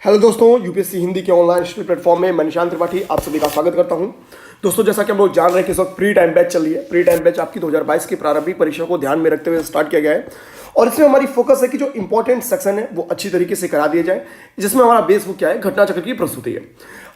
Hello दोस्तों, UPSC Hindi के online study platform में मैं निशांत त्रिपाठी आप सभी का स्वागत करता हूं। दोस्तों, जैसा कि हम लोग जान रहे हैं कि इस वक्त प्री टाइम बैच चल रही है। प्री टाइम बैच आपकी 2022 की प्रारंभिक परीक्षा को ध्यान में रखते हुए स्टार्ट किया गया है और इसमें हमारी फोकस है कि जो इंपॉर्टेंट सेक्शन है वो अच्छी तरीके से करा दिए जाए, जिसमें हमारा बेस वो क्या है, घटना चक्र की प्रस्तुति है।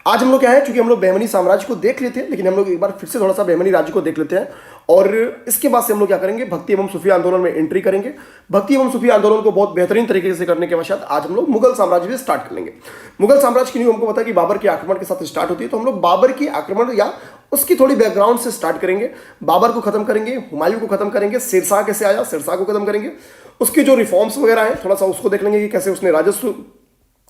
आज हम लोग क्या है, चूंकि हम लोग बहमनी साम्राज्य को देख लेते हैं, लेकिन हम लोग एक बार फिर से थोड़ा सा बहमनी राज्य को देख लेते हैं और इसके बाद से हम लोग क्या करेंगे, भक्ति एवं सूफी आंदोलन में एंट्री करेंगे। भक्ति एवं सूफी आंदोलन को बहुत बेहतरीन तरीके से करने के पश्चात आज हम लोग मुगल साम्राज्य भी स्टार्ट कर लेंगे। मुगल साम्राज्य की न्यू हमको पता है कि बाबर के आक्रमण के साथ स्टार्ट होती है, तो हम लोग बाबर की आक्रमण या उसकी थोड़ी बैकग्राउंड से स्टार्ट करेंगे। बाबर को खत्म करेंगे, हुमायूं को खत्म करेंगे, शेरशाह कैसे आया, शेरशाह को खत्म करेंगे, उसके जो रिफॉर्म्स वगैरह हैं थोड़ा सा उसको देख लेंगे कि कैसे उसने राजस्व,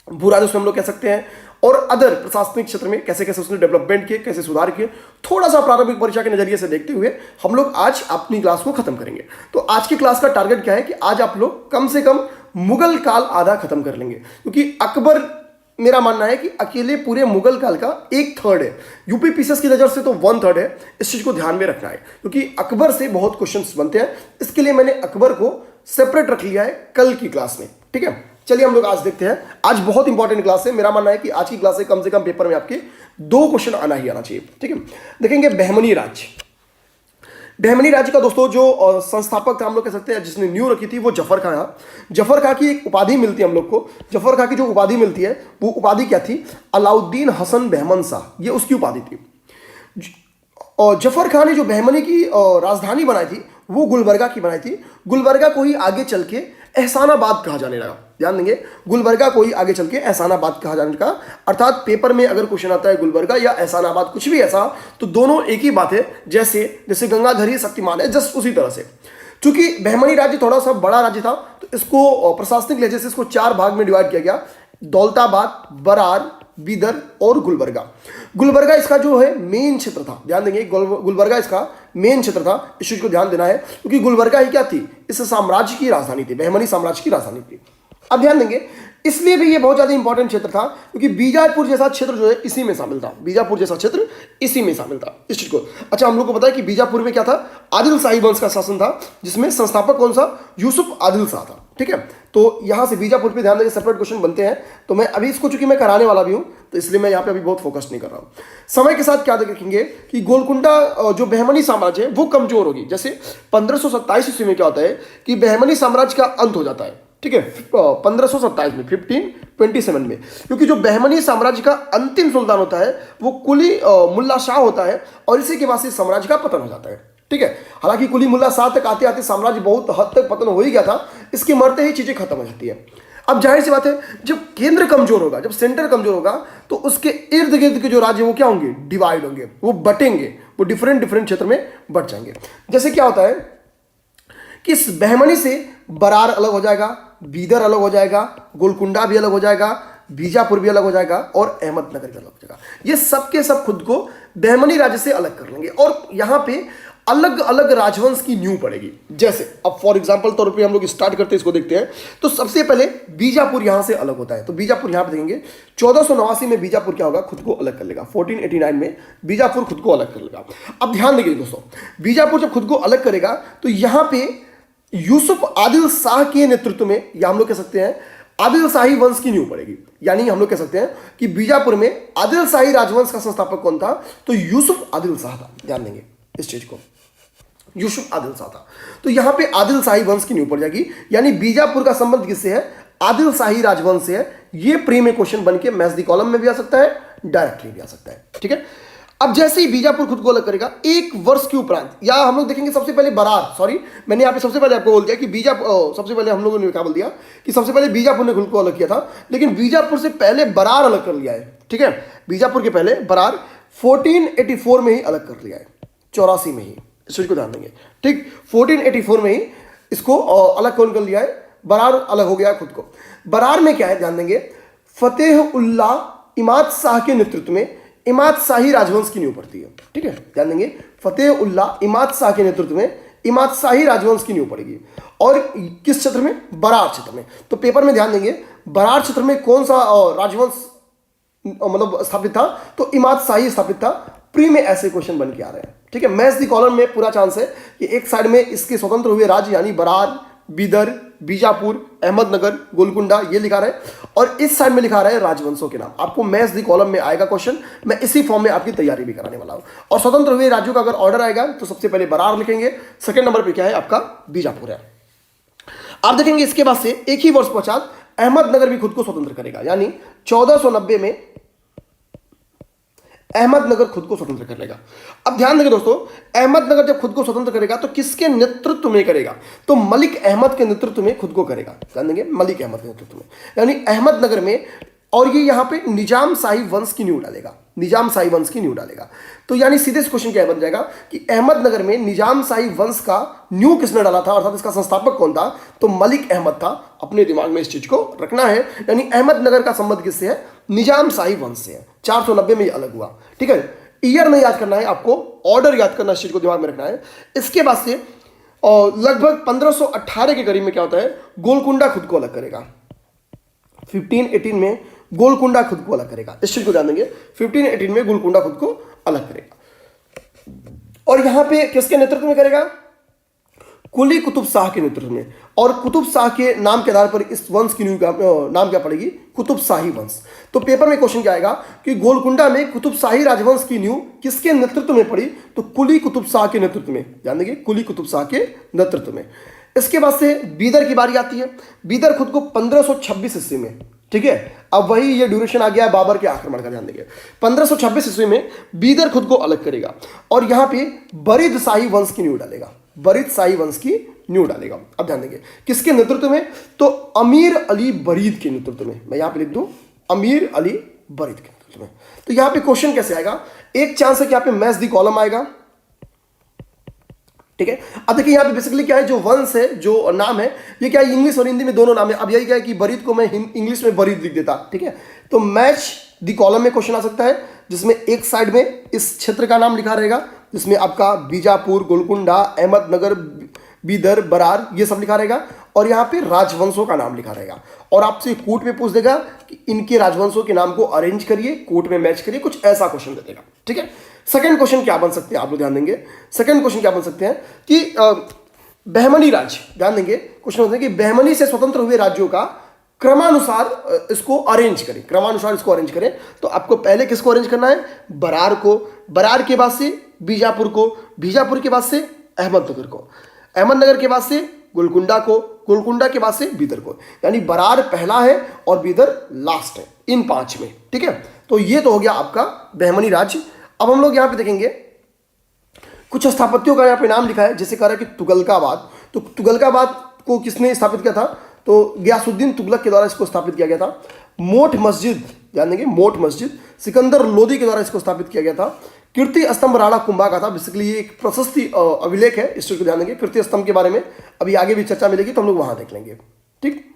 भू राजस्व हम लोग कह सकते हैं, और अदर प्रशासनिक क्षेत्र में कैसे कैसे उसने डेवलपमेंट किए, कैसे सुधार किए, थोड़ा सा प्रारंभिक परीक्षा के नजरिए से देखते हुए हम लोग आज अपनी क्लास को खत्म करेंगे। तो आज की क्लास का टारगेट क्या है कि आज आप लोग कम से कम मुगल काल आधा खत्म कर लेंगे, क्योंकि अकबर, मेरा मानना है कि अकेले पूरे मुगल काल का 1/3 है। यूपी पीसीएस की नजर से तो 1/3 है। इस चीज को ध्यान में रखना है, क्योंकि अकबर से बहुत क्वेश्चंस बनते हैं। इसके लिए मैंने अकबर को सेपरेट रख लिया है कल की क्लास में। ठीक है, चलिए हम लोग आज देखते हैं। आज बहुत इंपॉर्टेंट क्लास है। मेरा मानना है कि आज की क्लास से कम पेपर में आपके 2 क्वेश्चन आना ही आना चाहिए। ठीक है, देखेंगे बहमनी राज्य। बहमनी राज्य का दोस्तों जो संस्थापक था, हम लोग कह सकते हैं जिसने न्यू रखी थी, वो जफर खां था। जफर खां की एक उपाधि मिलती है हम लोग को। जफर खां की जो उपाधि मिलती है वो उपाधि क्या थी, अलाउद्दीन हसन बहमन शाह, ये उसकी उपाधि थी। और जफर खां ने जो बहमनी की राजधानी बनाई थी वो गुलबर्गा की बनाई थी। गुलबर्गा को ही आगे चल के एहसानाबाद कहा जाने लगा। ध्यान देंगे, गुलबर्गा को ही आगे चल के एहसानाबाद कहा जाने लगा। अर्थात पेपर में अगर क्वेश्चन आता है गुलबर्गा या एहसानाबाद, कुछ भी ऐसा, तो दोनों एक ही बात है। जैसे गंगाधर ही शक्तिमान है, जस्ट उसी तरह से। चूंकि बहमनी राज्य थोड़ा सा बड़ा राज्य था, तो इसको प्रशासनिक लहजे से इसको 4 भाग में डिवाइड किया गया: दौलताबाद, बरार, बीदर और गुलबर्गा। गुलबर्गा इसका जो है मेन क्षेत्र था। ध्यान देंगे, गुलबर्गा इसका मेन क्षेत्र था। इस चीज को ध्यान देना है, क्योंकि गुलबर्गा ही क्या थी, इस साम्राज्य की राजधानी थी, बहमनी साम्राज्य की राजधानी थी। अब ध्यान देंगे, इसलिए भी ये बहुत ज्यादा इंपॉर्टेंट क्षेत्र था, क्योंकि बीजापुर जैसा क्षेत्र जो है इसी में शामिल था। बीजापुर जैसा क्षेत्र इसी में शामिल था। इस चीज को अच्छा, हम लोग को पता है कि बीजापुर में क्या था, आदिल शाही वंश का शासन था, जिसमें संस्थापक कौन सा, यूसुफ आदिल शाह था। ठीक है, तो यहां से बीजापुर पे ध्यान देंगे, सेपरेट क्वेश्चन बनते हैं। तो मैं अभी इसको चूंकि मैं कराने वाला भी हूं, तो इसलिए मैं यहां पे अभी बहुत फोकस नहीं कर रहा हूं। समय के साथ क्या देखेंगे कि गोलकुंडा जो बहमनी साम्राज्य है वो कमजोर होगी। जैसे 1527 ईस्वी में क्या होता है कि बहमनी साम्राज्य का अंत हो जाता है। ठीक है, 1527 में, 1527 में, क्योंकि जो बहमनी साम्राज्य का अंतिम सुल्तान होता है वो कुली मुल्ला शाह होता है, और इसी के बाद से साम्राज्य का पतन हो जाता है। ठीक है, हालांकि कुली मुल्ला शाह तक आते आते साम्राज्य बहुत हद तक पतन हो ही गया था। इसके मरते ही चीजें खत्म हो जाती है। अब जाहिर सी बात है, जब केंद्र कमजोर होगा, जब सेंटर कमजोर होगा, तो उसके इर्द गिर्द के जो राज्य वो क्या होंगे, डिवाइड होंगे, वो बटेंगे, वो डिफरेंट क्षेत्र में बट जाएंगे। जैसे क्या होता है कि इस बहमनी से बरार अलग हो जाएगा, बीदर अलग हो जाएगा, गोलकुंडा भी अलग हो जाएगा, बीजापुर भी अलग हो जाएगा और अहमदनगर भी अलग हो जाएगा। ये सब के सब खुद को बहमनी राज्य से अलग कर लेंगे और यहां पे अलग अलग राजवंश की न्यू पड़ेगी। जैसे अब फॉर एग्जांपल तौर पे हम लोग स्टार्ट करते हैं, इसको देखते हैं। तो सबसे पहले बीजापुर यहां से अलग होता है। तो बीजापुर यहां पे देखेंगे 1489 में बीजापुर क्या होगा, खुद को अलग कर लेगा। 1489 में बीजापुर खुद को अलग कर लेगा। अब ध्यान देंगे दोस्तों, बीजापुर जब खुद को अलग करेगा तो यहां पे यूसुफ आदिल शाह के नेतृत्व में, या हम लोग कह सकते हैं आदिल शाही वंश की न्यू पड़ेगी। यानी हम लोग कह सकते हैं कि बीजापुर में आदिल शाही राजवंश का संस्थापक कौन था, तो यूसुफ आदिल शाह था। ध्यान देंगे इस चीज को, यूसुफ आदिल शाह था। तो यहां पे आदिल शाही वंश की न्यू पड़ जाएगी। यानी बीजापुर का संबंध किससे है, आदिल शाही राजवंश से है। ये प्री में क्वेश्चन बन के मैथ्स दी कॉलम में भी आ सकता है, डायरेक्टली भी आ सकता है। ठीक है, अब जैसे ही बीजापुर खुद को अलग करेगा, 1 वर्ष के उपरांत, या हम लोग देखेंगे सबसे पहले बरार, सॉरी मैंने यहाँ पे सबसे पहले आपको बोल दिया कि सबसे पहले हम लोगों ने क्या बोल दिया कि सबसे पहले बीजापुर ने खुद को अलग किया था, लेकिन बीजापुर से पहले बरार अलग कर लिया है। ठीक है, बीजापुर के पहले बरार 1484 में ही अलग कर लिया है, 84 में ही। इस चीज को ध्यान देंगे। ठीक, 1484 में ही इसको अलग कौन कर लिया है, बरार अलग हो गया खुद को। बरार में क्या है, ध्यान देंगे, फतेह उल्लाह इमाद शाह के नेतृत्व में इमाद शाही राजवंश की नींव पड़ती है। ठीक है, ध्यान देंगे, फतेह उल्लाह इमाद शाह के नेतृत्व में इमाद शाही राजवंश की नींव पड़ेगी। और किस क्षेत्र में, बरार क्षेत्र में। तो पेपर में ध्यान देंगे, बरार क्षेत्र में कौन सा राजवंश मतलब स्थापित था, तो इमाद शाही स्थापित था। प्री में ऐसे क्वेश्चन बन के आ रहे हैं। ठीक है, मैथ्स दी कॉलम में पूरा चांस है कि एक साइड में इसके स्वतंत्र हुए राज्य यानी बरार, बीदर, बीजापुर, अहमदनगर, गोलकुंडा, ये लिखा रहा है। और इस साइड में लिखा रहा है राजवंशों के नाम। आपको मैच दी कॉलम में आएगा क्वेश्चन, मैं इसी फॉर्म में आपकी तैयारी भी कराने वाला हूं। और स्वतंत्र हुए राज्यों का अगर ऑर्डर आएगा तो सबसे पहले बरार लिखेंगे, सेकंड नंबर पे क्या है आपका बीजापुर है। आप देखेंगे इसके बाद से एक ही वर्ष पश्चात अहमदनगर भी खुद को स्वतंत्र करेगा, यानी 1490 में अहमदनगर खुद को स्वतंत्र कर लेगा। अब ध्यान देंगे दोस्तों, अहमदनगर जब खुद को स्वतंत्र करेगा तो किसके नेतृत्व में करेगा? तो मलिक अहमद के नेतृत्व में खुद को करेगा। ध्यान देंगे, मलिक अहमद के नेतृत्व में, यानी अहमदनगर में। और ये यहां पे निजाम शाही वंश की नींव डालेगा, निजाम शाही वंश की नींव डालेगा। तो यानी सीधे से क्वेश्चन क्या बन जाएगा कि अहमदनगर में निजाम शाही वंश का नींव किसने डाला था, अर्थात इसका संस्थापक कौन था? तो मलिक अहमद था। अपने दिमाग में इस चीज को रखना है। यानी अहमदनगर का संबंध किससे है? निजाम शाही वंश से है। 490 में ये अलग हुआ। ठीक है, ईयर नहीं याद करना है आपको, ऑर्डर याद करना, इस चीज को दिमाग में रखना है। इसके बाद से और लगभग 1518 के करीब में क्या होता है, गोलकुंडा खुद को अलग करेगा। 1518 में गोलकुंडा खुद को अलग करेगा, इस चीज को ध्यान देंगे। 1518 में गोलकुंडा खुद को अलग करेगा। और यहां पे किसके नेतृत्व में करेगा? कुली कुतुब शाह के नेतृत्व में। और कुतुब शाह के नाम के आधार पर इस वंश की नाम क्या पड़ेगी? कुतुब शाही वंश। तो पेपर में क्वेश्चन क्या आएगा कि गोलकुंडा में कुतुब शाही राजवंश की नींव किसके नेतृत्व में पड़ी? तो कुली कुतुब शाह के नेतृत्व में। ध्यान देंगे, कुली कुतुब शाह के नेतृत्व में। इसके बाद से बीदर की बारी आती है। बीदर खुद को 1526 ईस्वी में, ठीक है, अब वही ये ड्यूरेशन आ गया है बाबर के आक्रमण का। ध्यान देंगे, 1526 ईस्वी में बीदर खुद को अलग करेगा और यहां पे बरीद शाही वंश की नींव डालेगा, बरीद शाही वंश की नींव डालेगा। अब ध्यान देंगे किसके नेतृत्व में? तो अमीर अली बरीद के नेतृत्व में। मैं यहां पे लिख दूं अमीर अली बरीद के नेतृत्व में। तो यहां पे क्वेश्चन कैसे आएगा? एक चांस है कि यहां पे मैच दी कॉलम आएगा। ठीक है, अब देखिए यहां पे बेसिकली क्या है, जो वंश है, जो नाम है, ये क्या है, इंग्लिश और हिंदी में दोनों नाम है। अब यही क्या है कि बरीद को मैं इंग्लिश में बरीद लिख देता। ठीक है, तो मैच दी कॉलम में क्वेश्चन आ सकता है, जिसमें एक साइड में इस क्षेत्र का नाम लिखा रहेगा, जिसमें आपका बीजापुर, गोलकुंडा, अहमदनगर, बीदर, बरार, ये सब लिखा रहेगा। और यहाँ पे राजवंशों का नाम लिखा रहेगा। और आपसे कोर्ट में पूछ देगा कि इनके राजवंशों के नाम को अरेंज करिए, कोर्ट में मैच करिए, कुछ ऐसा क्वेश्चन दे देगा। ठीक है, सेकंड क्वेश्चन क्या बन सकते हैं, आप लोग ध्यान देंगे। सेकंड क्वेश्चन क्या बन सकते हैं कि बहमनी राज्य, ध्यान देंगे, क्वेश्चन होते हैं कि बहमनी से स्वतंत्र हुए राज्यों का क्रमानुसार इसको अरेंज करें, क्रमानुसार इसको अरेंज करें। तो आपको पहले किसको अरेंज करना है? बरार को, बरार के बाद से बीजापुर को, बीजापुर के बाद से अहमदनगर को, अहमदनगर के बाद से गोलकुंडा को, गोलकुंडा के बाद से बीदर को। यानी बरार पहला है और बीदर लास्ट है इन 5 में। ठीक है, तो ये तो हो गया आपका बहमनी राज्य। अब हम लोग यहां पे देखेंगे कुछ स्थापत्यों का यहां पे नाम लिखा है, जैसे कह रहा है कि तुगलकाबाद। तो तुगलकाबाद को किसने स्थापित किया था? तो गयासुद्दीन तुगलक के द्वारा इसको स्थापित किया गया था। मोठ मस्जिद, ध्यान देंगे, मोठ मस्जिद सिकंदर लोदी के द्वारा इसको स्थापित किया गया था। कीर्ति स्तंभ राणा कुंभा का था। बेसिकली ये एक प्रशस्ति अभिलेख है, इस चीज को ध्यान देंगे। कीर्ति स्तंभ के बारे में अभी आगे भी चर्चा मिलेगी, तो हम लोग वहां देख लेंगे। ठीक,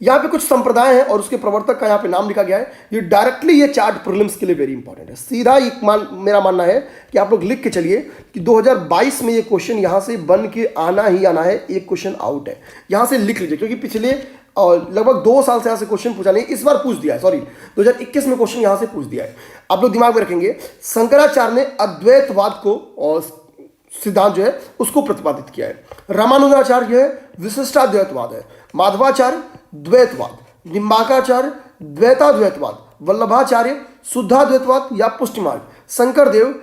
यहाँ पे कुछ संप्रदाय हैं और उसके प्रवर्तक का यहाँ पे नाम लिखा गया है। ये डायरेक्टली ये चार्ट प्रीलिम्स के लिए वेरी इंपॉर्टेंट है। सीधा एक मेरा मानना है कि आप लोग लिख के चलिए कि 2022 में ये क्वेश्चन यहाँ से बन के आना ही आना है। एक क्वेश्चन आउट है, यहाँ से लिख लीजिए, क्योंकि पिछले लगभग 2 साल से यहाँ से क्वेश्चन पूछा नहीं, इस बार पूछ दिया है, सॉरी 2021 में क्वेश्चन यहाँ से पूछ दिया है। आप लोग दिमाग में रखेंगे, शंकराचार्य ने अद्वैतवाद को और सिद्धांत जो है उसको प्रतिपादित किया है। रामानुजाचार्य जो है विशिष्टाद्वैतवाद है। माधवाचार्य द्वैतवाद, निम्बाकाचार्य द्वैताद्वैतवाद, वल्लभाचार्य शुद्धाद्वैतवाद या पुष्टिमार्ग, शंकरदेव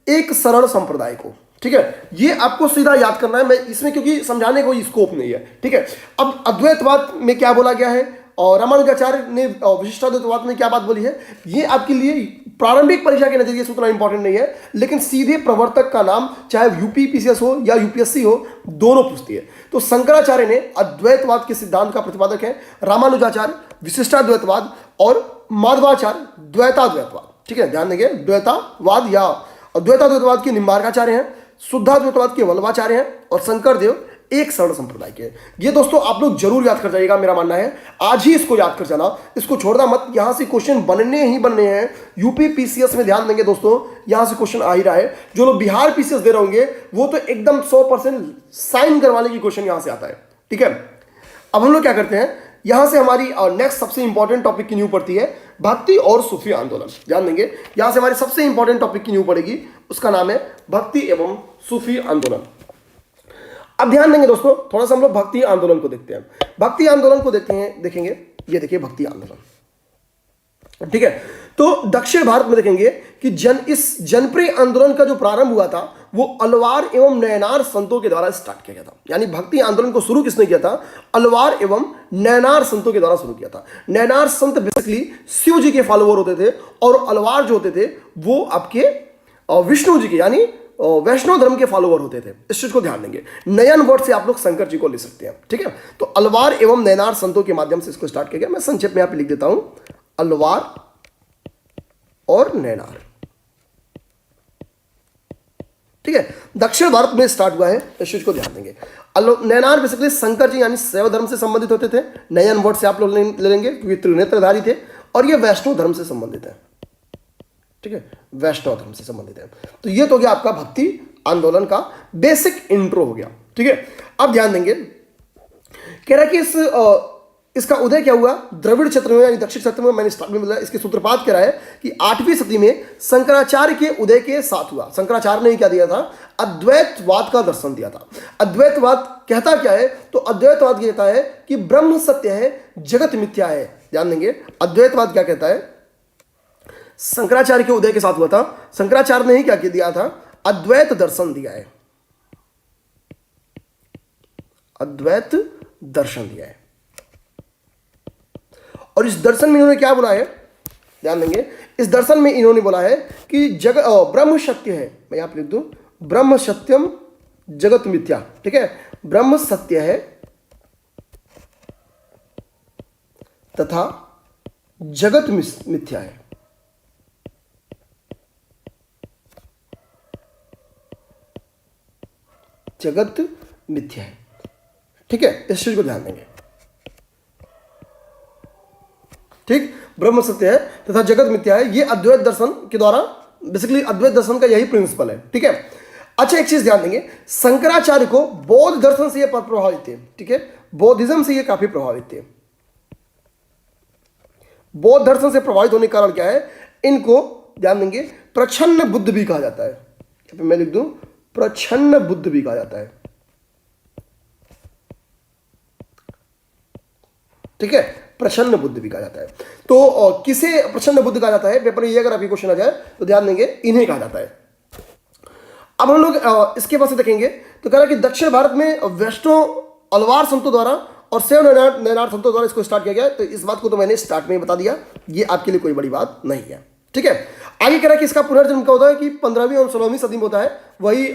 एक शरण संप्रदाय को। ठीक है, ये आपको सीधा याद करना है। मैं इसमें क्योंकि समझाने को स्कोप नहीं है। ठीक है, अब अद्वैतवाद में क्या बोला गया है और रामानुजाचार्य ने विशिष्टाद्वैतवाद में क्या बात बोली है, ये आपके लिए प्रारंभिक परीक्षा के नजरिए से उतना इंपॉर्टेंट नहीं है, लेकिन सीधे प्रवर्तक का नाम चाहे यूपी पीसीएस हो या यूपीएससी हो, दोनों पूछती है। तो शंकराचार्य ने अद्वैतवाद के सिद्धांत का प्रतिपादक है, रामानुजाचार्य विशिष्टाद्वैतवाद और माधवाचार्य द्वैताद्वैतवाद। ठीक है, ध्यान देंगे, द्वैतावाद या द्वैताद्वैतवाद के निम्बार्काचार्य हैं, शुद्धाद्वैतवाद के वल्लभाचार्य हैं और शंकरदेव एक शरण संप्रदाय के। ये दोस्तों आप लोग जरूर याद कर जाइएगा, मेरा मानना है आज ही इसको याद कर जाना, इसको छोड़ना मत। यहां से क्वेश्चन बनने ही बनने हैं। यूपी पीसीएस में ध्यान देंगे दोस्तों, यहां से क्वेश्चन आ ही रहा है। जो लोग बिहार पीसीएस दे रहे होंगे वो तो एकदम 100% साइन करवाने की क्वेश्चन यहां से आता है। ठीक है, अब हम लोग क्या करते हैं, यहां से हमारी नेक्स्ट सबसे इंपॉर्टेंट टॉपिक की न्यू पड़ती है भक्ति और सूफी आंदोलन। ध्यान देंगे, यहां से हमारी सबसे इंपॉर्टेंट टॉपिक की न्यू पड़ेगी, उसका नाम है भक्ति एवं सूफी आंदोलन। अब ध्यान देंगे दोस्तों, थोड़ा सा हम लोग भक्ति आंदोलन को देखते हैं। भक्ति आंदोलन को देखते हैं, देखेंगे, ये देखिए भक्ति आंदोलन, ठीक है। तो दक्षिण भारत में देखेंगे कि इस जनप्रिय आंदोलन का जो प्रारंभ हुआ था वो अलवार एवं नयनार संतों के द्वारा स्टार्ट किया गया था। यानी भक्ति आंदोलन को शुरू किसने किया था? अलवार एवं नयनार संतों के द्वारा शुरू किया था। नयनार संत बेसिकली शिव जी के फॉलोअर होते थे और अलवार जो होते थे वो आपके विष्णु जी के यानी वैष्णव धर्म के फॉलोअर होते थे। इस चीज को ध्यान देंगे। नयन वर्ड से आप लोग शंकर जी को ले सकते हैं, ठीक है। तो अलवार एवं नयनार संतों के माध्यम से इसको स्टार्ट किया गया। मैं संक्षेप में यहां पे लिख देता हूं, अलवार और नयनार, ठीक है। दक्षिण भारत में स्टार्ट हुआ है, इस चीज को ध्यान देंगे। नयनार बेसिकली शंकर जी यानी शैव धर्म से संबंधित होते थे। नयन वर्ड से आप लोग ले लेंगे क्योंकि त्रिनेत्रधारी थे और ये वैष्णव धर्म से संबंधित है, ठीक है, वैष्णव धर्म से संबंधित है। तो ये तो हो गया आपका भक्ति आंदोलन का बेसिक इंट्रो हो गया, ठीक है। अब ध्यान देंगे, कह रहा है कि इसका उदय क्या हुआ? द्रविड़ क्षेत्र में यानी दक्षिण क्षेत्र में। मैंने स्टार्ट में बताया, इसके सूत्रपात कह रहा है कि 8वीं सदी में शंकराचार्य के उदय के साथ हुआ। शंकराचार्य ने क्या दिया था? अद्वैतवाद का दर्शन दिया था। अद्वैतवाद कहता क्या है? तो अद्वैतवाद कहता है कि ब्रह्म सत्य है, जगत मिथ्या है। ध्यान देंगे, अद्वैतवाद क्या कहता है? शंकराचार्य के उदय के साथ हुआ था। शंकराचार्य ने ही क्या दिया था? अद्वैत दर्शन दिया है, अद्वैत दर्शन दिया है। और इस दर्शन में इन्होंने क्या बोला है? ध्यान देंगे, इस दर्शन में इन्होंने बोला है कि ब्रह्म सत्य है। मैं यहां पर लिख दूं, ब्रह्म सत्यम जगत मिथ्या, ठीक है। ब्रह्म सत्य है तथा जगत मिथ्या है। जगत मिथ्या है, ठीक है। इस चीज को ध्यान देंगे, ठीक। ब्रह्म सत्य है तथा जगत मिथ्या है, ये अद्वैत दर्शन के द्वारा बेसिकली अद्वैत दर्शन का यही प्रिंसिपल है, ठीक है। अच्छा, एक चीज ध्यान देंगे, शंकराचार्य को बौद्ध दर्शन से ये प्रभावित थे, ठीक है। बौद्धिज्म से ये काफी प्रभावित थे। बौद्ध दर्शन से प्रभावित होने के कारण क्या है? इनको ध्यान देंगे प्रच्छन्न बुद्ध भी कहा जाता है। मैं लिख दूं, प्रच्छन्न बुद्ध भी कहा जाता है, ठीक है। प्रच्छन्न बुद्ध भी कहा जाता है। तो किसे प्रच्छन्न बुद्ध कहा जाता है? पेपर में ये अगर अभी क्वेश्चन आ जाए तो ध्यान देंगे, इन्हें कहा जाता है। अब हम लोग इसके पास देखेंगे तो कह रहा है कि दक्षिण भारत में वैष्णव अलवार संतों द्वारा और शैव नयनार संतों द्वारा इसको स्टार्ट किया गया। तो इस बात को तो मैंने स्टार्ट में ही बता दिया, ये आपके लिए कोई बड़ी बात नहीं है, ठीक है। आगे कह रहा है कि इसका पुनर्जन्म क्या होता है कि 15वीं और 16वीं सदी में होता है। वही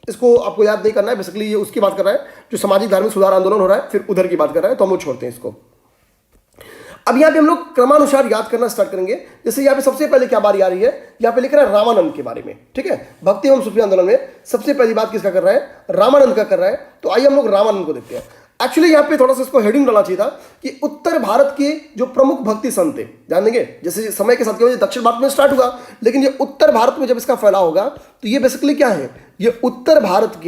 इसको आपको याद नहीं करना है, बेसिकली ये उसकी बात कर रहा है जो सामाजिक धार्मिक सुधार आंदोलन हो रहा है, फिर उधर की बात कर रहा है, तो हम लोग छोड़ते हैं इसको। अब यहाँ पे हम लोग क्रमानुसार याद करना स्टार्ट करेंगे। जैसे यहाँ पे सबसे पहले क्या बारी आ रही है? यहाँ पे लिख रहा है रामानंद के बारे में, ठीक है। भक्ति एवं सूफी आंदोलन में सबसे पहली बात किसका कर रहा है? रामानंद का कर रहा है। तो आइए हम लोग रामानंद को देखते हैं। एक्चुअली यहाँ पे थोड़ा सा इसको हेडिंग डालना चाहिए था कि उत्तर भारत के जो प्रमुख भक्ति संत थे, ध्यान देंगे, जैसे समय के साथ क्या दक्षिण भारत में स्टार्ट हुआ, लेकिन ये उत्तर भारत में जब इसका फैलाव होगा तो ये बेसिकली क्या है? ये उत्तर भारत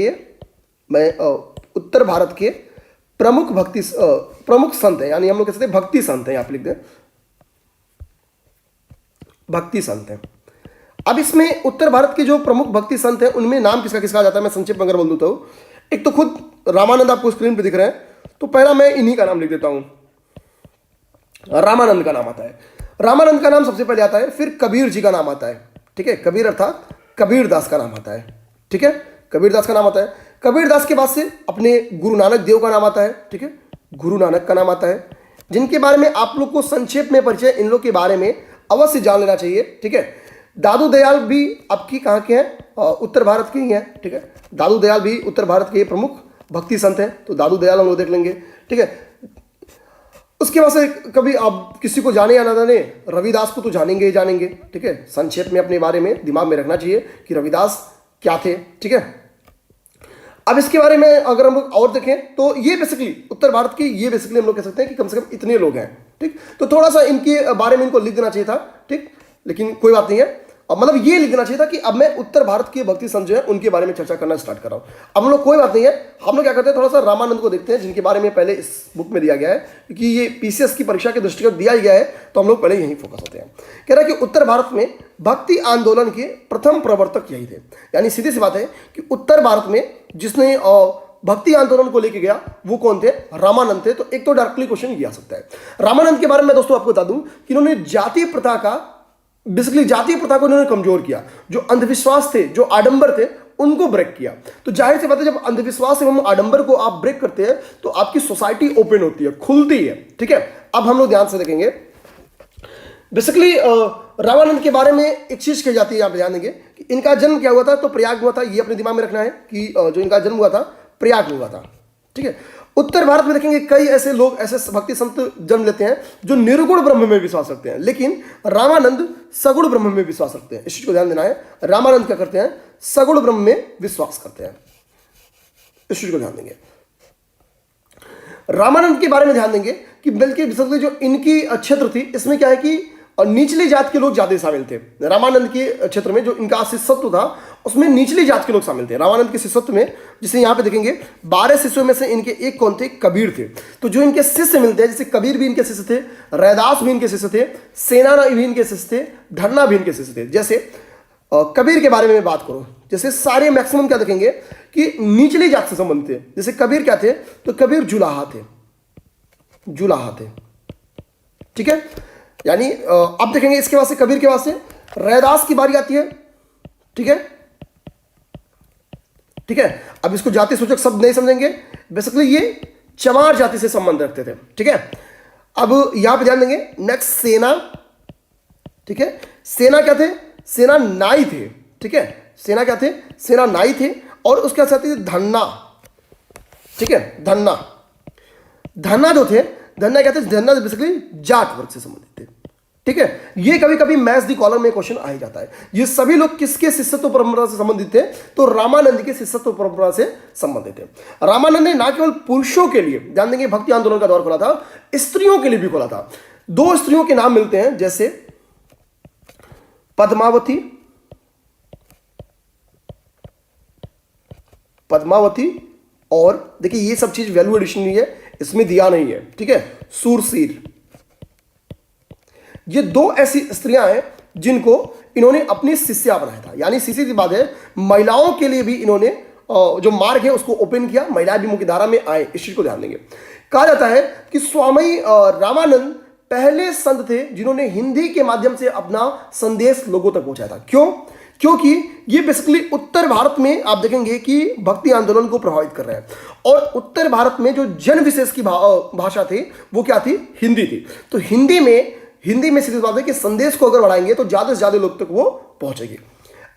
के प्रमुख संत है, यानी हम लोग कह सकते हैं भक्ति संत है। यहां पे लिख दें भक्ति संत है। अब इसमें उत्तर भारत के जो प्रमुख भक्ति संत हैं उनमें नाम किसका किसका आ जाता है? मैं संक्षेप में अगर बोल दूं तो एक तो खुद रामानंद आपको स्क्रीन पे दिख रहे हैं, तो पहला मैं इन्हीं का नाम लिख देता हूं, रामानंद का नाम आता है। रामानंद का नाम सबसे पहले आता है, फिर कबीर जी का नाम आता है, ठीक है। कबीर अर्थात कबीर दास का नाम आता है, ठीक है। कबीर दास का नाम आता है। कबीर दास के बाद से अपने गुरु नानक देव का नाम आता है, ठीक है। गुरु नानक का नाम आता है, जिनके बारे में आप लोग को संक्षेप में परिचय इन लोग के बारे में अवश्य जान लेना चाहिए, ठीक है। दादू दयाल भी आपकी कहाँ के हैं? उत्तर भारत के ही हैं, ठीक है। दादू दयाल भी उत्तर भारत के प्रमुख भक्ति संत हैं, तो दादू दयाल हम लोग देख लेंगे, ठीक है। उसके बाद से कभी आप किसी को जाने या ना जाने, रविदास को तो जानेंगे ही जानेंगे, ठीक है। संक्षेप में अपने बारे में दिमाग में रखना चाहिए कि रविदास क्या थे, ठीक है। अब इसके बारे में अगर हम लोग और देखें तो ये बेसिकली उत्तर भारत के ये बेसिकली हम लोग कह सकते हैं कि कम से कम इतने लोग हैं, ठीक। तो थोड़ा सा इनके बारे में इनको लिख देना चाहिए था, ठीक, लेकिन कोई बात नहीं है। अब मतलब ये लिख देना चाहिए था कि अब मैं उत्तर भारत के भक्ति संत जो है उनके बारे में चर्चा करना स्टार्ट कर रहा हूं। अब हम लोग कोई बात नहीं है, हम लोग क्या करते हैं थोड़ा सा रामानंद को देखते हैं, जिनके बारे में पहले इस बुक में दिया गया है, क्योंकि ये पीसीएस की परीक्षा के दृष्टिगत दिया ही गया है, तो हम लोग पहले यहीं फोकस होते हैं। कह रहा है कि उत्तर भारत में भक्ति आंदोलन के प्रथम प्रवर्तक यही थे। यानी सीधी सी बात है कि उत्तर भारत में जिसने भक्ति आंदोलन को लेके गया वो कौन थे? रामानंद थे। तो एक तो डायरेक्टली क्वेश्चन ये आ सकता है। रामानंद के बारे में दोस्तों आपको बता दूं कि इन्होंने जातीय प्रथा का बेसिकली जातीय प्रथा को इन्होंने कमजोर किया। जो अंधविश्वास थे, जो आडंबर थे, उनको ब्रेक किया। तो जाहिर सी बात है जब अंधविश्वास एवं आडंबर को आप ब्रेक करते हैं तो आपकी सोसाइटी ओपन होती है, खुलती है। ठीक है, अब हम लोग ध्यान से देखेंगे बेसिकली रामानंद के बारे में एक चीज कही जाती है, आप ध्यान देंगे कि इनका जन्म क्या हुआ था? तो प्रयाग हुआ था। ये अपने दिमाग में रखना है कि जो इनका जन्म हुआ था प्रयाग में हुआ था। ठीक है, उत्तर भारत में देखेंगे कई ऐसे लोग, ऐसे भक्ति संत जन्म लेते हैं जो निर्गुण ब्रह्म में विश्वास रखते हैं, लेकिन रामानंद सगुण ब्रह्म में विश्वास रखते हैं। इस चीज को ध्यान देना है। रामानंद क्या करते हैं? सगुण ब्रह्म में विश्वास करते हैं। इस चीज को ध्यान देंगे। रामानंद के बारे में ध्यान देंगे कि बल्कि जो इनकी क्षेत्र थी इसमें क्या है कि निचली जात के लोग ज्यादा शामिल थे। रामानंद के क्षेत्र में जो इनका शिष्यत्व था उसमें निचली जात के लोग शामिल थे। रामानंद के शिष्यत्व में जिसे यहाँ पे देखेंगे 12 शिष्यों में से इनके एक कौन थे? कबीर थे। तो जो इनके शिष्य मिलते हैं, जैसे कबीर भी इनके शिष्य थे, रैदास भी इनके शिष्य थे, सेनाना भी इनके शिष्य थे, धन्ना भी इनके शिष्य थे। जैसे कबीर के बारे में बात करो, जैसे सारे मैक्सिमम क्या देखेंगे कि निचली जात से संबंधित थे। जैसे कबीर क्या थे? तो कबीर जुलाहा थे, जुलाहा थे। ठीक है, यानी अब देखेंगे इसके बाद से कबीर के बाद से रैदास की बारी आती है। ठीक है, ठीक है, अब इसको जाति सूचक शब्द नहीं समझेंगे, बेसिकली ये चमार जाति से संबंध रखते थे। ठीक है, अब यहां पे ध्यान देंगे नेक्स्ट सेना। ठीक है, सेना क्या थे? सेना नाई थे। ठीक है, सेना क्या थे? सेना नाई थे। और उसके साथ ही धन्ना। ठीक है, धन्ना, धन्ना जो थे, धन्ना क्या थे? धन्ना बेसिकली जाट वर्ग से संबंधित थे। ठीक है, ये कभी कभी मैथ्स दी कॉलम में क्वेश्चन आ ही जाता है। ये सभी लोग किसके शिष्यत्व परंपरा से संबंधित थे? तो रामानंद के शिष्यत्व परंपरा से संबंधित थे। रामानंद ने ना केवल पुरुषों के लिए, ध्यान देंगे, भक्ति आंदोलन का दौर खोला था, स्त्रियों के लिए भी खोला था। 2 स्त्रियों के नाम मिलते हैं, जैसे पद्मावती, पद्मावती, और देखिए ये सब चीज वैल्यू एडिशन नहीं है, इसमें दिया नहीं है। ठीक है, सूरसीर। ये 2 ऐसी स्त्रियां हैं जिनको इन्होंने अपनी शिष्या बनाया था। यानी शिष्य की बात है, महिलाओं के लिए भी इन्होंने जो मार्ग है उसको ओपन किया, महिलाएं भी मुख्य धारा में आए। इस चीज को ध्यान देंगे। कहा जाता है कि स्वामी रामानंद पहले संत थे जिन्होंने हिंदी के माध्यम से अपना संदेश लोगों तक पहुंचाया था। क्यों? क्योंकि ये बेसिकली उत्तर भारत में आप देखेंगे कि भक्ति आंदोलन को प्रभावित कर रहे हैं। और उत्तर भारत में जो जन विशेष की भाषा थी वो क्या थी? हिंदी थी। तो हिंदी में सीधी बात है कि संदेश को अगर बढ़ाएंगे तो ज्यादा से ज्यादा लोग तक वो पहुंचेगी।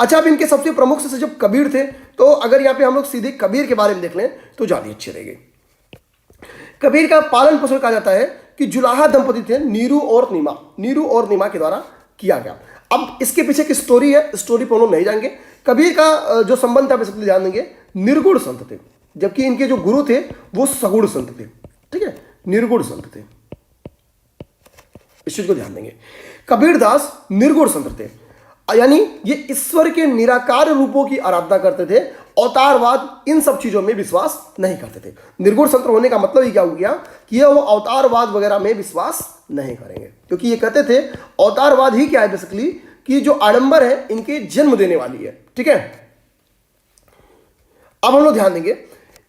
अच्छा, अब इनके सबसे प्रमुख शिष्य जब कबीर थे, तो अगर यहाँ पे हम लोग सीधे कबीर के बारे में देख लें तो ज्यादा अच्छी रहेगी। कबीर का पालन पोषण कहा जाता है कि जुलाहा दंपति थे, नीरू और नीमा के द्वारा किया गया। अब इसके पीछे की स्टोरी है, स्टोरी पर हम लोग नहीं जाएंगे। कबीर का जो संबंध था बेसिकली ध्यान देंगे, निर्गुण संत थे, जबकि इनके जो गुरु थे वो सगुण संत थे। ठीक है, निर्गुण संत थे। इस चीज को ध्यान देंगे। कबीरदास निर्गुण संत थे, यानी ये ईश्वर के निराकार रूपों की आराधना करते थे। अवतारवाद इन सब चीजों में विश्वास नहीं करते थे। निर्गुण संत होने का मतलब ही क्या हो गया कि ये वो अवतारवाद वगैरह में विश्वास नहीं करेंगे, क्योंकि ये कहते थे अवतारवाद ही क्या है बेसिकली कि जो आडंबर है इनके जन्म देने वाली है। ठीक है, अब हम लोग ध्यान देंगे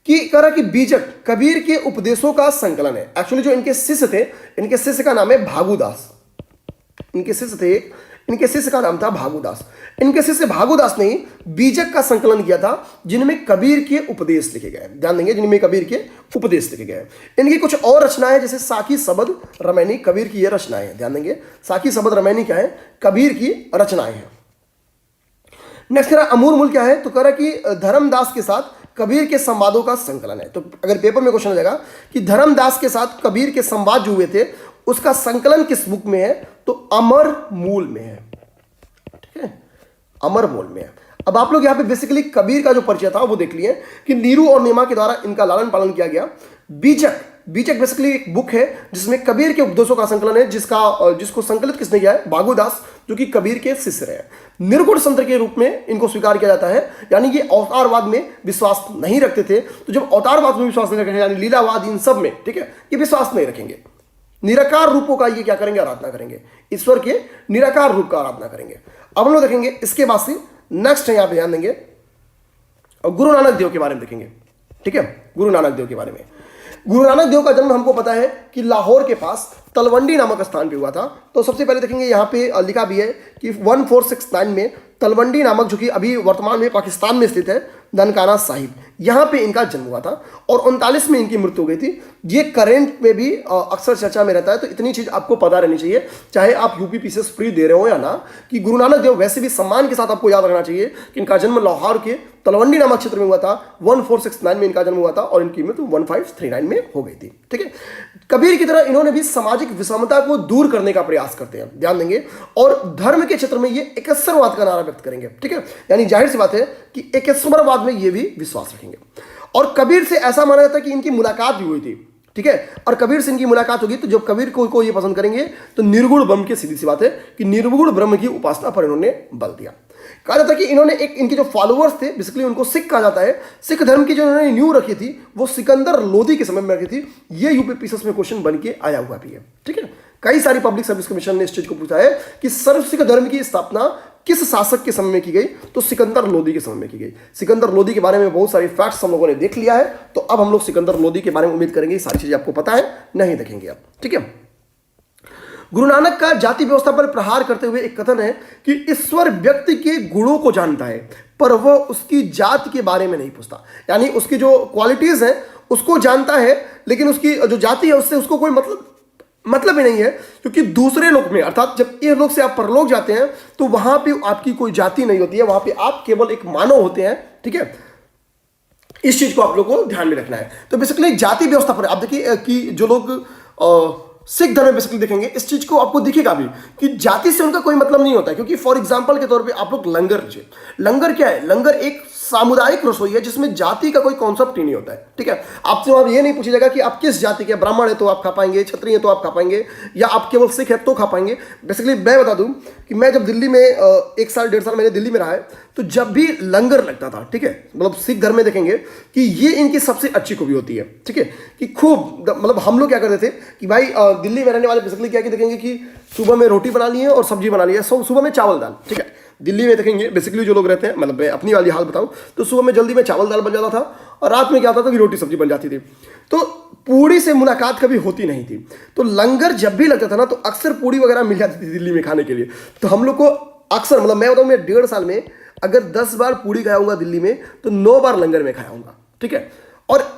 कि कह रहा कि बीजक कबीर के उपदेशों का संकलन है। एक्चुअली जो इनके शिष्य थे, इनके शिष्य का नाम है भागुदास। इनके शिष्य थे, इनके शिष्य का नाम था भागुदास। इनके शिष्य भागुदास ने बीजक का संकलन किया था, जिनमें कबीर के उपदेश लिखे गए। ध्यान देंगे, जिनमें कबीर के उपदेश लिखे गए। इनकी कुछ और रचनाएं जैसे साखी शबद रमैनी, कबीर की ये रचनाएं हैं। ध्यान देंगे, साखी शबद रमैनी क्या है? कबीर की रचनाएं हैं। नेक्स्ट कह रहा अमूर मूल क्या है? तो कह रहा कि धर्मदास के साथ कबीर के संवादों का संकलन है। तो अगर पेपर में क्वेश्चन आ जाएगा कि धर्मदास के साथ कबीर के संवाद जो हुए थे उसका संकलन किस बुक में है? तो अमर मूल में है। ठीक है, अमर मूल में है। अब आप लोग यहाँ पे बेसिकली कबीर का जो परिचय था वो देख लिए कि नीरू और नीमा के द्वारा इनका लालन पालन किया गया। बीजक बेसिकली एक बुक है जिसमें कबीर के उपदेशों का संकलन है, जिसको संकलित किसने किया है? भागुदास, जो कि कबीर के शिष्य रहे। निर्गुण संत के रूप में इनको स्वीकार किया जाता है, यानी कि अवतारवाद में विश्वास नहीं रखते थे। तो जब अवतारवाद में विश्वास नहीं रखेंगे, यानी लीलावाद, इन सब में, ठीक है, ये विश्वास नहीं रखेंगे। निराकार रूपों का ये क्या करेंगे? आराधना करेंगे, ईश्वर के निराकार रूप का आराधना करेंगे। अब हम लोग देखेंगे इसके बाद से नेक्स्ट है, यहाँ पे ध्यान देंगे और गुरु नानक देव के बारे में देखेंगे। ठीक है, गुरु नानक देव के बारे में। गुरु नानक देव का जन्म हमको पता है कि लाहौर के पास तलवंडी नामक स्थान पे हुआ था। तो सबसे पहले देखेंगे यहाँ पे लिखा भी है कि 1469 में तलवंडी नामक, जो कि अभी वर्तमान में पाकिस्तान में स्थित है, ननकाना साहिब, यहाँ पे इनका जन्म हुआ था और 39 में इनकी मृत्यु हो गई थी। ये करेंट में भी अक्सर चर्चा में रहता है, तो इतनी चीज़ आपको पता रहनी चाहिए, चाहे आप यूपी पीसीएस प्री दे रहे हो या ना, कि गुरु नानक देव वैसे भी सम्मान के साथ आपको याद रखना चाहिए कि इनका जन्म लाहौर के तलवंडी नामक क्षेत्र में हुआ था। 1469 में इनका जन्म हुआ था और इनकी मृत्यु 1539 में हो गई थी। ठीक है, कबीर की तरह इन्होंने भी सामाजिक विषमता को दूर करने का प्रयास करते हैं, ध्यान देंगे, और धर्म के क्षेत्र में ये एकेश्वरवाद का नारा व्यक्त करेंगे। ठीक है, यानी जाहिर सी बात है कि एकेश्वरवाद में ये भी विश्वास रखेंगे। और कबीर से ऐसा माना जाता है कि इनकी मुलाकात भी हुई थी। ठीक है, और कबीर से इनकी मुलाकात होगी तो जब कबीर को ये पसंद करेंगे तो निर्गुण ब्रह्म की सीधी सी बात है कि निर्गुण ब्रह्म की उपासना पर इन्होंने बल दिया। कहा जाता है कि इन्होंने इनके जो फॉलोअर्स थे, बेसिकली उनको सिख कहा जाता है, सिख धर्म की जो इन्होंने न्यू रखी थी वो सिकंदर लोदी के समय में रखी थी। ये यूपी पीसीएस में क्वेश्चन बन के आया हुआ भी है। ठीक है, कई सारी पब्लिक सर्विस कमीशन ने इस चीज को पूछा है कि सर्व सिख धर्म की स्थापना किस शासक के समय में की गई, तो सिकंदर लोदी के समय में की गई। सिकंदर लोदी के बारे में बहुत सारे फैक्ट्स हम लोगों ने देख लिया है, तो अब हम लोग सिकंदर लोदी के बारे में उम्मीद करेंगे सारी चीजें आपको पता है, नहीं देखेंगे अब। ठीक है, गुरु नानक का जाति व्यवस्था पर प्रहार करते हुए एक कथन है कि ईश्वर व्यक्ति के गुणों को जानता है पर वह उसकी जाति के बारे में नहीं पूछता। यानी उसकी जो क्वालिटीज है उसको जानता है, लेकिन उसकी जो जाति है उससे उसको कोई मतलब ही नहीं है, क्योंकि दूसरे लोक में, अर्थात जब ये लोक से आप परलोक जाते हैं तो वहां पे आपकी कोई जाति नहीं होती है, वहां पे आप केवल एक मानव होते हैं। ठीक है, इस चीज को आप लोगों को ध्यान में रखना है। तो बेसिकली जाति व्यवस्था पर आप देखिए कि जो लोग सिख धर्म में बेसिकली देखेंगे इस चीज को आपको दिखेगा भी कि जाति से उनका कोई मतलब नहीं होता है। क्योंकि फॉर एग्जांपल के तौर पे आप लोग लंगर लीजिए, लंगर क्या है? लंगर एक सामुदायिक रसोई है जिसमें जाति का कोई कॉन्सेप्ट ही नहीं होता है। ठीक है, आपसे अब ये नहीं पूछा जाएगा कि आप किस जाति के, ब्राह्मण है तो आप खा पाएंगे, क्षत्रिय है तो आप खा पाएंगे, या आप केवल सिख है तो खा पाएंगे। बेसिकली मैं बता दूं कि मैं जब दिल्ली में 1 साल 1.5 साल मैंने दिल्ली में रहा है, तो जब भी लंगर लगता था, ठीक है, मतलब सिख धर्म में देखेंगे कि ये इनकी सबसे अच्छी खूबी होती है। ठीक है, कि खूब मतलब हम लोग क्या करते थे कि भाई दिल्ली में रहने वाले बेसिकली क्या देखेंगे कि सुबह में रोटी बना ली है और सब्जी बना ली है, सुबह में चावल दाल। ठीक है, दिल्ली में देखेंगे बेसिकली जो लोग रहते हैं, मतलब मैं अपनी वाली हाल बताऊं तो सुबह में जल्दी में चावल दाल बन जाता था और रात में क्या होता था कि रोटी सब्जी बन जाती थी। तो पूड़ी से मुलाकात कभी होती नहीं थी। तो लंगर जब भी लगता था ना तो अक्सर पूड़ी वगैरह मिल जाती थी दिल्ली में खाने के लिए। तो हम लोग को अक्सर, मतलब मैं बताऊं, मैं 1.5 साल में अगर 10 बार पूड़ी खाया हूँगा दिल्ली में तो 9 बार लंगर में खाया हूँगा। ठीक है, और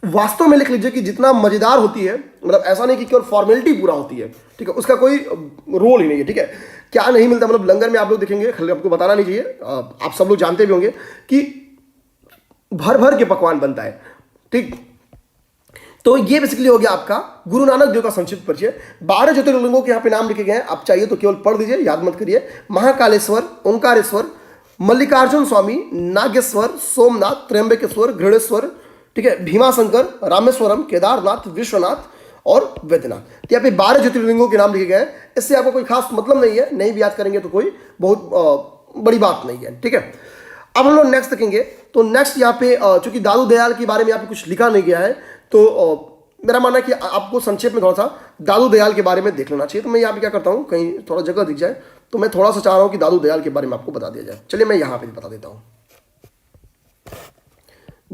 वास्तव में लिख लीजिए कि जितना मजेदार होती है, मतलब ऐसा नहीं कि केवल फॉर्मेलिटी पूरा होती है। ठीक है, उसका कोई रोल ही नहीं है। ठीक है, क्या नहीं मिलता, मतलब लंगर में आप लोग देखेंगे, खाली आपको बताना नहीं चाहिए, आप सब लोग जानते भी होंगे कि भर भर के पकवान बनता है। ठीक, तो ये बेसिकली हो गया आपका गुरु नानक देव का संक्षिप्त परिचय। 12 ज्योतिर्लिंगों के यहाँ पे नाम लिखे गए हैं, आप चाहिए तो केवल पढ़ दीजिए, याद मत करिए। महाकालेश्वर, ओंकारेश्वर, मल्लिकार्जुन स्वामी, नागेश्वर, सोमनाथ, त्र्यंबकेश्वर, घृणेश्वर, ठीक है, भीमाशंकर, रामेश्वरम, केदारनाथ, विश्वनाथ और वैद्यनाथ। तो यहाँ पे 12 ज्योतिर्लिंगों के नाम लिखे गए हैं। इससे आपको कोई खास मतलब नहीं है, नहीं भी याद करेंगे तो कोई बहुत बड़ी बात नहीं है। ठीक है, अब हम लोग नेक्स्ट देखेंगे। तो नेक्स्ट यहाँ पे चूंकि दादू दयाल के बारे में यहाँ पे कुछ लिखा नहीं गया है, तो मेरा मानना है कि आपको संक्षेप में थोड़ा सा दादू दयाल के बारे में देख लेना चाहिए। तो मैं यहाँ पे क्या करता हूँ, कहीं थोड़ा जगह दिख जाए तो मैं थोड़ा सा चाह रहा हूँ कि दादू दयाल के बारे में आपको बता दिया जाए। चलिए मैं यहाँ पे बता देता हूँ।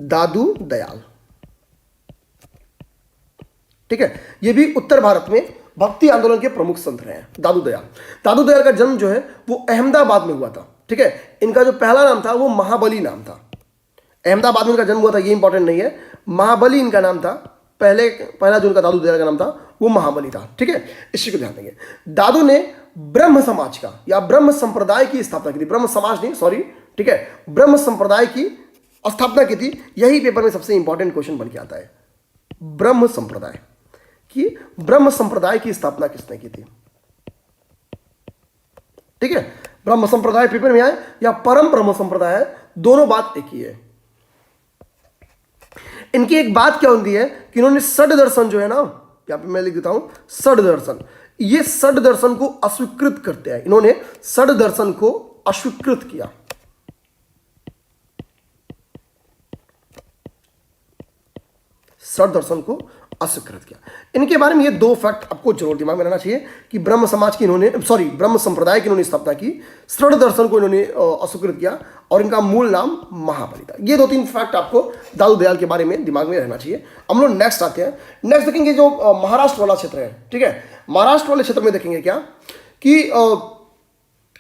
दादू दयाल, ठीक है, ये भी उत्तर भारत में भक्ति आंदोलन के प्रमुख संत रहे हैं। दादू दयाल, दादू दयाल का जन्म जो है वो अहमदाबाद में हुआ था। ठीक है, इनका जो पहला नाम था वो महाबली नाम था। अहमदाबाद में इनका जन्म हुआ था, ये इंपॉर्टेंट नहीं है, महाबली इनका नाम था। पहला जो उनका दादू दयाल का नाम था वो महाबली था। ठीक है, इसी को ध्यान देंगे। दादू ने ब्रह्म समाज का या ब्रह्म संप्रदाय की स्थापना की थी। ब्रह्म समाज नहीं, सॉरी, ठीक है, ब्रह्म संप्रदाय की स्थापना की थी। यही पेपर में सबसे इंपॉर्टेंट क्वेश्चन बन के आता है, ब्रह्म संप्रदाय की, ब्रह्म संप्रदाय की स्थापना किसने की थी? ठीक है, ब्रह्म संप्रदाय पेपर में आए या परम ब्रह्म संप्रदाय है, दोनों बात एक ही है। इनकी एक बात क्या होती है कि इन्होंने षड दर्शन जो है ना, यहां पे मैं लिख देता हूं, षड दर्शन, ये षड दर्शन को अस्वीकृत करते हैं। इन्होंने षड दर्शन को अस्वीकृत किया। षड दर्शन को अस्वीकृत किया। इनके बारे में ये दो फैक्ट आपको जरूर दिमाग में रहना चाहिए कि ब्रह्म समाज की इन्होंने ब्रह्म संप्रदाय की इन्होंने स्थापना की, श्रवण दर्शन को इन्होंने अस्वीकृत किया और इनका मूल नाम महाबली था। ये 2-3 फैक्ट आपको दादू दयाल के बारे में दिमाग में रहना चाहिए। हम लोग नेक्स्ट आते हैं। नेक्स्ट देखेंगे जो महाराष्ट्र वाला क्षेत्र है, ठीक है, महाराष्ट्र वाले क्षेत्र में देखेंगे क्या कि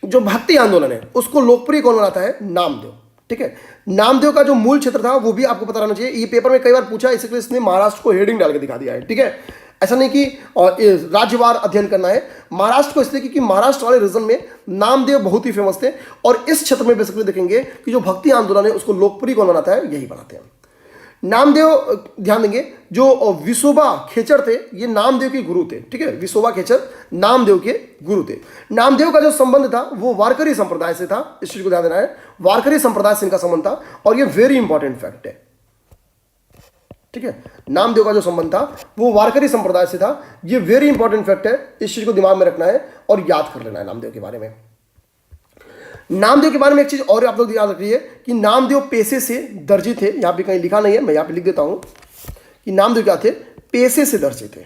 जो भक्ति आंदोलन है उसको लोकप्रिय कौन बनाता है? नामदेव, ठीक है। नामदेव का जो मूल क्षेत्र था वो भी आपको पता रहना चाहिए। ये पेपर में कई बार पूछा, इसलिए इसने महाराष्ट्र को हेडिंग डाल के दिखा दिया है, ठीक है। ऐसा नहीं कि राज्यवार अध्ययन करना है, महाराष्ट्र को इसलिए क्योंकि महाराष्ट्र वाले रीजन में नामदेव बहुत ही फेमस थे और इस क्षेत्र में बेसिकली देखेंगे कि जो भक्ति आंदोलन है उसको लोकप्रिय कौन बनाता है? यही बनाते हैं नामदेव। ध्यान देंगे जो विसोबा खेचर थे ये नामदेव के गुरु थे, ठीक है। विसोबा खेचर नामदेव के गुरु थे। नामदेव का जो संबंध था वो वारकरी संप्रदाय से था, इस चीज को ध्यान देना है, वारकरी संप्रदाय से इनका संबंध था और ये वेरी इंपॉर्टेंट फैक्ट है, ठीक है। नामदेव का जो संबंध था वो वारकरी संप्रदाय से था, ये वेरी इंपॉर्टेंट फैक्ट है, इस चीज को दिमाग में रखना है और याद कर लेना है नामदेव के बारे में। नामदेव के बारे में एक चीज और आप लोग याद रखिए कि नामदेव पेशे से दर्जी थे। यहां पे कहीं लिखा नहीं है, मैं यहां पे लिख देता हूं कि नामदेव क्या थे? पेशे से दर्जी थे।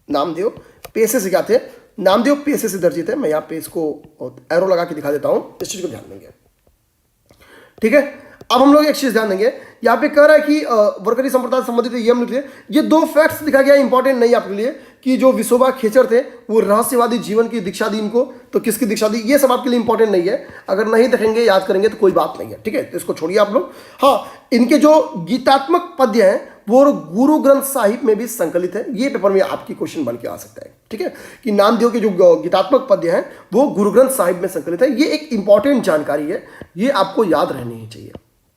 नामदेव पेशे से क्या थे? नामदेव पेशे से दर्जी थे। मैं यहां पे इसको एरो लगा के दिखा देता हूं, इस चीज को ध्यान देंगे, ठीक है। अब हम लोग एक चीज ध्यान देंगे, यहाँ पे कह रहा है कि वारकरी संप्रदाय से संबंधित ये हम लिख लिए। ये 2 फैक्ट्स दिखा गया इंपॉर्टेंट नहीं आपके लिए कि जो विसोबा खेचर थे वो रहस्यवादी जीवन की दीक्षा दी इनको, तो किसकी दीक्षा दी, ये सब आपके लिए इंपॉर्टेंट नहीं है। अगर नहीं देखेंगे याद करेंगे तो कोई बात नहीं है, ठीक है, तो इसको छोड़िए आप लोग। हाँ, इनके जो गीतात्मक पद्य हैं वो गुरु ग्रंथ साहिब में भी संकलित है। ये पेपर में आपकी क्वेश्चन बन के आ सकता है, ठीक है, कि नामदेव के जो गीतात्मक पद्य हैं वो गुरु ग्रंथ साहिब में संकलित है। ये एक इंपॉर्टेंट जानकारी है, ये आपको याद रहनी ही चाहिए,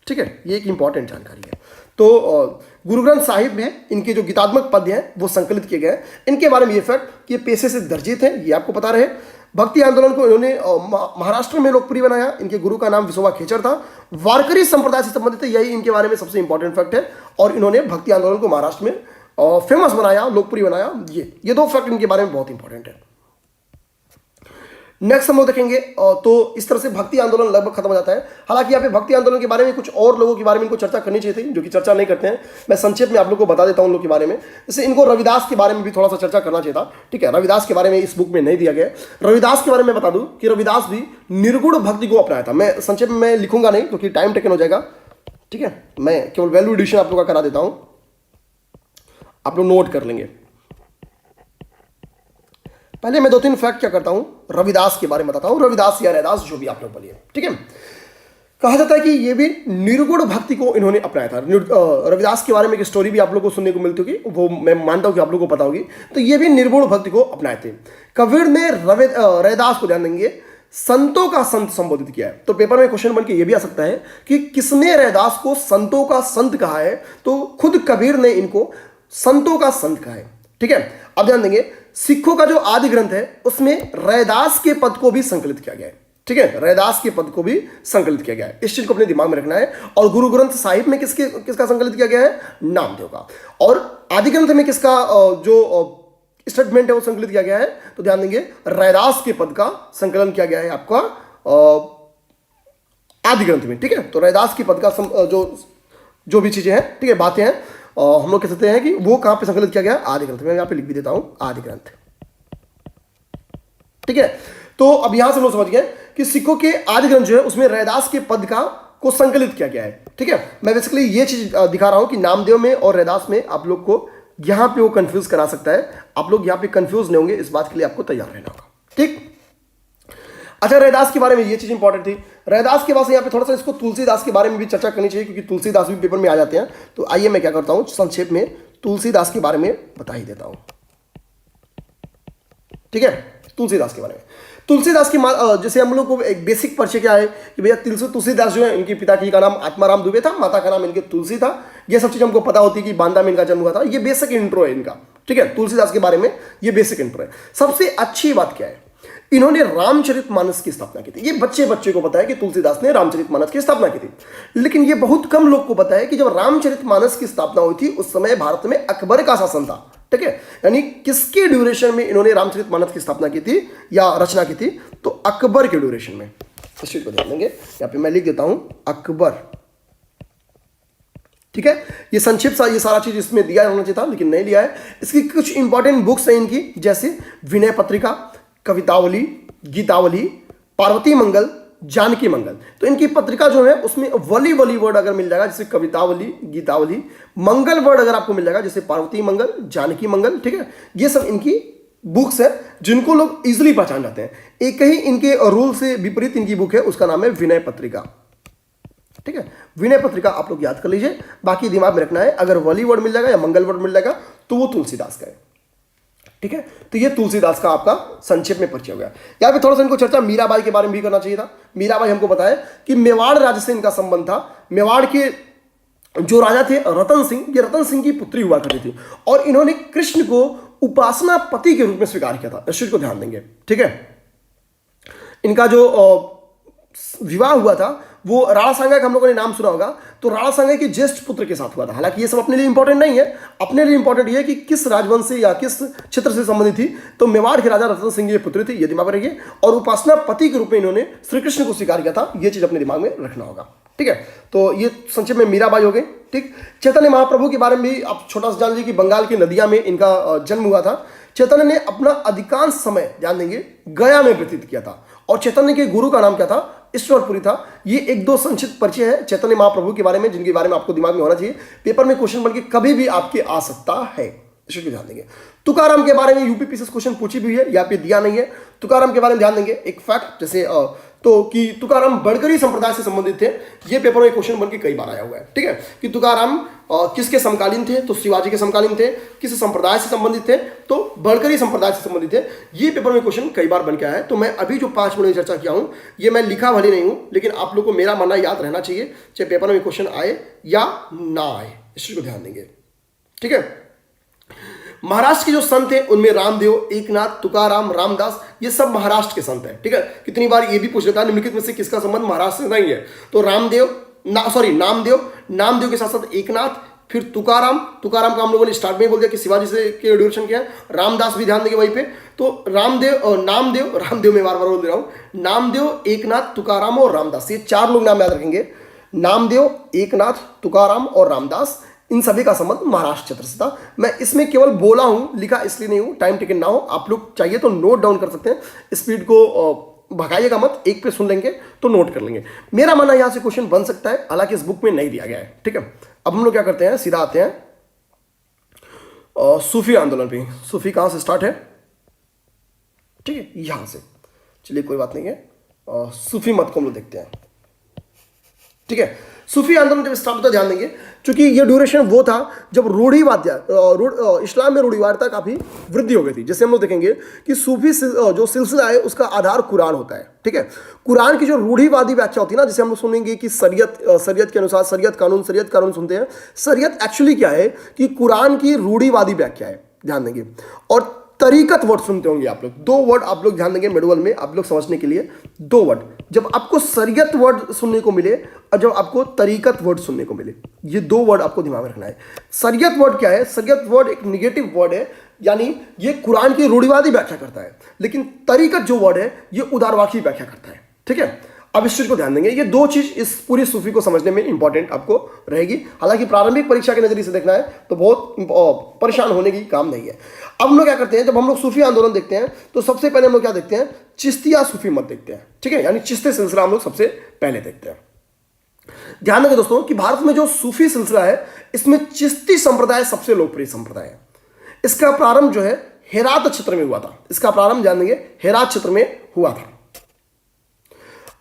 ठीक है, ये एक इंपॉर्टेंट जानकारी है। तो गुरु ग्रंथ साहिब में इनके जो गीतात्मक पद्य हैं वो संकलित किए गए। इनके बारे में ये फैक्ट कि ये पेशे से दर्जित हैं, ये आपको पता रहे। भक्ति आंदोलन को इन्होंने महाराष्ट्र में लोकप्रिय बनाया। इनके गुरु का नाम विसोबा खेचर था, वारकरी संप्रदाय से संबंधित है, यही इनके बारे में सबसे इंपॉर्टेंट फैक्ट है। और इन्होंने भक्ति आंदोलन को महाराष्ट्र में फेमस बनाया, लोकप्रिय बनाया। ये 2 फैक्ट इनके बारे में बहुत इंपॉर्टेंट है। नेक्स्ट हम लोग देखेंगे तो इस तरह से भक्ति आंदोलन लगभग खत्म हो जाता है। हालांकि यहाँ पे भक्ति आंदोलन के बारे में कुछ और लोगों के बारे में इनको चर्चा करनी चाहिए थी, जो कि चर्चा नहीं करते हैं। मैं संक्षेप में आप लोग को बता देता हूँ उन लोग के बारे में। जैसे इनको रविदास के बारे में भी थोड़ा सा चर्चा करना चाहिए था, ठीक है। रविदास के बारे में इस बुक में नहीं दिया गया। रविदास के बारे में बता दूं कि रविदास भी निर्गुण भक्ति को अपनाया था। मैं संक्षेप में लिखूंगा नहीं क्योंकि टाइम टेकन हो जाएगा, ठीक है। मैं केवल वैल्यू एडिशन आप लोग का करा देता हूं, आप लोग नोट कर लेंगे। पहले मैं 2-3 फैक्ट क्या करता हूं रविदास के बारे में बताता हूं, रविदास या रैदास जो भी आप लोग बोलिए, ठीक है। कहा जाता है कि ये भी निर्गुण भक्ति को इन्होंने अपनाया था। रविदास के बारे में एक स्टोरी भी आप लोगों को सुनने को मिलती होगी, वो मैं मानता हूं कि आप लोगों को पता होगी। तो ये भी निर्गुण भक्ति को अपनाए थे। कबीर ने रैदास को ध्यान देंगे संतों का संत संबोधित किया है। तो पेपर में क्वेश्चन बन के ये भी आ सकता है कि किसने रैदास को संतों का संत कहा है? तो खुद कबीर ने इनको संतों का संत कहा है, ठीक है। अब ध्यान देंगे सिखों का जो आदि ग्रंथ है उसमें रैदास के पद को भी संकलित किया गया है, ठीक है। रैदास के पद को भी संकलित किया गया है, इस चीज को अपने दिमाग में रखना है। और गुरु ग्रंथ साहिब में किसका संकलित किया गया है? नामदेव का। और आदि ग्रंथ में किसका जो स्टेटमेंट है वो संकलित किया गया है? तो ध्यान देंगे रैदास के पद का संकलन किया गया है आपका आदि ग्रंथ में, ठीक है। तो रैदास के पद का जो भी चीजें हैं, ठीक है, बातें हैं, हम लोग कह सकते हैं कि वो कहां पे संकलित किया गया? आदि ग्रंथ में। यहां पे लिख भी देता हूं आदि ग्रंथ, ठीक है। तो अब यहां से लोग समझ गए कि सिखों के आदि ग्रंथ जो है उसमें रैदास के पद को संकलित किया गया है, ठीक है। मैं बेसिकली ये चीज दिखा रहा हूं कि नामदेव में और रैदास में आप लोग को यहां पे वो कंफ्यूज करा सकता है। आप लोग यहां पे कंफ्यूज नहीं होंगे, इस बात के लिए आपको तैयार रहना होगा, ठीक। अच्छा, रैदास के बारे में ये चीज इंपॉर्टेंट थी। रैदास के बाद यहाँ पे थोड़ा सा इसको तुलसीदास के बारे में भी चर्चा करनी चाहिए क्योंकि तुलसीदास भी पेपर में आ जाते हैं। तो आइए मैं क्या करता हूं संक्षेप में तुलसीदास के बारे में बता ही देता हूं, ठीक है। तुलसीदास के बारे में, तुलसीदास की जैसे हम लोग को एक बेसिक परिचय क्या है कि भैया तुलसीदास जो है इनके पिता की का नाम आत्माराम दुबे था, माता का नाम इनके तुलसी था। ये सब चीज हमको पता होती है कि बांदा में इनका जन्म हुआ था। ये बेसिक इंट्रो है इनका, ठीक है। तुलसीदास के बारे में ये बेसिक इंट्रो है। सबसे अच्छी बात क्या है, इन्होंने रामचरितमानस की स्थापना की थी। ये बच्चे को पता है कि तुलसीदास ने रामचरितमानस की स्थापना की थी, लेकिन ये बहुत कम लोग को पता है कि जब रामचरितमानस की स्थापना हुई थी उस समय भारत में अकबर का शासन था, ठीक है। यानी किसके ड्यूरेशन में इन्होंने रामचरितमानस की स्थापना की थी या रचना की थी? तो अकबर के ड्यूरेशन में। इस चीज को ध्यान देंगे, यहाँ पे मैं लिख देता हूं अकबर, ठीक है, ये संक्षिप्त सा ये सारा चीज इसमें दिया होना चाहिए था, लेकिन नहीं लिया है। इसकी कुछ इंपॉर्टेंट बुक्स हैं इनकी, जैसे विनय पत्रिका, कवितावली, गीतावली, पार्वती मंगल, जानकी मंगल। तो इनकी पत्रिका जो है उसमें वली वर्ड अगर मिल जाएगा, जैसे कवितावली, गीतावली, मंगल वर्ड अगर आपको मिल जाएगा, जैसे पार्वती मंगल, जानकी मंगल, ठीक है, ये सब इनकी बुक्स है जिनको लोग इजिली पहचान जाते हैं। एक ही इनके रूल से विपरीत इनकी बुक है, उसका नाम है विनय पत्रिका। ठीक है, विनय पत्रिका आप लोग याद कर लीजिए, बाकी दिमाग में रखना है, अगर वली वर्ड मिल जाएगा या मंगल वर्ड मिल जाएगा तो वो तुलसीदास का है। ठीक है, तो ये तुलसीदास का आपका संक्षेप में परिचय हो गया। यहाँ पे थोड़ा सा इनको चर्चा मीराबाई के बारे में भी करना चाहिए था। मीराबाई हमको बताया कि मेवाड़ राज्य से इनका संबंध था। मेवाड़ के जो राजा थे रतन सिंह, ये रतन सिंह की पुत्री हुआ करती थी और इन्होंने कृष्ण को उपासना पति के रूप में स्वीकार किया था। इस चीज को ध्यान देंगे। ठीक है, इनका जो विवाह हुआ था वो राणा सांगा का हम लोगों ने नाम सुना होगा, तो राणा सांगा के ज्येष्ठ पुत्र के साथ हुआ था। हालांकि ये सब अपने लिए इंपॉर्टेंट नहीं है, अपने लिए इंपॉर्टेंट ये है कि किस राजवंश से या किस क्षेत्र से संबंधित थी। तो मेवाड़ के राजा रतन सिंह ये पुत्री थी, ये दिमाग में रखिए। और उपासना पति के रूप में इन्होंने श्री कृष्ण को स्वीकार किया था, ये चीज अपने दिमाग में रखना होगा। ठीक है, तो ये संक्षेप में मीराबाई हो गई। ठीक, चैतन्य महाप्रभु के बारे में भी आप छोटा सा जान लीजिए कि बंगाल की नदिया में इनका जन्म हुआ था। चैतन्य ने अपना अधिकांश समय ध्यान देंगे गया में व्यतीत किया था और चैतन्य के गुरु का नाम क्या था? ईश्वरपुरी था। ये एक दो संक्षिप्त परिचय है चैतन्य महाप्रभु के बारे में, जिनके बारे में आपको दिमाग में होना चाहिए। पेपर में क्वेश्चन बन के कभी भी आपके आ सकता है, इसको ध्यान देंगे। तुकाराम के बारे में यूपीपीसीएस क्वेश्चन पूछी भी है, यहाँ पे दिया नहीं है। तुकाराम के बारे में ध्यान देंगे एक फैक्ट, जैसे तो कि तुकाराम बड़करी संप्रदाय से संबंधित थे, ये पेपर में क्वेश्चन बन के कई बार आया हुआ है। ठीक है, कि तुकाराम किसके समकालीन थे? तो शिवाजी के समकालीन थे। किस संप्रदाय से संबंधित थे? तो बड़करी संप्रदाय से संबंधित थे। ये पेपर में क्वेश्चन कई बार बन के आया है। तो मैं अभी जो 5 मिनट की चर्चा किया हूं, ये मैं लिखा भले नहीं हूं, लेकिन आप लोग को मेरा मानना याद रहना चाहिए, चाहे पेपर में क्वेश्चन आए या ना आए, इस चीज को ध्यान देंगे। ठीक है, महाराष्ट्र के जो संत हैं उनमें रामदेव, एकनाथ, तुकाराम, रामदास, ये सब महाराष्ट्र के संत हैं। ठीक है, कितनी बार ये भी पूछ लेता है निम्नलिखित में से किसका संबंध महाराष्ट्र से नहीं है? तो नामदेव के साथ साथ एकनाथ, फिर तुकाराम का हम लोगों ने स्टार्ट में बोल दिया कि शिवाजी से के ड्यूरेशन किया। रामदास भी ध्यान देंगे वहीं पे। तो रामदेव मैं बार बार बोल दे रहा हूं, नामदेव, एकनाथ, तुकाराम और रामदास, ये 4 लोग नाम याद रखेंगे। नामदेव, एकनाथ, तुकाराम और रामदास, इन सभी का संबंध महाराष्ट्र क्षेत्र से था। मैं इसमें केवल बोला हूं, लिखा इसलिए नहीं हूं, टाइम टेकन ना हो। आप लोग चाहिए तो नोट डाउन कर सकते हैं, स्पीड को भगाइएगा मत, एक पे सुन लेंगे तो नोट कर लेंगे। मेरा मानना यहां से क्वेश्चन बन सकता है, हालांकि इस बुक में नहीं दिया गया है। ठीक है, अब हम लोग क्या करते हैं, सीधा आते हैं सूफी आंदोलन पे। सूफी कहां से स्टार्ट है? ठीक है, यहां से। चलिए कोई बात नहीं है, सूफी मत को हम लोग देखते हैं। ठीक है, सूफी आंदोलन जब स्टार्ट होता ध्यान देंगे, क्योंकि ये ड्यूरेशन वो था जब इस्लाम में रूढ़िवादिता काफी वृद्धि हो गई थी। जैसे हम लोग देखेंगे कि सूफी जो सिलसिला है उसका आधार कुरान होता है। ठीक है, कुरान की जो रूढ़िवादी व्याख्या होती है ना, जैसे हम लोग सुनेंगे कि शरीयत के अनुसार शरीयत कानून सुनते हैं। शरीयत एक्चुअली क्या है कि कुरान की रूढ़िवादी व्याख्या है, ध्यान देंगे। और तरीकत वर्ड सुनते होंगे आप लोग, 2 वर्ड आप लोग ध्यान देंगे मिडवल में, आप लोग समझने के लिए 2 वर्ड। जब आपको शरीयत वर्ड सुनने को मिले और जब आपको तरीकत वर्ड सुनने को मिले, ये 2 वर्ड आपको दिमाग में रखना है। शरीयत वर्ड क्या है? शरीयत वर्ड एक निगेटिव वर्ड है, यानी ये कुरान की रूढ़िवादी व्याख्या करता है, लेकिन तरीकत जो वर्ड है ये उदारवादी व्याख्या करता है। ठीक है, अब इस चीज को ध्यान देंगे। ये 2 चीज इस पूरी सूफी को समझने में इंपॉर्टेंट आपको रहेगी। हालांकि प्रारंभिक परीक्षा के नजरिए से देखना है तो बहुत परेशान होने की काम नहीं है। अब हम लोग क्या करते हैं, जब हम लोग सूफी आंदोलन देखते हैं तो सबसे पहले हम लोग क्या देखते हैं? चिश्तिया सूफी मत देखते हैं। ठीक है, यानी चिश्ती सिलसिला हम लोग सबसे पहले देखते हैं। ध्यान देंगे दोस्तों कि भारत में जो सूफी सिलसिला है इसमें चिश्ती संप्रदाय सबसे लोकप्रिय संप्रदाय है। इसका प्रारंभ जो है हेरात क्षेत्र में हुआ था। इसका प्रारंभ ध्यान देंगे हेरात क्षेत्र में हुआ था।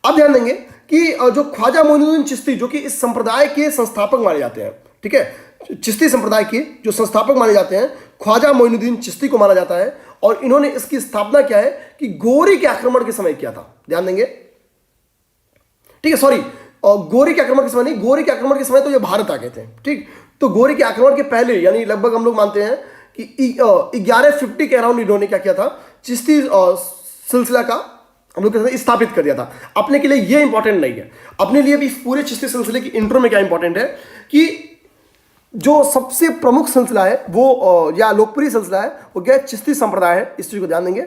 अब ध्यान देंगे कि जो ख्वाजा मोइनुद्दीन चिश्ती, जो कि इस संप्रदाय के संस्थापक माने जाते हैं। ठीक है, चिश्ती संप्रदाय के जो संस्थापक माने जाते हैं ख्वाजा मोइनुद्दीन चिश्ती को माना जाता है। और इन्होंने इसकी स्थापना क्या है कि गोरी के आक्रमण के समय किया था। ध्यान देंगे, ठीक है, सॉरी, गोरी के आक्रमण के समय नहीं, गोरी के आक्रमण के समय तो ये भारत आ गए थे। ठीक, तो गोरी के आक्रमण के पहले, यानी लगभग हम लोग मानते हैं कि 1150 के अराउंड इन्होंने क्या किया था? चिश्ती सिलसिला का हम लोग स्थापित कर दिया था। अपने के लिए ये इंपॉर्टेंट नहीं है, अपने लिए भी पूरे चिश्ती सिलसिले की इंट्रो में क्या इंपॉर्टेंट है कि जो सबसे प्रमुख सिलसिला है वो या लोकप्रिय सिलसिला है वो क्या? चिश्ती संप्रदाय है। इस चीज को ध्यान देंगे।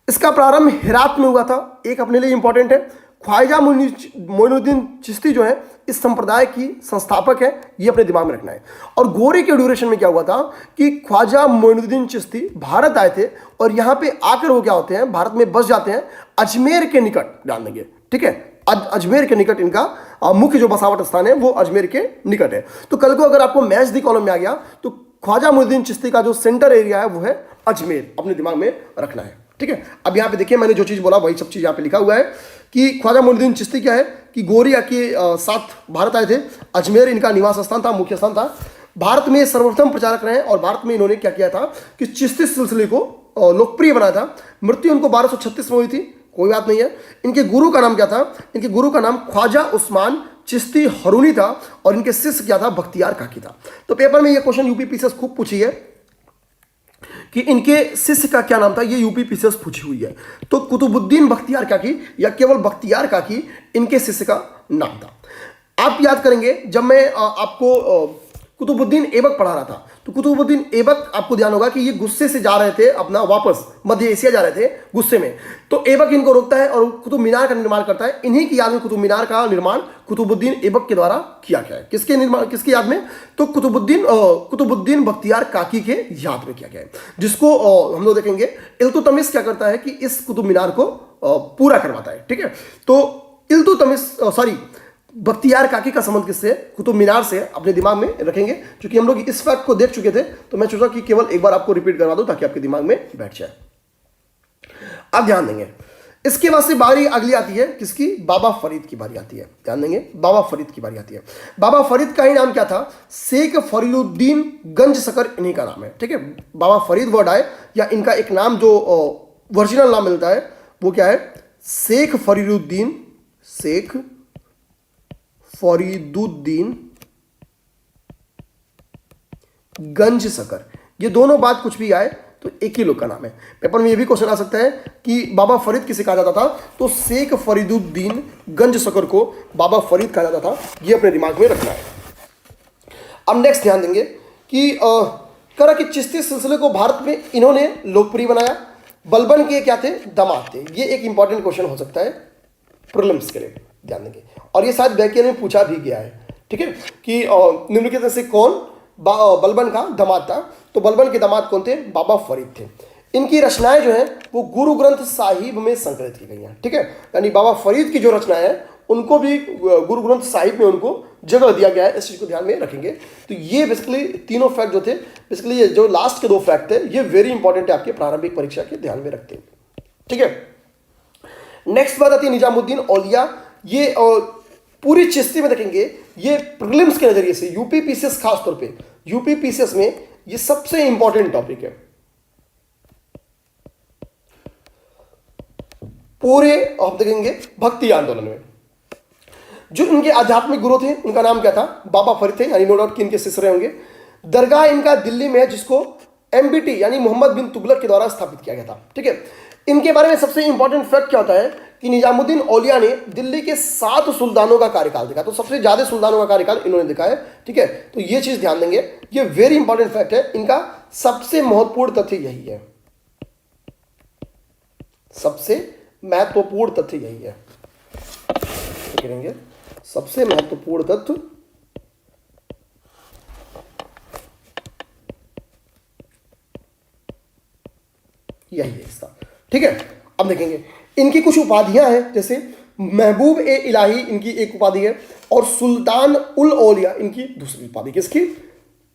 इसका प्रारंभ हेरात में हुआ था, एक अपने लिए इंपॉर्टेंट है। ख्वाजा मोइनुद्दीन चिश्ती जो है इस संप्रदाय की संस्थापक है, ये अपने दिमाग में रखना है। और गोरे के ड्यूरेशन में क्या हुआ था कि ख्वाजा मोइनुद्दीन चिश्ती भारत आए थे और यहाँ पे आकर वो क्या होते हैं, भारत में बस जाते हैं अजमेर के निकट, ध्यान देंगे, ठीक है, अजमेर के निकट इनका मुख्य जो बसावट स्थान है वो अजमेर के निकट है। तो कल को अगर आपको मैच दी कॉलम में आ गया तो ख्वाजा मोइनुद्दीन चिश्ती का जो सेंटर एरिया है वो है अजमेर, अपने दिमाग में रखना है, ठीक है। अब यहाँ पे देखिए मैंने जो चीज़ बोला वही सब चीज़ यहाँ पे लिखा हुआ है कि ख्वाजा मोइनुद्दीन चिश्ती क्या है कि गोरिया के साथ भारत आए थे, अजमेर इनका निवास स्थान था, मुख्य स्थान था। भारत में सर्वप्रथम प्रचारक रहे और भारत में इन्होंने क्या किया था कि चिश्ती सिलसिले को लोकप्रिय बनाया था। मृत्यु उनको 1236 में हुई थी, कोई बात नहीं है। इनके गुरु का नाम क्या था, इनके गुरु का नाम ख्वाजा उस्मान चिश्ती हरूनी था और इनके शिष्य क्या था, बख्तियार काकी था। तो पेपर में ये क्वेश्चन यूपी पीसीएस खूब पूछी है कि इनके शिष्य का क्या नाम था, ये यूपी पीसीएस पूछी हुई है। तो कुतुबुद्दीन बख्तियार काकी या केवल बख्तियार काकी इनके शिष्य का नाम था। आप याद करेंगे जब मैं आपको कुतुबुद्दीन ऐबक पढ़ा रहा था तो कुतुबुद्दीन ऐबक आपको ध्यान होगा कि ये गुस्से से जा रहे थे अपना वापस मध्य एशिया जा रहे थे गुस्से में, तो ऐबक इनको रोकता है और कुतुब मीनार का निर्माण करता है। इन्हीं की याद में कुतुब मीनार का निर्माण कुतुबुद्दीन ऐबक के द्वारा किया गया है। किसके निर्माण, किसकी याद में, तो कुतुबुद्दीन बख्तियार काकी के याद में किया गया है, जिसको हम लोग देखेंगे इल्तुतमिश क्या करता है कि इस कुतुब मीनार को पूरा करवाता है, ठीक है। तो बख्तियार काकी का संबंध किससे, कुतुब मीनार से, अपने दिमाग में रखेंगे। क्योंकि हम लोग इस फैक्ट को देख चुके थे तो मैं सोचा कि केवल एक बार आपको रिपीट करवा दूं ताकि आपके दिमाग में बैठ जाए। अब ध्यान देंगे, इसके बाद से बारी अगली आती है किसकी, बाबा फरीद की बारी आती है। ध्यान देंगे, बाबा फरीद की बारी आती है। बाबा फरीद का ही नाम क्या था, शेख फरीदुद्दीन गंज सकर इन्हीं का नाम है, ठीक है। बाबा फरीद वर्ड आए या इनका एक नाम जो ओरिजिनल नाम मिलता है वो क्या है, शेख फरीदुद्दीन गंज सकर। ये दोनों बात कुछ भी आए तो एक ही लोग का नाम है। पेपर में ये भी क्वेश्चन आ सकता है कि बाबा फरीद किसे कहा जाता था, तो शेख फरीदुद्दीन गंज सकर को बाबा फरीद कहा जाता था। ये अपने दिमाग में रखना है। अब नेक्स्ट ध्यान देंगे कि करा कि चिश्ती सिलसिले को भारत में इन्होंने लोकप्रिय बनाया। बलबन के क्या थे, दामाद थे। ये एक इंपॉर्टेंट क्वेश्चन हो सकता है प्रीलिम्स के लिए, ध्यान देंगे। और ये शायद बैकियर में पूछा भी गया है, ठीक है, कि निम्नलिखित में से कौन बलबन का दामाद था। तो बलबन के दामाद कौन थे, बाबा फरीद थे। इनकी रचनाएं जो हैं वो गुरु ग्रंथ साहिब में संकलित की गई हैं, ठीक है। यानी बाबा फरीद की जो रचनाएं हैं उनको भी गुरु ग्रंथ साहिब में उनको जगह दिया गया है। इस चीज को ध्यान में रखेंगे। तो ये बेसिकली तीनों फैक्ट जो थे, बेसिकली ये जो लास्ट के दो फैक्ट थे ये वेरी इंपॉर्टेंट है आपके प्रारंभिक परीक्षा के, ध्यान में रखते हैं, ठीक है। नेक्स्ट बात आती है निजामुद्दीन औलिया। ये पूरी चिश्ती में देखेंगे, ये प्रीलिम्स के नजरिए से यूपी पीसीएस, खास तौर पे यूपी पीसीएस में ये सबसे इंपॉर्टेंट टॉपिक है। पूरे आप देखेंगे भक्ति आंदोलन में जो इनके आध्यात्मिक गुरु थे उनका नाम क्या था, बाबा फरीद थे, यानी नो डाउट कि इनके शिष्य रहे होंगे। दरगाह इनका दिल्ली में है जिसको एमबीटी यानी मोहम्मद बिन तुगलक के द्वारा स्थापित किया गया था, ठीक है। इनके बारे में सबसे इंपॉर्टेंट फैक्ट क्या होता है कि निजामुद्दीन औलिया ने दिल्ली के 7 सुल्तानों का कार्यकाल देखा। तो सबसे ज्यादा सुल्तानों का कार्यकाल इन्होंने देखा है, ठीक है। तो ये चीज ध्यान देंगे, ये वेरी इंपॉर्टेंट फैक्ट है। इनका सबसे महत्वपूर्ण तथ्य यही है, सबसे महत्वपूर्ण तथ्य यही है, करेंगे सबसे महत्वपूर्ण तथ्य यही है इसका, ठीक है। अब देखेंगे इनकी कुछ उपाधियां हैं, जैसे महबूब ए इलाही इनकी एक उपाधि है और सुल्तान उल औलिया इनकी दूसरी उपाधि। किसकी,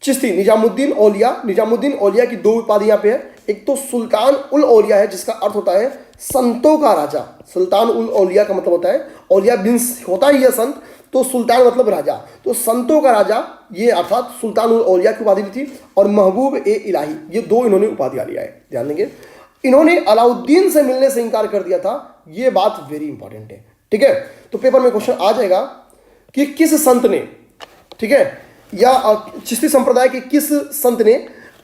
चिश्ती निजामुद्दीन औलिया की 2 उपाधि यहाँ पे है। एक तो सुल्तान उल औलिया है जिसका अर्थ होता है संतों का राजा। सुल्तान उल औलिया का मतलब होता है, औलिया बिन्स होता ही है संत, तो सुल्तान मतलब राजा, तो संतों का राजा, ये अर्थात सुल्तान उल औलिया की उपाधि थी। और महबूब ए इलाही, ये 2 इन्होंने उपाधियां लिया है, ध्यान देंगे। इन्होंने अलाउद्दीन से मिलने से इंकार कर दिया था, ये बात वेरी इंपॉर्टेंट है, ठीक है। तो पेपर में क्वेश्चन आ जाएगा कि किस संत ने, ठीक है, या चिश्ती संप्रदाय के किस संत ने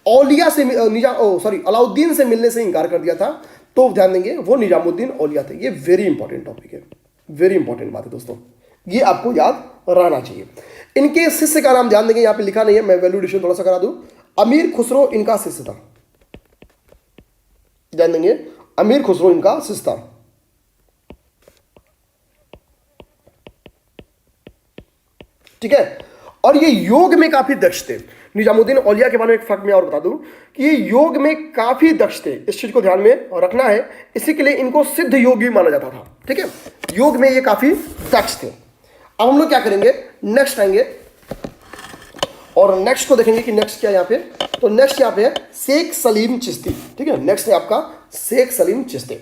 औलिया से अलाउद्दीन से मिलने से इंकार कर दिया था। तो ध्यान देंगे वो निजामुद्दीन औलिया थे। ये वेरी इंपॉर्टेंट टॉपिक है, वेरी इंपॉर्टेंट बात है दोस्तों, ये आपको याद रहना चाहिए। इनके शिष्य का नाम ध्यान देंगे, यहां पे लिखा नहीं है, मैं वैल्यूडेशन थोड़ा सा करा दूं। अमीर खुसरो इनका शिष्य था, ध्यान देंगे, अमीर खुसरो इनका शिष्य था। ठीक है। और ये योग में काफी दक्ष थे। निजामुद्दीन औलिया के बारे में एक फर्क मैं और बता दूं कि ये योग में काफी दक्ष थे, इस चीज को ध्यान में रखना है। इसी के लिए इनको सिद्ध योगी माना जाता था, ठीक है। योग में ये काफी दक्ष थे। अब हम लोग क्या करेंगे, नेक्स्ट आएंगे और नेक्स्ट को देखेंगे कि नेक्स्ट क्या यहाँ पे। तो नेक्स्ट यहाँ पे है शेख सलीम चिश्ती, ठीक है। नेक्स्ट है आपका शेख सलीम चिश्ती।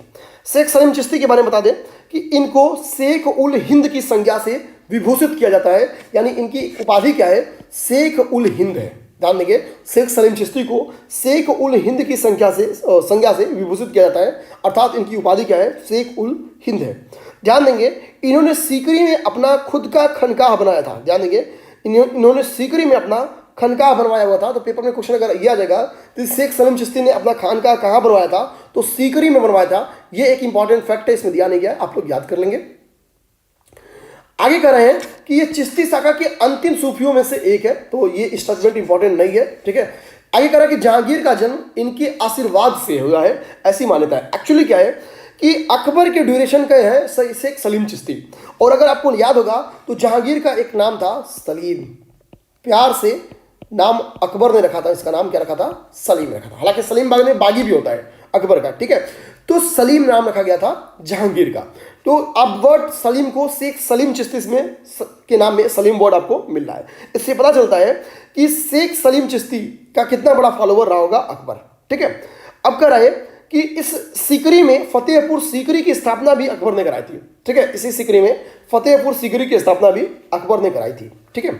शेख सलीम चिश्ती के बारे में बता दें कि इनको शेख उल हिंद की संज्ञा से विभूषित किया जाता है, यानी इनकी उपाधि क्या है, शेख उल हिंद है। ध्यान देंगे, शेख सलीम चिश्ती को शेख उल हिंद की संज्ञा से विभूषित किया जाता है, अर्थात इनकी उपाधि क्या है, शेख उल हिंद है। ध्यान देंगे, इन्होंने सीकरी में अपना खुद का खनकाह बनाया था। ध्यान देंगे, इन्होंने सीकरी में अपना खनकाह बनवाया हुआ था। तो पेपर में क्वेश्चन अगर ये आ जाएगा तो शेख सलीम चिश्ती ने अपना खानकाह कहाँ बनवाया था, तो सीकरी में बनवाया था। ये एक इंपॉर्टेंट फैक्ट है, इसमें दिया नहीं गया, आप लोग याद कर लेंगे। आगे कह रहे हैं कि ये चिश्ती शाखा के अंतिम सूफियों में से एक है, तो ये स्टेटमेंट इंपॉर्टेंट नहीं है, ठीक है। आगे कह रहा है कि जहांगीर का जन्म इनके आशीर्वाद से हुआ है, ऐसी मान्यता है। एक्चुअली क्या है कि अकबर के ड्यूरेशन का है शेख सलीम चिश्ती, और अगर आपको याद होगा तो जहांगीर का एक नाम था सलीम, प्यार से नाम अकबर ने रखा था, इसका नाम क्या रखा था, सलीम रखा था। हालांकि सलीम बाग में बागी भी होता है अकबर का, ठीक है। तो सलीम नाम रखा गया था जहांगीर का। तो अब वर्ड सलीम को शेख सलीम चिश्ती में के नाम में सलीम वर्ड आपको मिल रहा है। इससे पता चलता है कि शेख सलीम चिश्ती का कितना बड़ा फॉलोवर रहा होगा अकबर, ठीक है। अब कह रहा है कि इस सीकरी में फतेहपुर सीकरी की स्थापना भी अकबर ने कराई थी, ठीक है। इसी सीकरी में फतेहपुर सीकरी की स्थापना भी अकबर ने कराई थी, ठीक है।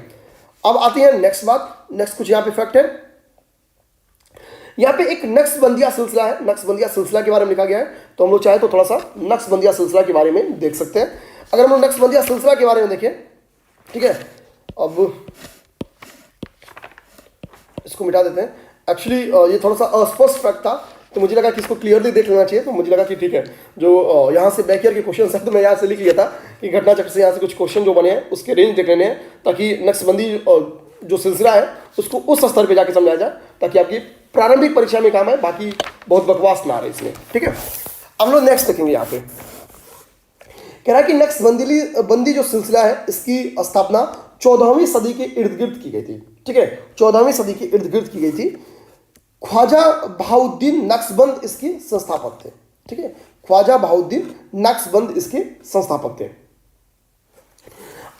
अब आती है नेक्स्ट बात, नेक्स्ट कुछ यहाँ पे फैक्ट है। यहाँ पे एक नक्शबंदिया सिलसिला है, नक्शबंदिया सिलसिला के बारे में लिखा गया है। तो हम लोग चाहे तो थोड़ा सा नक्शबंदिया सिलसिला के बारे में देख सकते हैं। अगर हम लोग नक्शबंदिया सिलसिला के बारे में देखें, ठीक है। अब इसको मिटा देते हैं। एक्चुअली ये थोड़ा सा अस्पष्ट फैक्ट था, तो मुझे लगा कि इसको क्लियरली देख लेना चाहिए। तो मुझे लगा कि ठीक है, जो यहाँ से बैक ईयर के क्वेश्चन है तो मैं यहाँ से लिख लिया था कि घटना चक्र से यहाँ से कुछ क्वेश्चन जो बने हैं उसके रेंज देख लेने हैं, ताकि नक्शबंदी जो सिलसिला है उसको उस स्तर पे जाके समझाया जाए, ताकि आपकी प्रारंभिक परीक्षा में काम है, बाकी बहुत बकवास ना आ रहे इसमें, ठीक है। अब लोग नेक्स्ट देखेंगे। यहाँ पे कह रहा है कि नक्शबंदी जो सिलसिला है इसकी स्थापना 14वीं सदी के इर्द गिर्द की गई थी, ठीक है। 14वीं सदी के इर्द गिर्द की गई थी। ख्वाजा बहाउद्दीन नक्शबंद इसके संस्थापक थे, ठीक है। ख्वाजा बहाउद्दीन नक्शबंद इसके संस्थापक थे।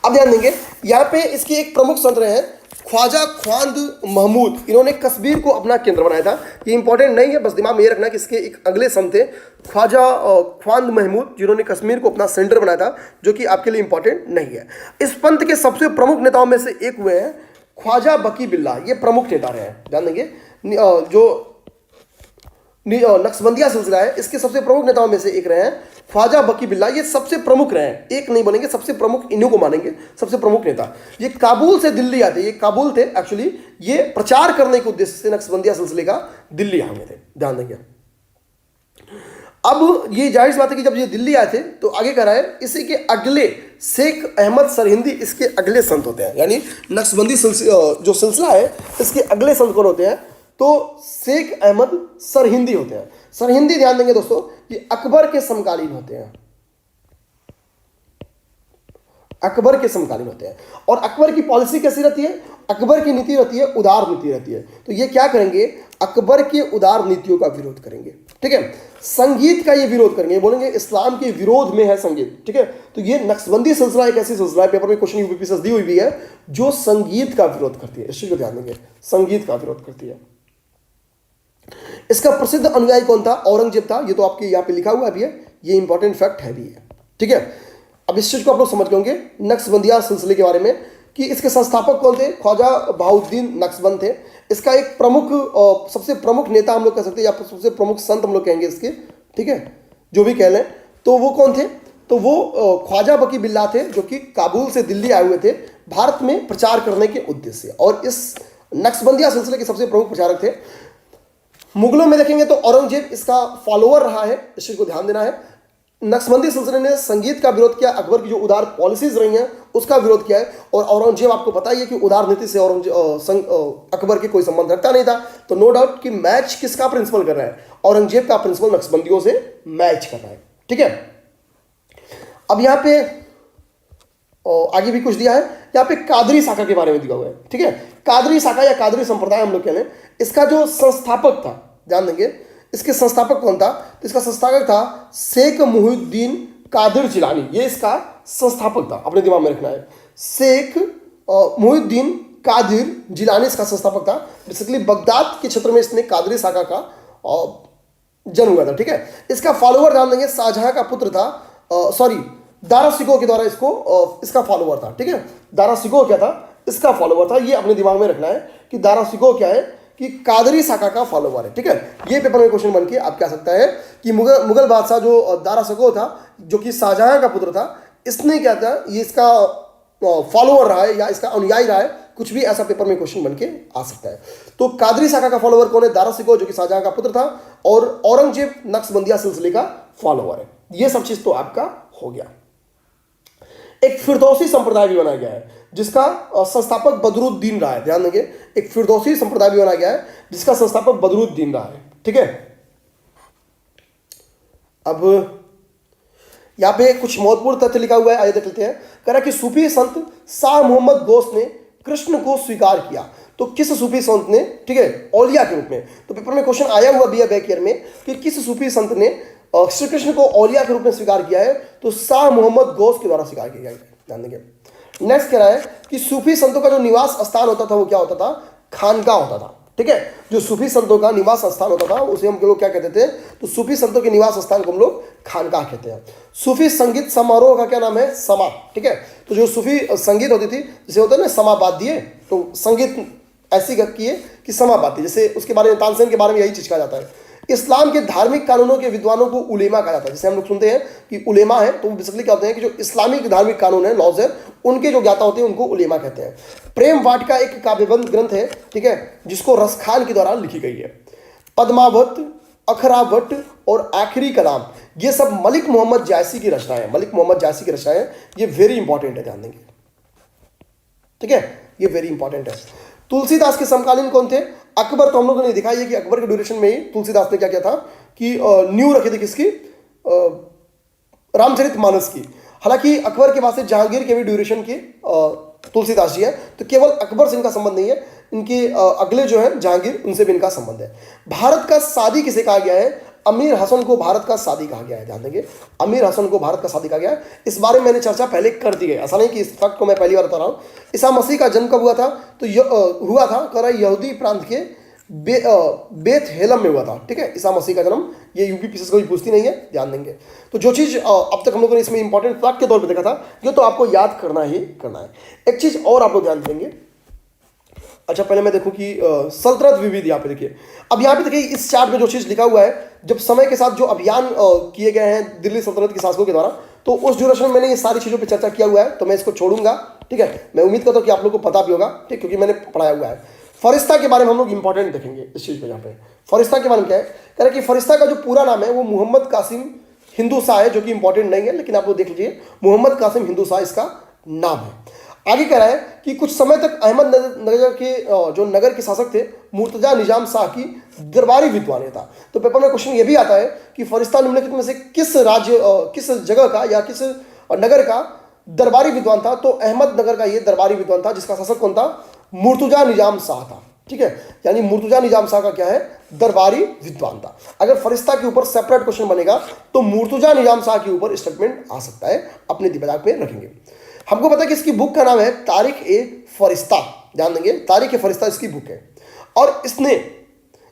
अब ध्यान देंगे, यहाँ पे इसके एक प्रमुख संत रहे हैं ख्वाजा ख्वांद महमूद। इन्होंने कश्मीर को अपना केंद्र बनाया था। ये इंपॉर्टेंट नहीं है, बस दिमाग में ये रखना कि इसके एक अगले संत थे ख्वाजा ख्वांद महमूद, जिन्होंने कश्मीर को अपना सेंटर बनाया था, जो कि आपके लिए इंपॉर्टेंट नहीं है। इस पंथ के सबसे प्रमुख नेताओं में से एक हुए हैं ख्वाजा बकी बिल्ला। ये प्रमुख नेता रहे हैं। ध्यान देंगे, जो नक्शबंदिया सिलसिला है इसके सबसे प्रमुख नेताओं में से एक रहे हैं ख्वाजा बकी बिल्ला। ये सबसे प्रमुख रहे हैं, एक नहीं बनेंगे, सबसे प्रमुख इन्हीं को मानेंगे, सबसे प्रमुख नेता। ये काबुल से दिल्ली आते, ये काबुल थे एक्चुअली, ये प्रचार करने के उद्देश्य से नक्शबंदिया सिलसिले का दिल्ली आए थे। ध्यान देंगे। अब ये जाहिर सी बात है कि जब ये दिल्ली आए थे तो आगे कह रहा है इसी के अगले शेख अहमद सरहिंदी इसके अगले संत होते हैं। यानी नक्शबंदी जो सिलसिला है इसके अगले संत कौन होते हैं, तो शेख अहमद सरहिंदी होते हैं। सरहिंदी ध्यान देंगे दोस्तों, ये अकबर के समकालीन होते हैं, अकबर के समकालीन होते हैं। और अकबर की पॉलिसी कैसी रहती है, अकबर की नीति रहती है उदार नीति रहती है। तो ये क्या करेंगे, अकबर के उदार नीतियों का विरोध करेंगे, ठीक है। संगीत का ये विरोध करेंगे, बोलेंगे इस्लाम के विरोध में है संगीत, ठीक है। तो ये नक्शबंदी सिलसिला एक ऐसी सिलसिला है, पेपर में क्वेश्चन यूपीपी से दी हुई भी है, जो संगीत का विरोध करती है। इस चीज को ध्यान देंगे, संगीत का विरोध करती है। इसका प्रसिद्ध अनुयायी कौन था, औरंगजेब था। ये तो आपके यहाँ पे लिखा हुआ भी है, ये इंपॉर्टेंट फैक्ट है भी है, ठीक है। अब इस चीज को आप लोग समझ गए नक्शबंदिया सिलसिले के बारे में कि इसके संस्थापक कौन थे, ख्वाजा बहाउद्दीन नक्शबंद थे। इसका एक प्रमुख सबसे प्रमुख नेता हम लोग कह सकते हैं, या सबसे प्रमुख संत हम लोग कहेंगे इसके, ठीक है, जो भी कह लें। तो वो कौन थे, तो वो ख्वाजा बकी बिल्ला थे, जो कि काबुल से दिल्ली आए हुए थे भारत में प्रचार करने के उद्देश्य से, और इस नक्शबंदिया सिलसिले के सबसे प्रमुख प्रचारक थे। मुगलों में देखेंगे तो औरंगजेब इसका फॉलोअर रहा है, इस चीज को ध्यान देना है। नक्शबंदी सिलसिले ने संगीत का विरोध किया, अकबर की जो उदार पॉलिसीज रही हैं उसका विरोध किया है। और औरंगजेब आपको पता ही है कि उदार नीति से अकबर के कोई संबंध रखता नहीं था। तो नो डाउट कि मैच किसका प्रिंसिपल कर रहा है, औरंगजेब का प्रिंसिपल नक्शबंदियों से मैच कर रहा है, ठीक है। अब यहाँ पे और आगे भी कुछ दिया है। यहाँ पे कादरी शाखा के बारे में दिया हुआ है, ठीक है। कादरी शाखा या कादरी संप्रदाय हम लोग कह लें, इसका जो संस्थापक था, ध्यान देंगे, इसके संस्थापक कौन था? तो इसका संस्थापक था शेख मुहिउद्दीन कादिर जिलानी, ये इसका संस्थापक था, अपने दिमाग में रखना है। शेख मुहिउद्दीन कादिर जिलानी इसका संस्थापक था। बेसिकली बगदाद के क्षेत्र में इसने कादरी शाखा का जन्म हुआ था, ठीक है। इसका फॉलोअर ध्यान देंगे शाहजहां का पुत्र था, दारा शिकोह के द्वारा इसका फॉलोअर था, ठीक है। दारा शिकोह क्या था? इसका फॉलोअर था। ये अपने दिमाग में रखना है कि दारा शिकोह क्या है, कि कादरी शाखा का फॉलोअर है, ठीक है। ये पेपर में क्वेश्चन बन के आप कह सकता है कि मुगल बादशाह जो दारा शिकोह था, जो कि शाहजहां का पुत्र था, इसने क्या था, ये इसका फॉलोअर रहा है या इसका अनुयायी रहा है, कुछ भी ऐसा पेपर में क्वेश्चन बन के आ सकता है। तो कादरी शाखा का फॉलोअर कौन है? दारा शिकोह, जो कि शाहजहां का पुत्र था और औरंगजेब नक्शबंदिया सिलसिले का फॉलोअर है। ये सब चीज तो आपका हो गया। एक फिरदौसी संप्रदाय भी बनाया गया है, जिसका संस्थापक बदरुद्दीन रहा है, ध्यान देंगे। एक फिरदौसी संप्रदाय भी बनाया गया है, जिसका संस्थापक बदरुद्दीन रहा है, ठीक है। अब यहां पे कुछ महत्वपूर्ण तथ्य लिखा हुआ है, आइए देख लेते हैं। कह रहा है कि सूफी संत शाह मोहम्मद गौस ने कृष्ण को स्वीकार किया। तो किस सूफी संत ने, ठीक है, औलिया के रूप में। तो पेपर में क्वेश्चन आया हुआ भी है बैक ईयर में कि किस सूफी संत ने श्री कृष्ण को औलिया के रूप में स्वीकार किया है? तो शाह मोहम्मद गौस के द्वारा स्वीकार किया गया है, ध्यान देंगे। नेक्स्ट कह रहा है कि सूफी संतों का जो निवास स्थान होता था वो क्या होता था? खानका होता था, ठीक है। जो सूफी संतों का निवास स्थान होता था उसे हम लोग क्या कहते थे? तो सूफी संतों के निवास स्थान को हम लोग खानका कहते हैं। सूफी संगीत समारोह का क्या नाम है? समा, ठीक है। तो जो सूफी संगीत होती थी, जैसे होता है ना समा बादिए, तो संगीत ऐसी किए कि समा बादी, जैसे उसके बारे में तानसेन के बारे में यही चीज कहा जाता है। इस्लाम के धार्मिक कानूनों के विद्वानों को उलेमा कहा जाता है। जैसे हम लोग सुनते हैं कि उलेमा है, तो बेसिकली क्या होते हैं कि जो इस्लामिक धार्मिक कानून है, लॉज है, उनके जो ज्ञाता होते हैं उनको उलेमा कहते हैं। प्रेम वाटिका एक काव्यबंध ग्रंथ है, ठीक है, जिसको रसखान के द्वारा लिखी गई है। पद्मावत, अखरावट और आखिरी कलाम, ये सब मलिक मोहम्मद जायसी की रचनाएं हैं। मलिक मोहम्मद जायसी की रचनाएं, ये वेरी इंपॉर्टेंट है, ध्यान देंगे, ठीक है, ये वेरी इंपॉर्टेंट है। तुलसीदास के समकालीन कौन थे? अकबर। तो हम लोगों ने दिखाई है कि अकबर के ड्यूरेशन में ही तुलसीदास ने क्या किया था कि न्यू रखी थी किसकी? रामचरितमानस की। हालांकि अकबर के पास से जहांगीर के भी ड्यूरेशन के तुलसीदास जी है, तो केवल अकबर से इनका संबंध नहीं है, इनके अगले जो है जहांगीर, उनसे भी इनका संबंध है। भारत का सादी किसे कहा गया है? अमीर हसन को भारत का सादी कहा गया है, ध्यान देंगे। अमीर हसन को भारत का सादी कहा गया है। इस बारे में मैंने चर्चा पहले कर दी है, ऐसा नहीं कि इस फैक्ट को मैं पहली बार बता रहा हूँ। ईसा मसीह का जन्म कब हुआ था? तो हुआ था कर यहूदी प्रांत के बेथलेहम में हुआ था, ठीक है, ईसा मसीह का जन्म। ये यूपी पीसीएस कोई पूछती नहीं है, ध्यान देंगे। तो जो चीज़ अब तक हम लोगों ने इसमें इंपॉर्टेंट फैक्ट के तौर पे देखा था, ये तो आपको याद करना ही करना है। एक चीज़ और आप लोग ध्यान देंगे। अच्छा, पहले मैं देखूं कि सल्तनत विविध, यहाँ पे देखिए। अब यहाँ पे देखिए इस चार्ट में जो चीज़ लिखा हुआ है, जब समय के साथ जो अभियान किए गए हैं दिल्ली सल्तनत के शासकों के द्वारा, तो उस ड्यूरेशन में मैंने ये सारी चीज़ों पे चर्चा किया हुआ है, तो मैं इसको छोड़ूंगा, ठीक है। मैं उम्मीद करता हूँ कि आप लोग को पता भी होगा, ठीक, क्योंकि मैंने पढ़ाया हुआ है। फरिश्ता के बारे में हम लोग इंपॉर्टेंट देखेंगे इस चीज़ पे। यहाँ पे फरिश्ता के बारे में क्या है? कह रहे हैं कि फरिश्ता का जो पूरा नाम है वो मोहम्मद कासिम हिंदू शाह है, जो कि इंपॉर्टेंट नहीं है, लेकिन आप लोग देख लीजिए, मोहम्मद कासिम हिंदू शाह इसका नाम है। आगे कह रहा है कि कुछ समय तक अहमदनगर के जो नगर के शासक थे, मुर्तजा निजाम शाह की दरबारी विद्वान था। तो पेपर में क्वेश्चन ये भी आता है कि फरिश्ता निम्नलिखित में से किस राज्य, किस जगह का या किस नगर का दरबारी विद्वान था? तो अहमदनगर का ये दरबारी विद्वान था, जिसका शासक कौन था? मुर्तजा निजाम शाह था, ठीक है। यानी मुर्तजा निजाम शाह का क्या है? दरबारी विद्वान था। अगर फरिश्ता के ऊपर सेपरेट क्वेश्चन बनेगा तो मुर्तजा निजाम शाह के ऊपर स्टेटमेंट आ सकता है, अपने दिमाग में रखेंगे। हमको पता है कि इसकी बुक का नाम है तारीख ए फरिश्ता, ध्यान देंगे, तारीख ए फरिश्ता इसकी बुक है। और इसने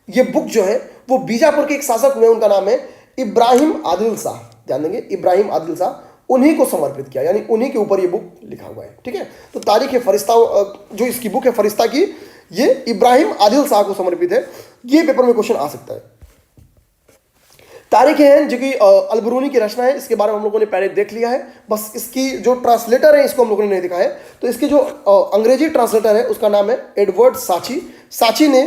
ये बुक जो है वो बीजापुर के एक शासक हुए, उनका नाम है इब्राहिम आदिल शाह, ध्यान देंगे, इब्राहिम आदिल शाह, उन्हीं को समर्पित किया, यानी उन्हीं के ऊपर ये बुक लिखा हुआ है, ठीक है। तो तारीख ए फरिश्ता जो इसकी बुक है फरिश्ता की, ये इब्राहिम आदिल शाह को समर्पित है। ये पेपर में क्वेश्चन आ सकता है। तारीख है जो कि अलबरूनी की रचना है, इसके बारे में हम लोगों ने पहले देख लिया है, बस इसकी जो ट्रांसलेटर है इसको हम लोगों ने नहीं देखा है। तो इसकी जो अंग्रेजी ट्रांसलेटर है उसका नाम है एडवर्ड साची। साची ने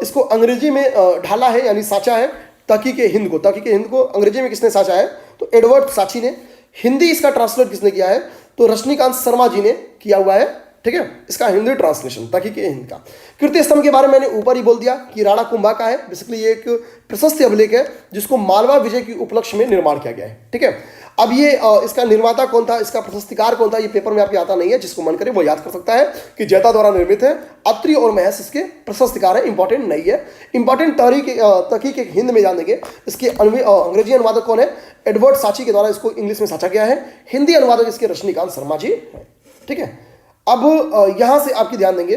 इसको अंग्रेजी में ढाला है, यानी साचा है तहकीक हिंद को। तहकीक हिंद को अंग्रेजी में किसने साचा है? तो एडवर्ड साची ने। हिंदी इसका ट्रांसलेट किसने किया है? तो रजनीकांत शर्मा जी ने किया हुआ है, ठीक है, इसका हिंदी ट्रांसलेशन तहकीक हिंद का। कीर्ति स्तंभ के बारे में मैंने ऊपर ही बोल दिया कि राणा कुंभा का है। बेसिकली ये एक प्रशस्ति अभिलेख है जिसको मालवा विजय के उपलक्ष्य में निर्माण किया गया है। ठीक है, अब ये इसका निर्माता कौन था, इसका प्रशस्तिकार कौन था, ये पेपर में आपके आता नहीं है। जिसको मन करे वो याद कर सकता है कि जैता द्वारा निर्मित है। अत्रि और महेश इसके प्रशस्तिकार है, इंपॉर्टेंट नहीं है। इंपॉर्टेंट तहकीक हिंद में जान देंगे। इसके अंग्रेजी अनुवादक कौन है, एडवर्ड साची के द्वारा इसको इंग्लिश में साचा गया है। हिंदी अनुवादक इसके रजनीकांत शर्मा जी है। ठीक है, अब यहां से आपकी ध्यान देंगे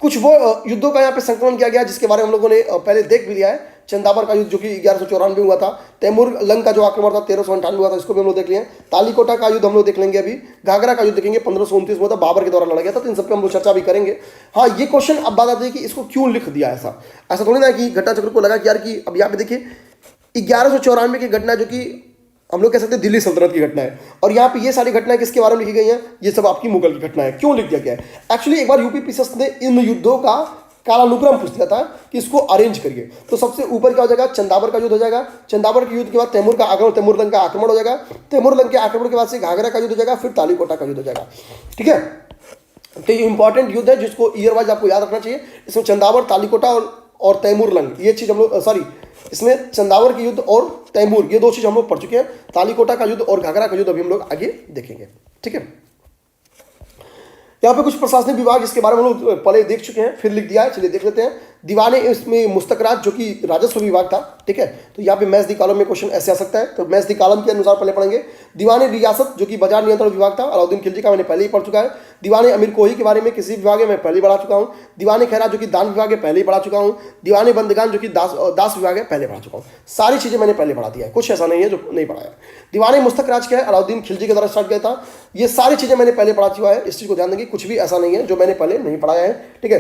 कुछ वो युद्धों का यहाँ पे संकलन किया गया जिसके बारे में हम लोगों ने पहले देख भी लिया है। चंदावर का युद्ध जो कि 1194 हुआ था। तैमूर लंग का जो आक्रमण था 1398 हुआ था, इसको भी हम लोग देख लिए। तालीकोटा का युद्ध हम लोग देख लेंगे। अभी घाघरा का युद्ध देखेंगे, 1529 में था, बाबर के द्वारा लड़ा गया था। तो इन सब पे हम लोग चर्चा भी करेंगे। हाँ, ये क्वेश्चन अब बात आती है कि इसको क्यों लिख दिया ऐसा। ऐसा थोड़ी ना कि घटना चक्र को लगा कि यार कि अब यहाँ पे देखिए 1194 की घटना जो कि हम लोग कह सकते हैं दिल्ली सल्तनत की घटना है, और यहाँ पे ये सारी घटनाएं किसके बारे में लिखी गई हैं, ये सब आपकी मुगल की घटना है। क्यों लिख दिया गया है? एक्चुअली एक बार यूपी पीसीएस ने इन युद्धों का कालानुक्रम पूछ दिया था कि इसको अरेंज करिए। तो सबसे ऊपर क्या हो जाएगा, चंदावर का युद्ध हो जाएगा। चंदावर के युद्ध के बाद तैमूर का आक्रमण, तैमूर लंग का आक्रमण हो जाएगा। तैमूर लंग के आक्रमण के बाद से घाघरा का युद्ध हो जाएगा, फिर तालीकोटा का युद्ध हो जाएगा। ठीक है, तो ये इंपॉर्टेंट युद्ध है जिसको ईयर वाइज आपको याद रखना चाहिए। इसमें चंदावर, तालीकोटा और तैमूर लंग, ये चीज हम लोग इसमें चंदावर के युद्ध और तैमूर, ये दो चीज हम लोग पढ़ चुके हैं। तालीकोटा का युद्ध और घाघरा का युद्ध अभी हम लोग आगे देखेंगे। ठीक है, यहाँ पे कुछ प्रशासनिक विभाग इसके बारे में हम लोग पहले देख चुके हैं, फिर लिख दिया है। चलिए देख लेते हैं। दीवाने इसमें मुस्तकरात जो कि राजस्व विभाग था। ठीक है, तो यहाँ पे मैच दी कॉलम में क्वेश्चन ऐसे आ सकता है, तो मैच दी कॉलम के अनुसार पहले पढ़ेंगे। दीवाने रियासत जो कि बाजार नियंत्रण विभाग था, अलाउद्दीन खिलजी का मैंने पहले ही पढ़ चुका है। दीवाने अमीर कोही के बारे में किसी विभाग में मैं पहले ही पढ़ा चुका हूँ। दीवाने खैरा जो कि दान विभाग है, पहले ही पढ़ा चुका हूँ। दीवाने बंदगान जो कि दास विभाग है, पहले पढ़ा चुका हूँ। सारी चीजें मैंने पहले पढ़ा दिया है, कुछ ऐसा नहीं है जो नहीं पढ़ाया। दीवाने मुस्तकराज क्या है, अलाउद्दीन खिलजी के द्वारा स्टार्ट किया था। ये सारी चीजें मैंने पहले पढ़ा चुका है, इस चीज को ध्यान देंगे। कुछ भी ऐसा नहीं है जो मैंने पहले नहीं पढ़ाया है। ठीक है,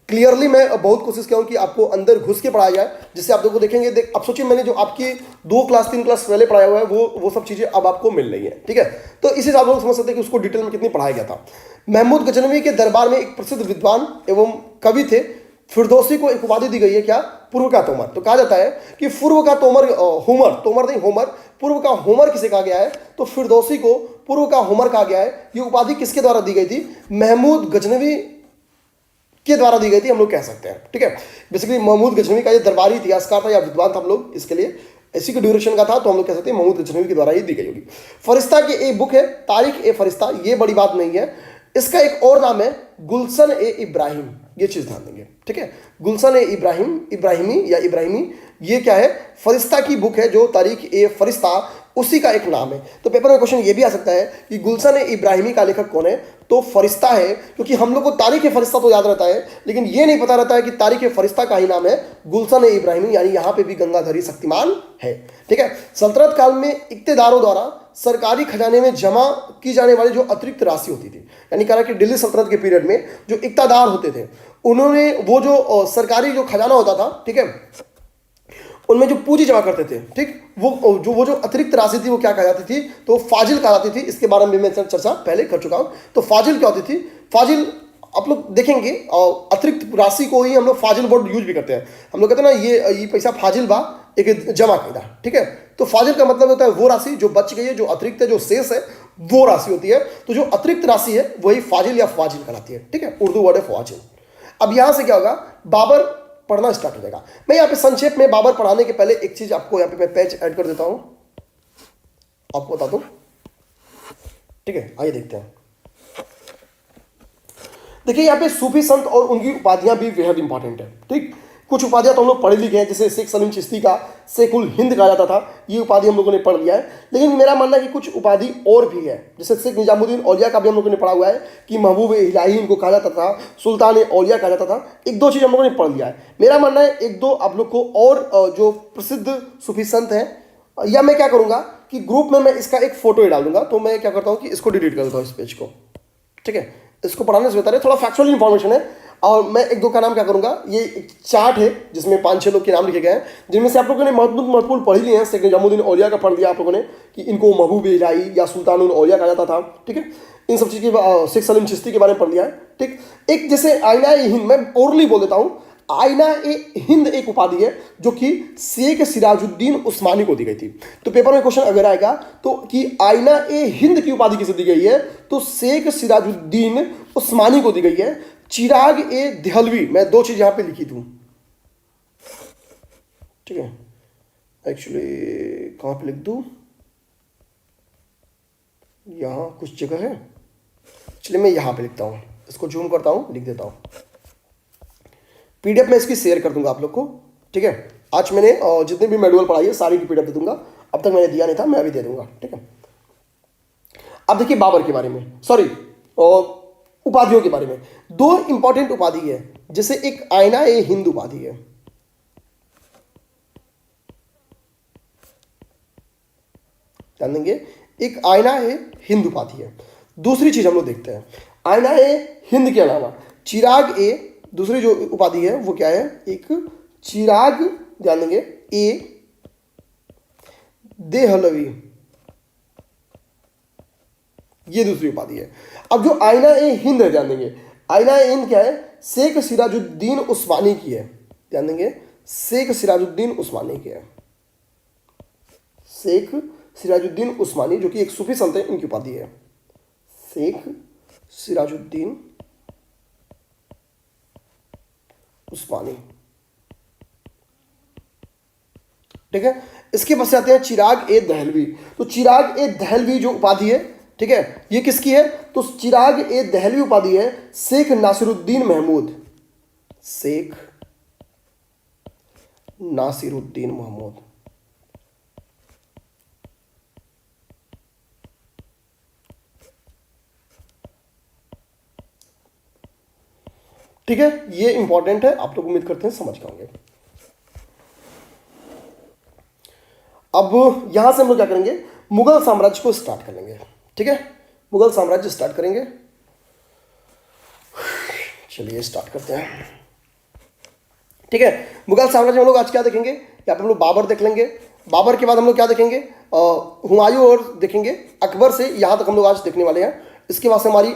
क्लियरली मैं बहुत कोशिश किया हूं कि आपको अंदर घुस के पढ़ाया जाए, जिससे आप लोगों को देखेंगे। अब सोचिए मैंने जो आपकी 2 क्लास 3 क्लास पहले पढ़ाया हुआ है वो सब चीजें अब आपको मिल रही है। ठीक है, तो इसी से आप लोग समझ सकते हैं कि उसको डिटेल में कितनी पढ़ाया गया था। महमूद गजनवी के दरबार में एक प्रसिद्ध विद्वान एवं कवि थे। फिरदौसी को एक उपाधि दी गई है, क्या, पूर्व का तोमर। तो कहा जाता है कि पूर्व का तोमर, होमर, तोमर नहीं होमर, पूर्व का होमर किसे कहा गया है, तो फिरदौसी को पूर्व का होमर कहा गया है। ये उपाधि किसके द्वारा दी गई थी, महमूद गजनवी के द्वारा दी गई थी, हम लोग कह सकते हैं। ठीक है, बेसिकली महमूद गजनवी का ये दरबारी इतिहासकार था या विद्वान था, हम लोग इसके लिए इसी के ड्यूरेशन का था, तो हम लोग कह सकते हैं महमूद गजनवी के द्वारा ही दी गई होगी। फरिश्ता की एक बुक है, तारिक ए फरिश्ता, ये बड़ी बात नहीं है। इसका एक और नाम है गुलशन ए इब्राहिम, ये चीज ध्यान देंगे। ठीक है, गुलशन ए इब्राहिम, इब्राहिमी या इब्राहिमी, ये क्या है, फरिश्ता की बुक है जो तारिक ए फरिश्ता, उसी का एक नाम है। तो पेपर में क्वेश्चन ये भी आ सकता है कि गुलशन ए इब्राहिमी का लेखक कौन है, तो फरिश्ता है। क्योंकि हम लोग को तारिक ए फरिश्ता तो याद रहता है, लेकिन ये नहीं पता रहता है कि तारिक ए फरिश्ता का ही नाम है गुलशन ए इब्राहिमी, यानी यहाँ पे भी गंगाधरी शक्तिमान है। ठीक है, सल्तनत काल में इक्तेदारों द्वारा सरकारी खजाने में जमा की जाने वाली जो अतिरिक्त राशि होती थी, यानी कहा कि दिल्ली सल्तनत के पीरियड में जो इक्तादार होते थे, उन्होंने वो जो सरकारी जो खजाना होता था, ठीक है, उनमें जो पूंजी जमा करते थे, ठीक, वो जो अतिरिक्त राशि थी वो क्या कहा जाती थी, तो फाजिल कहलाती थी। इसके बारे में मैं चर्चा पहले कर चुका हूं। तो फाजिल क्या होती थी, फाजिल आप लोग देखेंगे, अतिरिक्त राशि को ही हम लोग फाजिल वर्ड यूज भी करते हैं। हम लोग कहते हैं ना ये पैसा फाजिल बा, एक जमा किया। ठीक है, तो फाजिल का मतलब होता है वो राशि जो बच गई है, जो अतिरिक्त है, जो शेष है, वो राशि होती है। तो जो अतिरिक्त राशि है वही फाजिल या फाजिल कहलाती है। ठीक है, उर्दू वर्ड है फाजिल। अब यहां से क्या होगा, बाबर पढ़ना स्टार्ट हो जाएगा। मैं यहाँ पे संक्षेप में बाबर पढ़ाने के पहले एक चीज आपको यहाँ पे मैं पेज ऐड कर देता हूं, आपको बता दूं। ठीक है, आइए देखते हैं। देखिए यहाँ पे सूफी संत और उनकी उपाधियां भी बेहद इंपॉर्टेंट है। ठीक, कुछ उपाधियां तो हम लोग पढ़ लिखे हैं, जैसे शेख सलीम चिश्ती का शेखुल हिंद कहा जाता था, ये उपाधि हम लोगों ने पढ़ लिया है। लेकिन मेरा मानना है कि कुछ उपाधि और भी है, जैसे शेख निजामुद्दीन औलिया का भी हम लोगों ने पढ़ा हुआ है कि महबूब इलाही इनको कहा जाता था, सुल्तान औलिया कहा जाता था। एक दो चीज़ हम लोगों ने पढ़ लिया है। मेरा मानना है एक दो आप लोग को और जो प्रसिद्ध सूफी संत हैं, या मैं क्या करूँगा कि ग्रुप में मैं इसका एक फोटो ही डाल दूंगा। तो मैं क्या करता हूँ कि इसको डिलीट कर देता हूँ, इस पेज को। ठीक है, इसको पढ़ाने से बेहतर है, थोड़ा फैक्चुअल इन्फॉर्मेशन है। और मैं एक दो का नाम क्या करूंगा, ये एक चार्ट है जिसमें 5-6 लोग के नाम लिखे गए हैं, जिनमें से आप लोगों ने महत्वपूर्ण पढ़ लिए हैं। शेख निजामुद्दीन औलिया का पढ़ लिया आप लोगों ने कि इनको महबूब इलाही या सुल्तानुल औलिया कहा जाता था। ठीक है, इन सब चीज़ की शेख सलीम चिश्ती के बारे में पढ़ लिया है। ठीक, एक जैसे आईना हिंद, मैं ओरली बोल देता हूँ, आईना ए हिंद एक उपाधि है जो कि शेख सिराजुद्दीन उस्मानी को दी गई थी। तो पेपर में क्वेश्चन अगर आएगा तो कि आईना ए हिंद की उपाधि किसे दी गई है, तो शेख सिराजुद्दीन उस्मानी को दी गई है। चिराग ए देहलवी, मैं दो चीज यहां पे लिखी थी, ठीक है, एक्चुअली कहां पे लिख दूं, यहां कुछ जगह है, चलिए मैं यहां पे लिखता हूं, इसको जूम करता हूं, लिख देता हूं। पीडीएफ में इसकी शेयर कर दूंगा आप लोग को, ठीक है। आज मैंने जितने भी मॉड्यूल पढ़ाई है सारी की पीडीएफ दे दूंगा, अब तक मैंने दिया नहीं था, मैं अभी दे दूंगा, ठीक है। अब देखिए बाबर के बारे में, सॉरी उपाधियों के बारे में। दो इंपॉर्टेंट उपाधि है, जैसे एक आईना ए हिंद उपाधि है, ध्यान देंगे, एक आईना ए हिंद उपाधि है। दूसरी चीज हम लोग देखते हैं, आईना ए हिंद के अलावा चिराग ए, दूसरी जो उपाधि है वो क्या है, एक चिराग, ध्यान देंगे, ए देहलवी, ये दूसरी उपाधि है। अब जो आईना ए हिंद है, ध्यान देंगे, आईना ए हिंद क्या है, शेख सिराजुद्दीन उस्मानी की है, ध्यान देंगे, शेख सिराजुद्दीन उस्मानी की है, शेख सिराजुद्दीन उस्मानी जो कि एक सूफी संत है, इनकी उपाधि है शेख सिराजुद्दीन उस्मानी, ठीक है। इसके पास आते हैं चिराग ए दहलवी। तो चिराग ए दहलवी जो उपाधि है, ठीक है, ये किसकी है, तो चिराग ए दहलवी उपाधि है शेख नासिरुद्दीन महमूद, शेख नासिरुद्दीन महमूद, ठीक है। ये इंपॉर्टेंट है, आप लोग उम्मीद करते हैं समझ गए होंगे। अब यहां से हम लोग क्या करेंगे, मुगल साम्राज्य को स्टार्ट कर लेंगे, ठीक है, मुगल साम्राज्य स्टार्ट करेंगे। चलिए स्टार्ट करते हैं, ठीक है। मुगल साम्राज्य में हम लोग आज क्या देखेंगे, यहाँ पे हम लोग बाबर देख लेंगे, बाबर के बाद हम लोग क्या देखेंगे, हुमायूं और देखेंगे, अकबर से यहां तक हम लोग आज देखने वाले हैं। इसके बाद से हमारी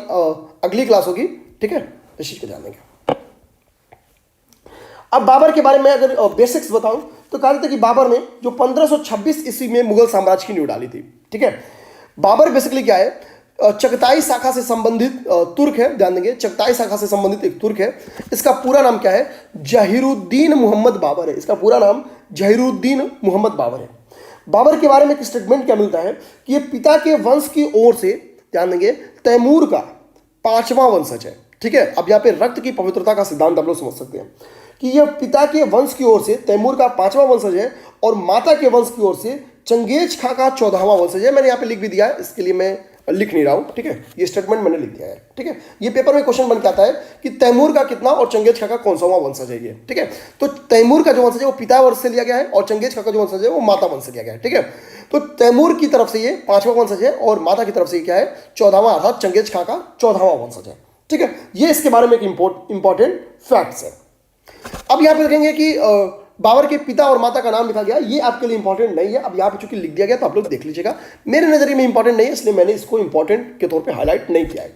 अगली क्लास होगी, ठीक है, इस चीज को ध्यान देंगे। अब बाबर के बारे में अगर बेसिक्स बताऊं तो कहा जाता है कि बाबर ने जो 1526 ईस्वी में मुगल साम्राज्य की नींव डाली थी, ठीक है। बाबर बेसिकली क्या है, चगताई शाखा से संबंधित तुर्क है, ध्यान देंगे, चगताई शाखा से संबंधित एक तुर्क है। इसका पूरा नाम क्या है, जहीरुद्दीन मोहम्मद बाबर है, इसका पूरा नाम जहीरुद्दीन मोहम्मद बाबर है। बाबर के बारे में एक स्टेटमेंट क्या मिलता है कि ये पिता के वंश की ओर से, ध्यान देंगे, तैमूर का 5वां वंशज है, ठीक है। अब यहाँ पे रक्त की पवित्रता का सिद्धांत आप लोग समझ सकते हैं कि यह पिता के वंश की ओर से तैमूर का 5वां वंशज है और माता के वंश की ओर से चंगेज खां का 14वां वंशज है। मैंने यहाँ पे लिख भी दिया है, इसके लिए मैं लिख नहीं रहा हूँ, ठीक है, ये स्टेटमेंट मैंने लिख दिया है, ठीक है। ये पेपर में क्वेश्चन बन के आता है कि तैमूर का कितना और चंगेज खां का कौन सा वंशज है ये, ठीक है। तो तैमूर का जो वंशज है वो पिता वंश से लिया गया है और चंगेज खां का जो वंशज है वो माता वंश से लिया गया है, ठीक है। तो तैमूर की तरफ से ये 5वां वंशज है और माता की तरफ से क्या है, 14वां, अर्थात चंगेज खां का 14वां वंशज है, ठीक है। ये इसके बारे में एक इंपॉर्टेंट फैक्ट्स है। अब यहां पे देखेंगे कि बाबर के पिता और माता का नाम लिखा गया, ये आपके लिए इंपॉर्टेंट नहीं है। अब यहां पे चूंकि लिख दिया गया तो आप लोग देख लीजिएगा, मेरे नजरिए में इंपॉर्टेंट नहीं है, इसलिए मैंने इसको इंपॉर्टेंट के तौर पे हाईलाइट नहीं किया है।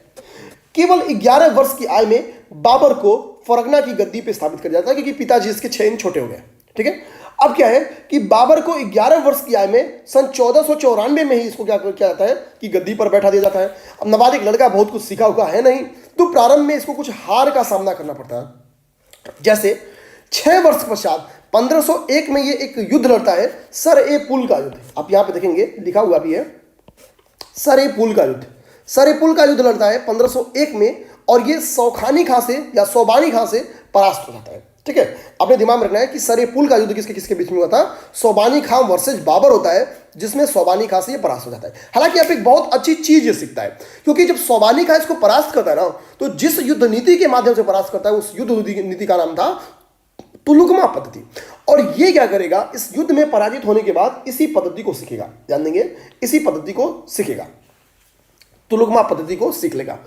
केवल 11 वर्ष की आयु में बाबर को फरगना की गद्दी पे स्थापित कर दिया जाता है, क्योंकि पिताजी इसके 6 इंच छोटे हो गए, ठीक है। अब क्या है कि बाबर को 11 वर्ष की आयु में सन 1494 में ही इसको क्या किया जाता है कि गद्दी पर बैठा दिया जाता है। अब नवालिक लड़का बहुत कुछ सीखा हुआ है नहीं, तो प्रारंभ में इसको कुछ हार का सामना करना पड़ता है। जैसे 6 वर्ष पश्चात 1501 में ये एक युद्ध लड़ता है, सर ए पुल का युद्ध। आप यहां पे देखेंगे लिखा हुआ भी है, सर ए पुल का युद्ध। सर ए पुल का युद्ध लड़ता है 1501 में और ये सौखानी खां से या सोबानी खां से परास्त हो जाता है, ठीक है। आपने दिमाग में रखना है कि सर ए पुल का युद्ध किसके किसके बीच में हुआ था, सोबानी खां वर्सेज बाबर होता है, जिसमें सोबानी खां से ये परास्त हो जाता है। हालांकि आप एक बहुत अच्छी चीज ये सीखता है, क्योंकि जब सोबानी खां इसको परास्त करता है ना, तो जिस युद्ध नीति के माध्यम से परास्त करता है उस युद्ध नीति का नाम था तुलुगमा पद्धति। और ये क्या करेगा, इस युद्ध में पराजित होने के बाद इसी पद्धति को सीखेगा, ध्यान देंगे, इसी पद्धति को सीखेगा, तुलुगमा पद्धति को सीख लेगा।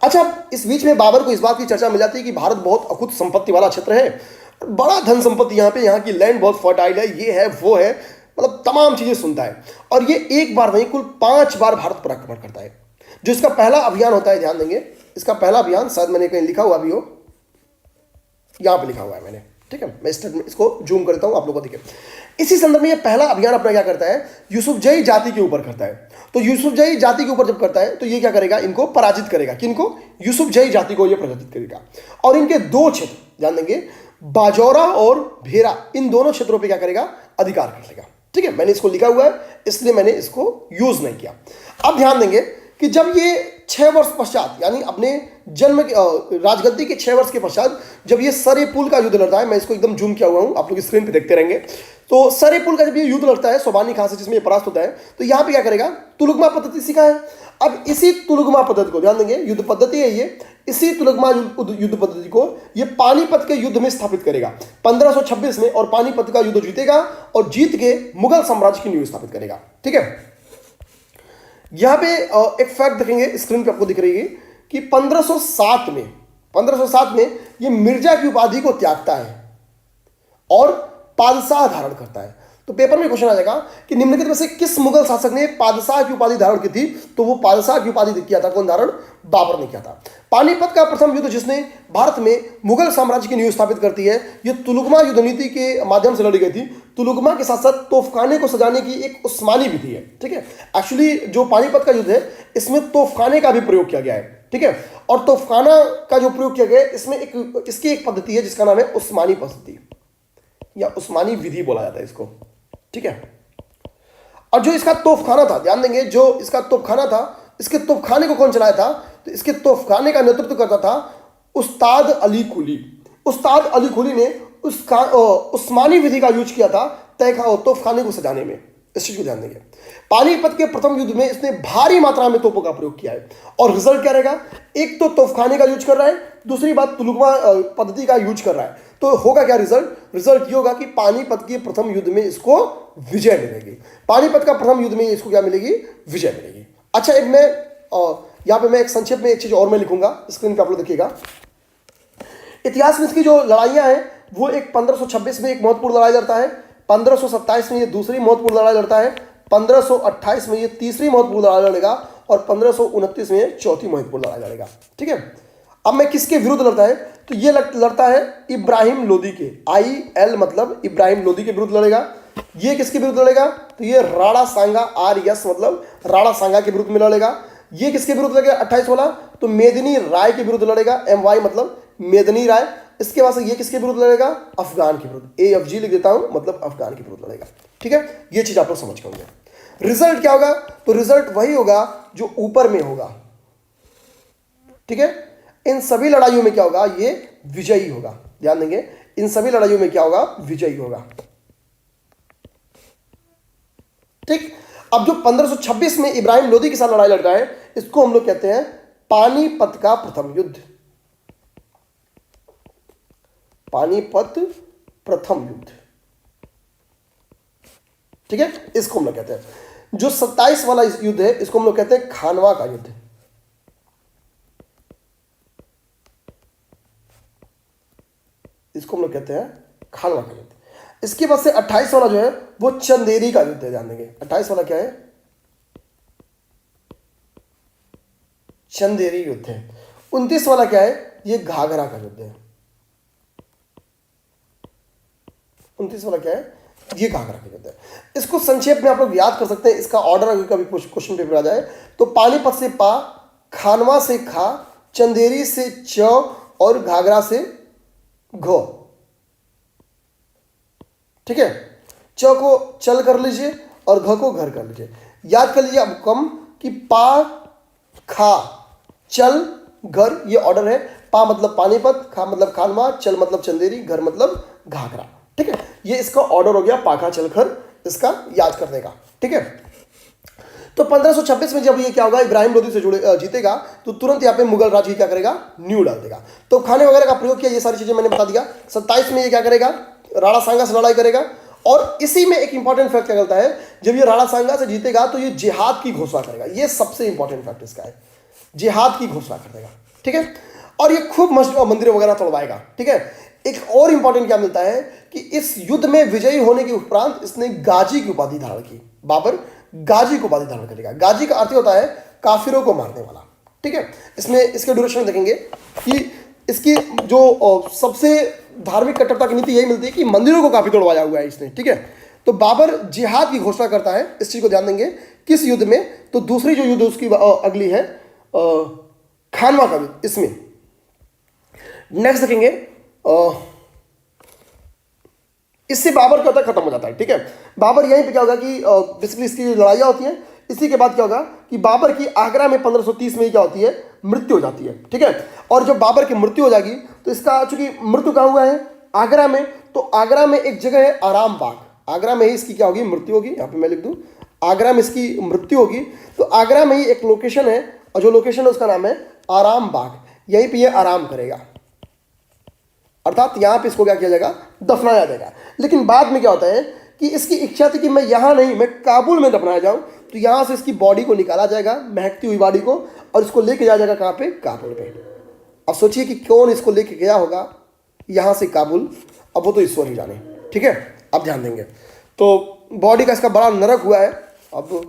अच्छा, इस बीच में बाबर को इस बात की चर्चा मिल जाती है कि भारत बहुत अकुत संपत्ति वाला क्षेत्र है, बड़ा धन संपत्ति यहाँ पे, यहाँ की लैंड बहुत फर्टाइल है, ये है वो है, मतलब तमाम चीजें सुनता है। और ये एक बार नहीं कुल 5 बार भारत पर आक्रमण करता है। जो इसका पहला अभियान होता है, ध्यान देंगे, इसका पहला अभियान शायद मैंने कहीं लिखा हुआ भी हो, यहां पे लिखा हुआ है मैंने, ठीक है। मैं इसको जूम करता हूं, आप लोगों को दिखे। इसी संदर्भ में ये पहला अभियान अपना क्या करता है, यूसुफजई जाति के ऊपर करता है। तो यूसुफजई जाति के ऊपर जब करता है तो ये क्या करेगा, इनको पराजित करेगा। किनको? यूसुफजई जाति को ये पराजित करेगा। और इनके दो क्षेत्र ध्यान देंगे, बाजौरा और भेरा, इन दोनों क्षेत्रों पे क्या करेगा, अधिकार कर लेगा, ठीक है। मैंने इसको लिखा हुआ है इसलिए मैंने इसको यूज नहीं किया। अब ध्यान देंगे कि जब ये 6 वर्ष पश्चात, यानी अपने जन्म राजगद्दी के 6 वर्ष के पश्चात जब ये सरेपुल का युद्ध लड़ता है, मैं इसको एकदम जूम किया हुआ हूं, आप लोग स्क्रीन पे देखते रहेंगे। तो सरेपुल का जब ये युद्ध लड़ता है सोबानी खां से, जिसमें ये परास्त होता है, तो यहां पे क्या करेगा, तुलुगमा पद्धति सीखा है। अब इसी तुलुगमा पद्धति को ध्यान देंगे, युद्ध पद्धति है ये, इसी तुलुगमा युद्ध पद्धति को ये पानीपत के युद्ध में स्थापित करेगा 1526 में, और पानीपत का युद्ध जीतेगा और जीत के मुगल साम्राज्य की नींव स्थापित करेगा, ठीक है। यहां पे एक फैक्ट देखेंगे, स्क्रीन पे आपको दिख रही है कि 1507 में ये मिर्जा की उपाधि को त्यागता है और पादशाह धारण करता है। तो पेपर में क्वेश्चन आ जाएगा कि निम्नलिखित में से किस मुगल शासक ने पादशाह की उपाधि धारण की थी, तो वो पादशाह की उपाधि किया था, कौन धारण, बाबर ने किया था। पानीपत का प्रथम युद्ध जिसने भारत में मुगल साम्राज्य की नींव स्थापित करती है, ये तुलुगमा युद्ध नीति के माध्यम से लड़ी गई थी। तुलुगमा के साथ साथ तोफखाने को सजाने की एक उस्मानी विधि है, ठीक है। एक्चुअली जो पानीपत का युद्ध है इसमें तोफखाने का भी प्रयोग किया गया है, ठीक है। और तोफखाना का जो प्रयोग किया गया है इसमें इसकी एक पद्धति है जिसका नाम है उस्मानी पद्धति या उस्मानी विधि बोला जाता है इसको, ठीक है। और जो इसका तोफखाना था, ध्यान देंगे, जो इसका तोफखाना था, इसके तोफखाने को कौन चलाया था, तो इसके तोफखाने का नेतृत्व करता था उस्ताद अली कुली। उस्ताद अली कुली ने उसका उस्मानी विधि का यूज किया था तोफखाने को सजाने में। इस चीज को ध्यान देंगे। पानीपत के प्रथम युद्ध में इसने भारी मात्रा में तोपों का प्रयोग किया है और रिजल्ट क्या रहेगा, एक तो तोफखाने का यूज कर रहा है, दूसरी बात तुलुगमा पद्धति का यूज कर रहा है। तो होगा क्या रिजल्ट ये होगा कि पानीपत के प्रथम युद्ध में इसको विजय मिलेगी। पानीपत का प्रथम युद्ध में इसको क्या मिलेगी, विजय मिलेगी। अच्छा, एक मैं यहां पे मैं एक संक्षेप में एक चीज और मैं लिखूंगा, स्क्रीन पे आप लोग देखिएगा। इतिहास में इसकी जो लड़ाइयां हैं वो एक 1526 में एक महत्वपूर्ण लड़ाई लड़ता है, 1527 में ये दूसरी महत्वपूर्ण लड़ाई लड़ता है, 1528 में ये तीसरी महत्वपूर्ण लड़ाई लड़ेगा और 1529 में ये चौथी महत्वपूर्ण लड़ाई लड़ेगा, ठीक है। अब मैं किसके विरुद्ध लड़ता है, तो ये लड़ता है इब्राहिम लोदी के, IL मतलब इब्राहिम लोदी के विरुद्ध लड़ेगा। ये किसके विरुद्ध लड़ेगा, तो ये राणा सांगा RS मतलब राणा सांगा के विरुद्ध में लड़ेगा। ये किसके विरुद्ध लड़ेगा 28 वाला, तो मेदिनी राय के विरुद्ध लड़ेगा, MY मतलब मेदिनी राय। इसके बाद से ये किसके विरुद्ध लड़ेगा, अफगान के विरुद्ध, AFG लिख देता हूं, मतलब अफगान के विरुद्ध लड़ेगा, ठीक है। ये चीज आप लोग समझ गए। रिजल्ट क्या होगा, तो रिजल्ट वही होगा जो ऊपर में होगा, ठीक है। इन सभी लड़ाइयों में क्या होगा, ये विजयी होगा। ध्यान देंगे, इन सभी लड़ाइयों में क्या होगा, विजयी होगा, ठीक। अब जो 1526 में इब्राहिम लोदी के साथ लड़ाई लड़ता है, इसको हम लोग कहते हैं पानीपत का प्रथम युद्ध। पानीपत प्रथम युद्ध, ठीक है, इसको हम लोग कहते हैं। जो 27 वाला युद्ध है इसको हम लोग कहते हैं खानवा का युद्ध। इसको हम लोग कहते हैं खानवा का युद्ध। इसके बाद से 28 वाला जो है वो चंदेरी का युद्ध है। ध्यान देंगे 28 वाला क्या है, चंदेरी युद्ध है। 29 वाला क्या है, ये घाघरा का युद्ध है। 29 वाला क्या है, ये घाघरा का युद्ध है। इसको संक्षेप में आप लोग याद कर सकते हैं, इसका ऑर्डर अगर कभी क्वेश्चन पेपर आ जाए तो पानीपत से पा, खानवा से खा, चंदेरी से च और घाघरा से घ, ठीक है। च को चल कर लीजिए और घ को घर कर लीजिए। याद कर लीजिए अब कम कि पा, खा, चल, घर, ये ऑर्डर है। पा मतलब पानीपत, खा मतलब खानवा, चल मतलब चंदेरी, घर मतलब घाघरा, ठीक है। ये इसका ऑर्डर हो गया पाखा चलकर, इसका याद करने का, ठीक है। तो 1526 में जब ये क्या होगा, इब्राहिम लोदी से जुड़े जीतेगा तो तुरंत यहाँ पे मुगल राज की क्या करेगा, नींव डाल देगा। तो खाने वगैरह का प्रयोग किया, ये सारी चीजें मैंने बता दिया। 27 में ये क्या करेगा, राणा सांगा से लड़ाई करेगा। और इसी में एक इंपॉर्टेंट फैक्ट क्या करता है, जब ये राणा सांगा से जीतेगा तो ये जिहाद की घोषणा करेगा। ये सबसे इंपॉर्टेंट फैक्ट इसका है, जिहाद की घोषणा कर देगा, ठीक है। और ये खूब मंदिर वगैरह तोड़वाएगा, ठीक है। एक और इंपॉर्टेंट क्या मिलता है कि इस युद्ध में विजयी होने के उपरांत इसने गाजी की उपाधि धारण की। बाबर गाजी की उपाधि धारण करेगा। गाजी का अर्थ होता है काफिरों को मारने वाला, ठीक है। इसमें इसके ड्यूरेशन देखेंगे कि इसकी जो सबसे धार्मिक कट्टरता की नीति यही मिलती है कि मंदिरों को काफी तोड़वाया हुआ है इसने, ठीक है। तो बाबर जिहाद की घोषणा करता है, इस चीज को ध्यान देंगे, किस युद्ध में, तो दूसरी जो युद्ध उसकी अगली है खानवा का युद्ध, इसमें। नेक्स्ट देखेंगे, इससे बाबर का खत्म हो जाता है, ठीक है। बाबर यहीं पे क्या होगा कि बेसिकली इसकी लड़ाइयाँ होती हैं। इसी के बाद क्या होगा कि बाबर की आगरा में 1530 में ही क्या होती है, मृत्यु हो जाती है, ठीक है। और जब बाबर की मृत्यु हो जाएगी तो इसका चूंकि मृत्यु कहाँ हुआ है, आगरा में, तो आगरा में एक जगह है आराम बाग, आगरा में ही इसकी क्या होगी, मृत्यु होगी। यहाँ पे मैं लिख दूँ, आगरा में इसकी मृत्यु होगी। तो आगरा में ही एक लोकेशन है, और जो लोकेशन है उसका नाम है आराम बाग, यहीं पर यह आराम करेगा, अर्थात यहां पे इसको क्या किया जाएगा, दफनाया जाएगा। लेकिन बाद में क्या होता है कि इसकी इच्छा थी कि मैं यहां नहीं, मैं काबुल में दफनाया जाऊं, तो यहां से इसकी बॉडी को निकाला जाएगा, महकती हुई बॉडी को, और इसको लेके जाया जाएगा कहां पे, काबुल पे। अब सोचिए कि कौन इसको लेके गया होगा यहां से काबुल, अब वो तो ईश्वर ही जाने, ठीक है। अब ध्यान देंगे, तो बॉडी का इसका बड़ा नरक हुआ है अब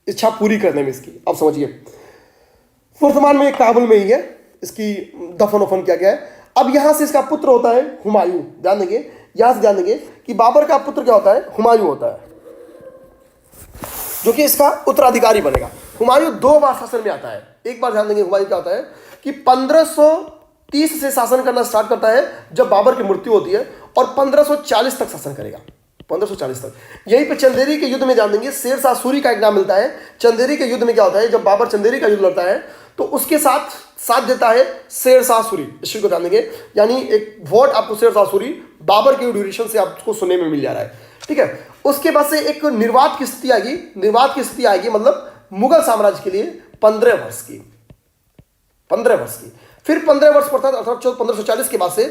इच्छा पूरी करने में इसकी। अब समझिए वर्तमान में काबुल में ही है, इसकी दफन वफन किया गया है। अब यहां से इसका पुत्र होता है हुमायूं, ध्यान देंगे, यहां से ध्यान देंगे कि बाबर का पुत्र क्या होता है, हुमायूं होता है, जो कि इसका उत्तराधिकारी बनेगा। हुमायूं 2 बार शासन में आता है। एक बार ध्यान देंगे हुमायूं क्या होता है कि 1530 से शासन करना स्टार्ट करता है जब बाबर की मृत्यु होती है, और 1540 तक शासन करेगा, 1540 तक। यहीं पे चंदेरी के युद्ध में जान देंगे, शेर शाह सूरी का एक नाम मिलता है। चंदेरी के युद्ध में क्या होता है, जब बाबर चंदेरी का युद्ध लड़ता है तो उसके साथ देता है शेर शाह सूरी, इस चीज को ध्यान देंगे। यानी एक वोट आपको शेर शाह सूरी बाबर के ड्यूरेशन से आपको सुनने में मिल जा रहा है, ठीक है। उसके बाद से एक निर्वात की स्थिति आएगी, निर्वात की स्थिति आएगी मतलब मुगल साम्राज्य के लिए 15 वर्ष की, 15 वर्ष की। फिर 15 वर्ष पड़ता है, अर्थात 1540 के बाद से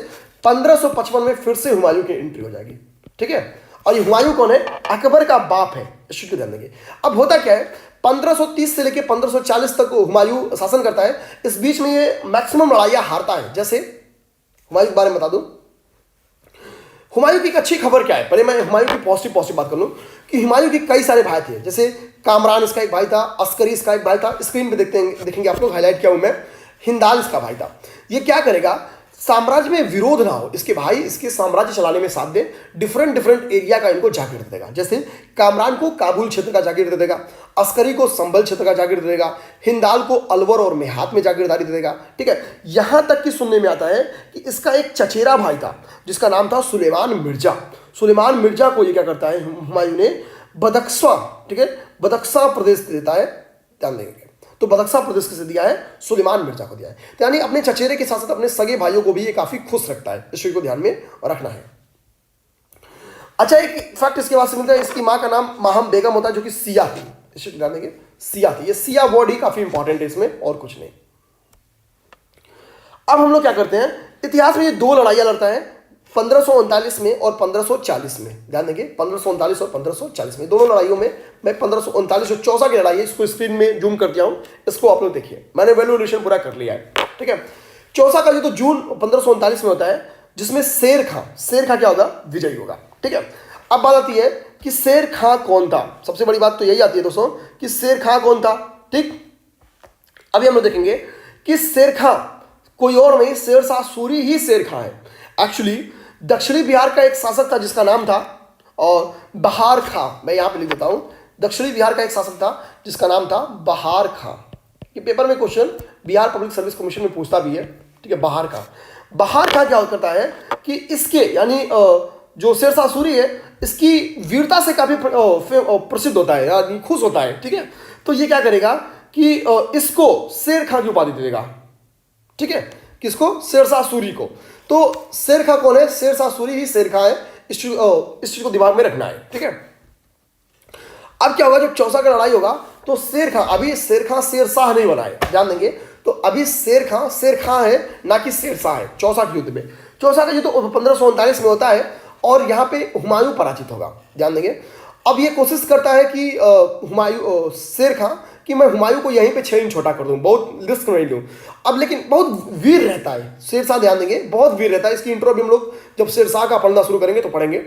1555 में फिर से हुमायूं की एंट्री हो जाएगी, ठीक है। और ये हुमायूं कौन है, अकबर का बाप है, इस चीज को ध्यान देंगे। अब होता क्या है, 1530 से लेकर 1540 तक हुमायूं शासन करता है। इस बीच में ये मैक्सिमम लड़ाइयां हारता है। जैसे हुमायूं के बारे में बता दूं, हुमायूं की एक अच्छी खबर क्या है, पहले मैं हुमायूं की पॉजिटिव बात कर लूं कि हुमायूं के कई सारे भाई थे। जैसे कामरान इसका एक भाई था, अस्करी इसका एक भाई था, स्क्रीन पे देखेंगे आप लोग, हाईलाइट किया हूं मैं, हिंदाल इसका भाई था। ये क्या करेगा, साम्राज्य में विरोध ना हो, इसके भाई इसके साम्राज्य चलाने में साथ दे, डिफरेंट एरिया का इनको जागीर दे देगा। जैसे कामरान को काबुल क्षेत्र का जागीर दे देगा, अस्करी को संभल क्षेत्र का जागीर दे देगा, हिंदाल को अलवर और मेहात में जागीरदारी दे देगा, ठीक है। यहां तक कि सुनने में आता है कि इसका एक चचेरा भाई था जिसका नाम था सुलेमान मिर्जा। सुलेमान मिर्जा को ये क्या करता है, हुमायूं ने बदख्शा, ठीक है, बदख्शा प्रदेश देता है, ध्यान देंगे। तो बदख्शा प्रदेश किसे दिया है, सुलेमान मिर्जा को दिया है। तो यानी अपने चचेरे के साथ साथ अपने सगे भाइयों को भी ये काफी खुश रखता है, इस चीज को ध्यान में रखना है। अच्छा, एक फैक्ट इसके बाद से मिलता है, इसकी मां का नाम माहम बेगम होता है, जो कि सिया थी, इस चीज को ध्यान देंगे, सिया थी। ये सिया वर्ड ही काफी इंपॉर्टेंट है इसमें, और कुछ नहीं। अब हम लोग क्या करते हैं, इतिहास में ये 2 लड़ाइयां लड़ता है, 1539 में और 1540 में, ध्यान देंगे, 1539 और 1540 में, दोनों लड़ाइयों में मैं 1539 जो चौसा की लड़ाई है, इसको स्क्रीन में जूम कर दिया हूं, इसको आप लोग देखिए, मैंने वैल्यूएशन पूरा कर लिया है, ठीक है। चौसा का जो तो जून 1539 में होता है, जिसमें शेर खां क्या होगा, विजयी होगा, ठीक है। अब बात आती है कि शेर खां कौन था, सबसे बड़ी बात तो यही आती है दोस्तों कि शेर खां कौन था, ठीक। अभी हम लोग देखेंगे कि शेर खां कोई और नहीं, शेर शाह सूरी ही शेर खां है। एक्चुअली दक्षिणी बिहार का एक शासक था जिसका नाम था और बहार खां, मैं यहां पे लिख देता हूं, दक्षिणी बिहार का एक शासक था जिसका नाम था बहार खां। ये पेपर में question Bihar public service commission में पूछता भी है, ठीक है। बहार खां क्या करता है कि इसके यानी जो शेर शाह सूरी है, इसकी वीरता से काफी प्रसिद्ध होता है, यानी खुश होता है, ठीक है। तो ये क्या करेगा कि इसको शेर खां की उपाधि दे देगा, ठीक है। किसको, शेर शाह सूरी को। तो शेर खां कौन है, शेर शाह सूरी ही शेर खां है, इस चीज को दिमाग में रखना है, ठीक है। अब क्या होगा, जब चौसा का लड़ाई होगा तो शेर खां, अभी शेर खां शेर शाह नहीं बना है, ध्यान देंगे। तो अभी शेर खां है, ना कि शेर शाह है। चौसा के युद्ध में, चौसा का युद्ध 1539 में होता है और यहां पे हुमायूं पराजित होगा, ध्यान देंगे। अब ये कोशिश करता है कि शेर खां कि मैं हुमायूं को यहीं पे 6 इंच छोटा कर दूं, बहुत रिस्क नहीं लूं। अब लेकिन बहुत वीर रहता है शेरशाह, ध्यान देंगे, बहुत वीर रहता है। इसकी इंट्रो भी हम लोग जब शेरशाह का पढ़ना शुरू करेंगे तो पढ़ेंगे।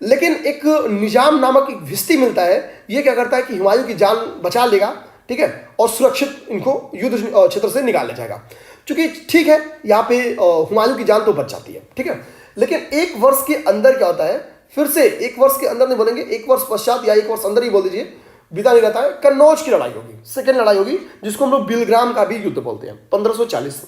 लेकिन एक निजाम नामक एक भिस्ती मिलता है, ये क्या करता है कि हुमायूं की जान बचा लेगा, ठीक है, और सुरक्षित इनको युद्ध क्षेत्र से निकाल ले जाएगा। क्योंकि ठीक है, यहाँ पे हुमायूं की जान तो बच जाती है, ठीक है। लेकिन एक वर्ष के अंदर क्या होता है, फिर से एक वर्ष के अंदर नहीं बोलेंगे, एक वर्ष पश्चात या एक वर्ष अंदर ही बोल दीजिए, बीता नहीं रहता है, कन्नौज की लड़ाई होगी, सेकेंड लड़ाई होगी, जिसको हम लोग बिलग्राम का भी युद्ध बोलते हैं, 1540।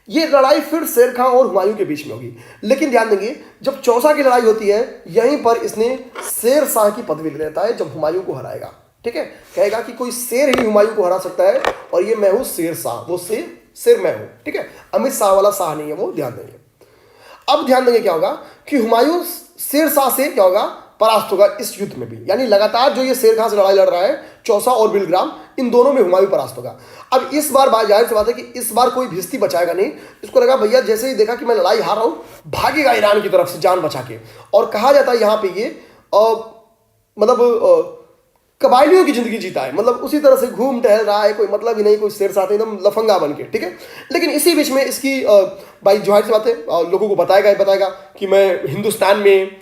ये लड़ाई फिर शेर खां और हुमायूं के बीच में होगी। लेकिन ध्यान देंगे, जब चौसा की लड़ाई होती है, यहीं पर इसने शेर शाह की पदवी ले लेता है, जब हुमायूं को हराएगा। ठीक है, कहेगा कि कोई शेर ही हुमायूं को हरा सकता है, और ये मैं हूं शेर शाह, वो शेर मैं हूं। ठीक है, अमित शाह वाला शाह नहीं है वो, ध्यान देंगे। अब ध्यान देंगे क्या होगा कि हुमायूं शेर शाह से क्या होगा, परास्त होगा इस युद्ध में भी। यानी लगातार जो ये शेर खां से लड़ाई लड़ रहा है, चौसा और बिलग्राम, इन दोनों में हुमायूं परास्त होगा। अब इस बार जाहिर सी बात है कि इस बार कोई भिस्ती बचाएगा नहीं। इसको लगा भैया जैसे ही देखा कि मैं लड़ाई हार रहा हूं, भागेगा ईरान की तरफ से जान बचा के। और कहा जाता है यहाँ पे ये मतलब कबायलियों की जिंदगी जीता है, मतलब उसी तरह से घूम टहल रहा है, कोई मतलब ही नहीं, कोई शेर साथ एकदम लफंगा बन के। ठीक है, लेकिन इसी बीच में इसकी भाई जाहिर सी बात है लोगों को बताएगा कि मैं हिंदुस्तान में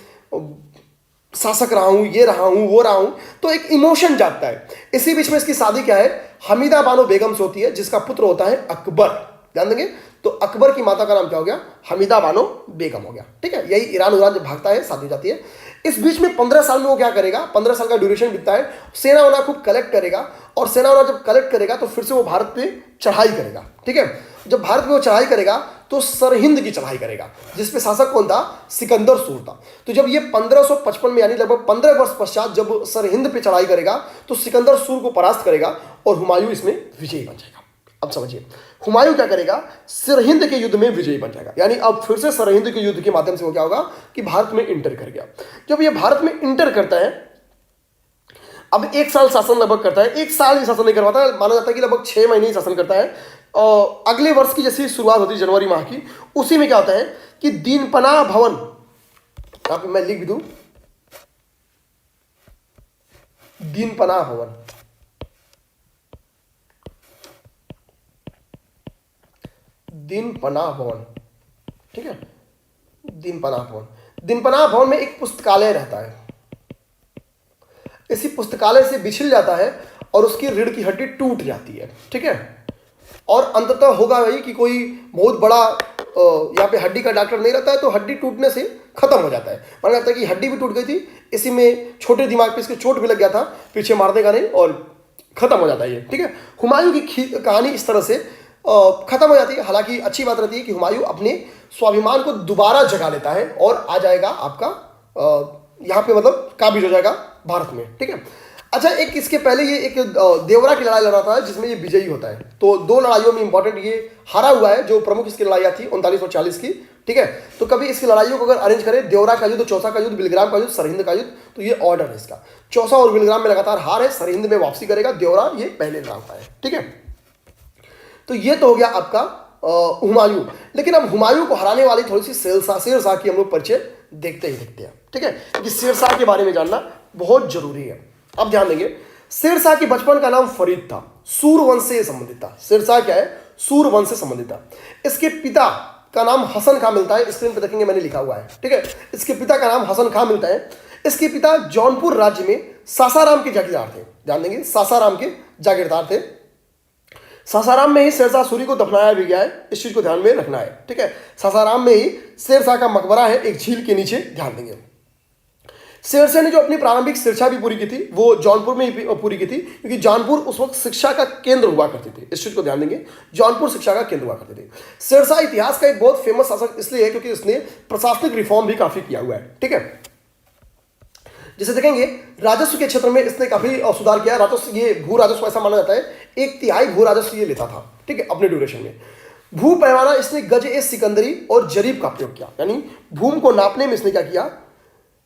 शासक रहा हूं, ये रहा हूं, वो रहा हूं, तो एक इमोशन जागता है। इसी बीच में इसकी शादी क्या है, हमीदा बानो बेगम से होती है, जिसका पुत्र होता है अकबर। ध्यान देंगे, तो अकबर की माता का नाम क्या हो गया, हमीदा बानो बेगम हो गया। ठीक है, यही ईरान जब भागता है शादी हो जाती है। इस बीच में 15 साल में वो क्या करेगा, 15 साल का ड्यूरेशन बीतता है, सेना वना खूब कलेक्ट करेगा, और सेना वना जब कलेक्ट करेगा तो फिर से वो भारत पे चढ़ाई करेगा। ठीक है, जब भारत पे वो चढ़ाई करेगा तो सरहिंद की चढ़ाई करेगा, जिसपे शासक कौन था, सिकंदर सूर था। तो जब ये 1555 में यानी लगभग 15 वर्ष पश्चात जब सरहिंद पे चढ़ाई करेगा तो सिकंदर सूर को परास्त करेगा और हुमायूं इसमें विजयी बन जाएगा। अब समझिए, हुमायूं क्या करेगा, सरहिंद के युद्ध में विजयी बन जाएगा। यानी अब फिर से सरहिंद के युद्ध के माध्यम से वो क्या होगा कि भारत में इंटर कर गया। जब ये भारत में इंटर करता है, अब 1 साल शासन लगभग करता है, 1 साल ही शासन नहीं करवाता है, माना जाता है कि लगभग 6 महीने ही शासन करता है। और अगले वर्ष की जैसी शुरुआत होती है जनवरी माह की, उसी में क्या होता है कि दीनपनाह भवन, यहां पे मैं लिख भी दूं, दीनपनाह भवन, दीनपनाह भवन। ठीक है, दीनपनाह भवन, दीनपनाह भवन में एक पुस्तकालय रहता है। इसी पुस्तकालय से बिछिल जाता है और उसकी रीढ़ की हड्डी टूट जाती है। ठीक है, और अंततः होगा वही कि कोई बहुत बड़ा यहाँ पे हड्डी का डॉक्टर नहीं रहता है, तो हड्डी टूटने से खत्म हो जाता है। माना जाता है कि हड्डी भी टूट गई थी, इसी में छोटे दिमाग पे इसके चोट भी लग गया था, पीछे मारने का नहीं, और खत्म हो जाता है ये। ठीक है, हुमायूं की कहानी इस तरह से खत्म हो जाती है। हालांकि अच्छी बात रहती है कि हुमायूं अपने स्वाभिमान को दोबारा जगा लेता है और आ जाएगा आपका यहाँ पे मतलब काबिज हो जाएगा भारत में। ठीक है, अच्छा, एक इसके पहले ये एक देवरा की लड़ाई लड़ा था जिसमें ये विजयी होता है। तो 2 लड़ाइयों में इंपॉर्टेंट ये हारा हुआ है, जो प्रमुख इसकी लड़ाइयाँ थी 39 और 40 की। ठीक है, तो कभी इसकी लड़ाइयों को अगर अरेंज करें, देवरा का युद्ध, चौसा का युद्ध, बिलग्राम का युद्ध, सरहिंद का युद्ध, तो ये ऑर्डर है इसका। चौसा और बिलग्राम में लगातार हार है, सरहिंद में वापसी करेगा, देवरा ये पहले लड़ाता है। ठीक है, तो ये तो हो गया आपका हुमायूं। लेकिन अब हुमायूं को हराने वाली थोड़ी सी शेर शाह की हम लोग परिचय देखते हैं। ठीक है, क्योंकि शेर शाह के बारे में जानना बहुत जरूरी है। अब ध्यान देंगे, शेर शाह की बचपन का नाम फरीद था, सूर वंश से संबंधित था। शेर शाह क्या है, सूर वंश से संबंधित था। इसके पिता का नाम हसन खां मिलता है, स्क्रीन पर देखेंगे मैंने लिखा हुआ है। ठीक है, इसके पिता का नाम हसन खां मिलता है। इसके पिता जौनपुर राज्य में सासाराम के जागीरदार थे। ध्यान देंगे, सासाराम के जागीरदार थे। सासाराम में ही शेरशाह सूरी को दफनाया भी गया है, इस चीज को ध्यान में रखना है। ठीक है, सासाराम में ही शेरशाह का मकबरा है, एक झील के नीचे। ध्यान देंगे, शेरशाह ने जो अपनी प्रारंभिक शिक्षा भी पूरी की थी वो जौनपुर में ही पूरी की थी, क्योंकि जौनपुर उस वक्त शिक्षा का केंद्र हुआ करती थी। इस चीज को ध्यान देंगे, जौनपुर शिक्षा का केंद्र हुआ करते थे। शेरशाह इतिहास का एक बहुत फेमस शासक इसलिए है क्योंकि इसने प्रशासनिक रिफॉर्म भी काफी किया हुआ है। ठीक है, जैसे देखेंगे राजस्व के क्षेत्र में इसने काफी सुधार किया। राजस्व, ये भू राजस्व ऐसा माना जाता है 1/3 भू राजस्व ये लेता था। ठीक है, अपने ड्यूरेशन में। भू पैमाना इसने गज ए सिकंदरी और जरीब का प्रयोग किया, यानी भूमि को नापने में इसने क्या किया,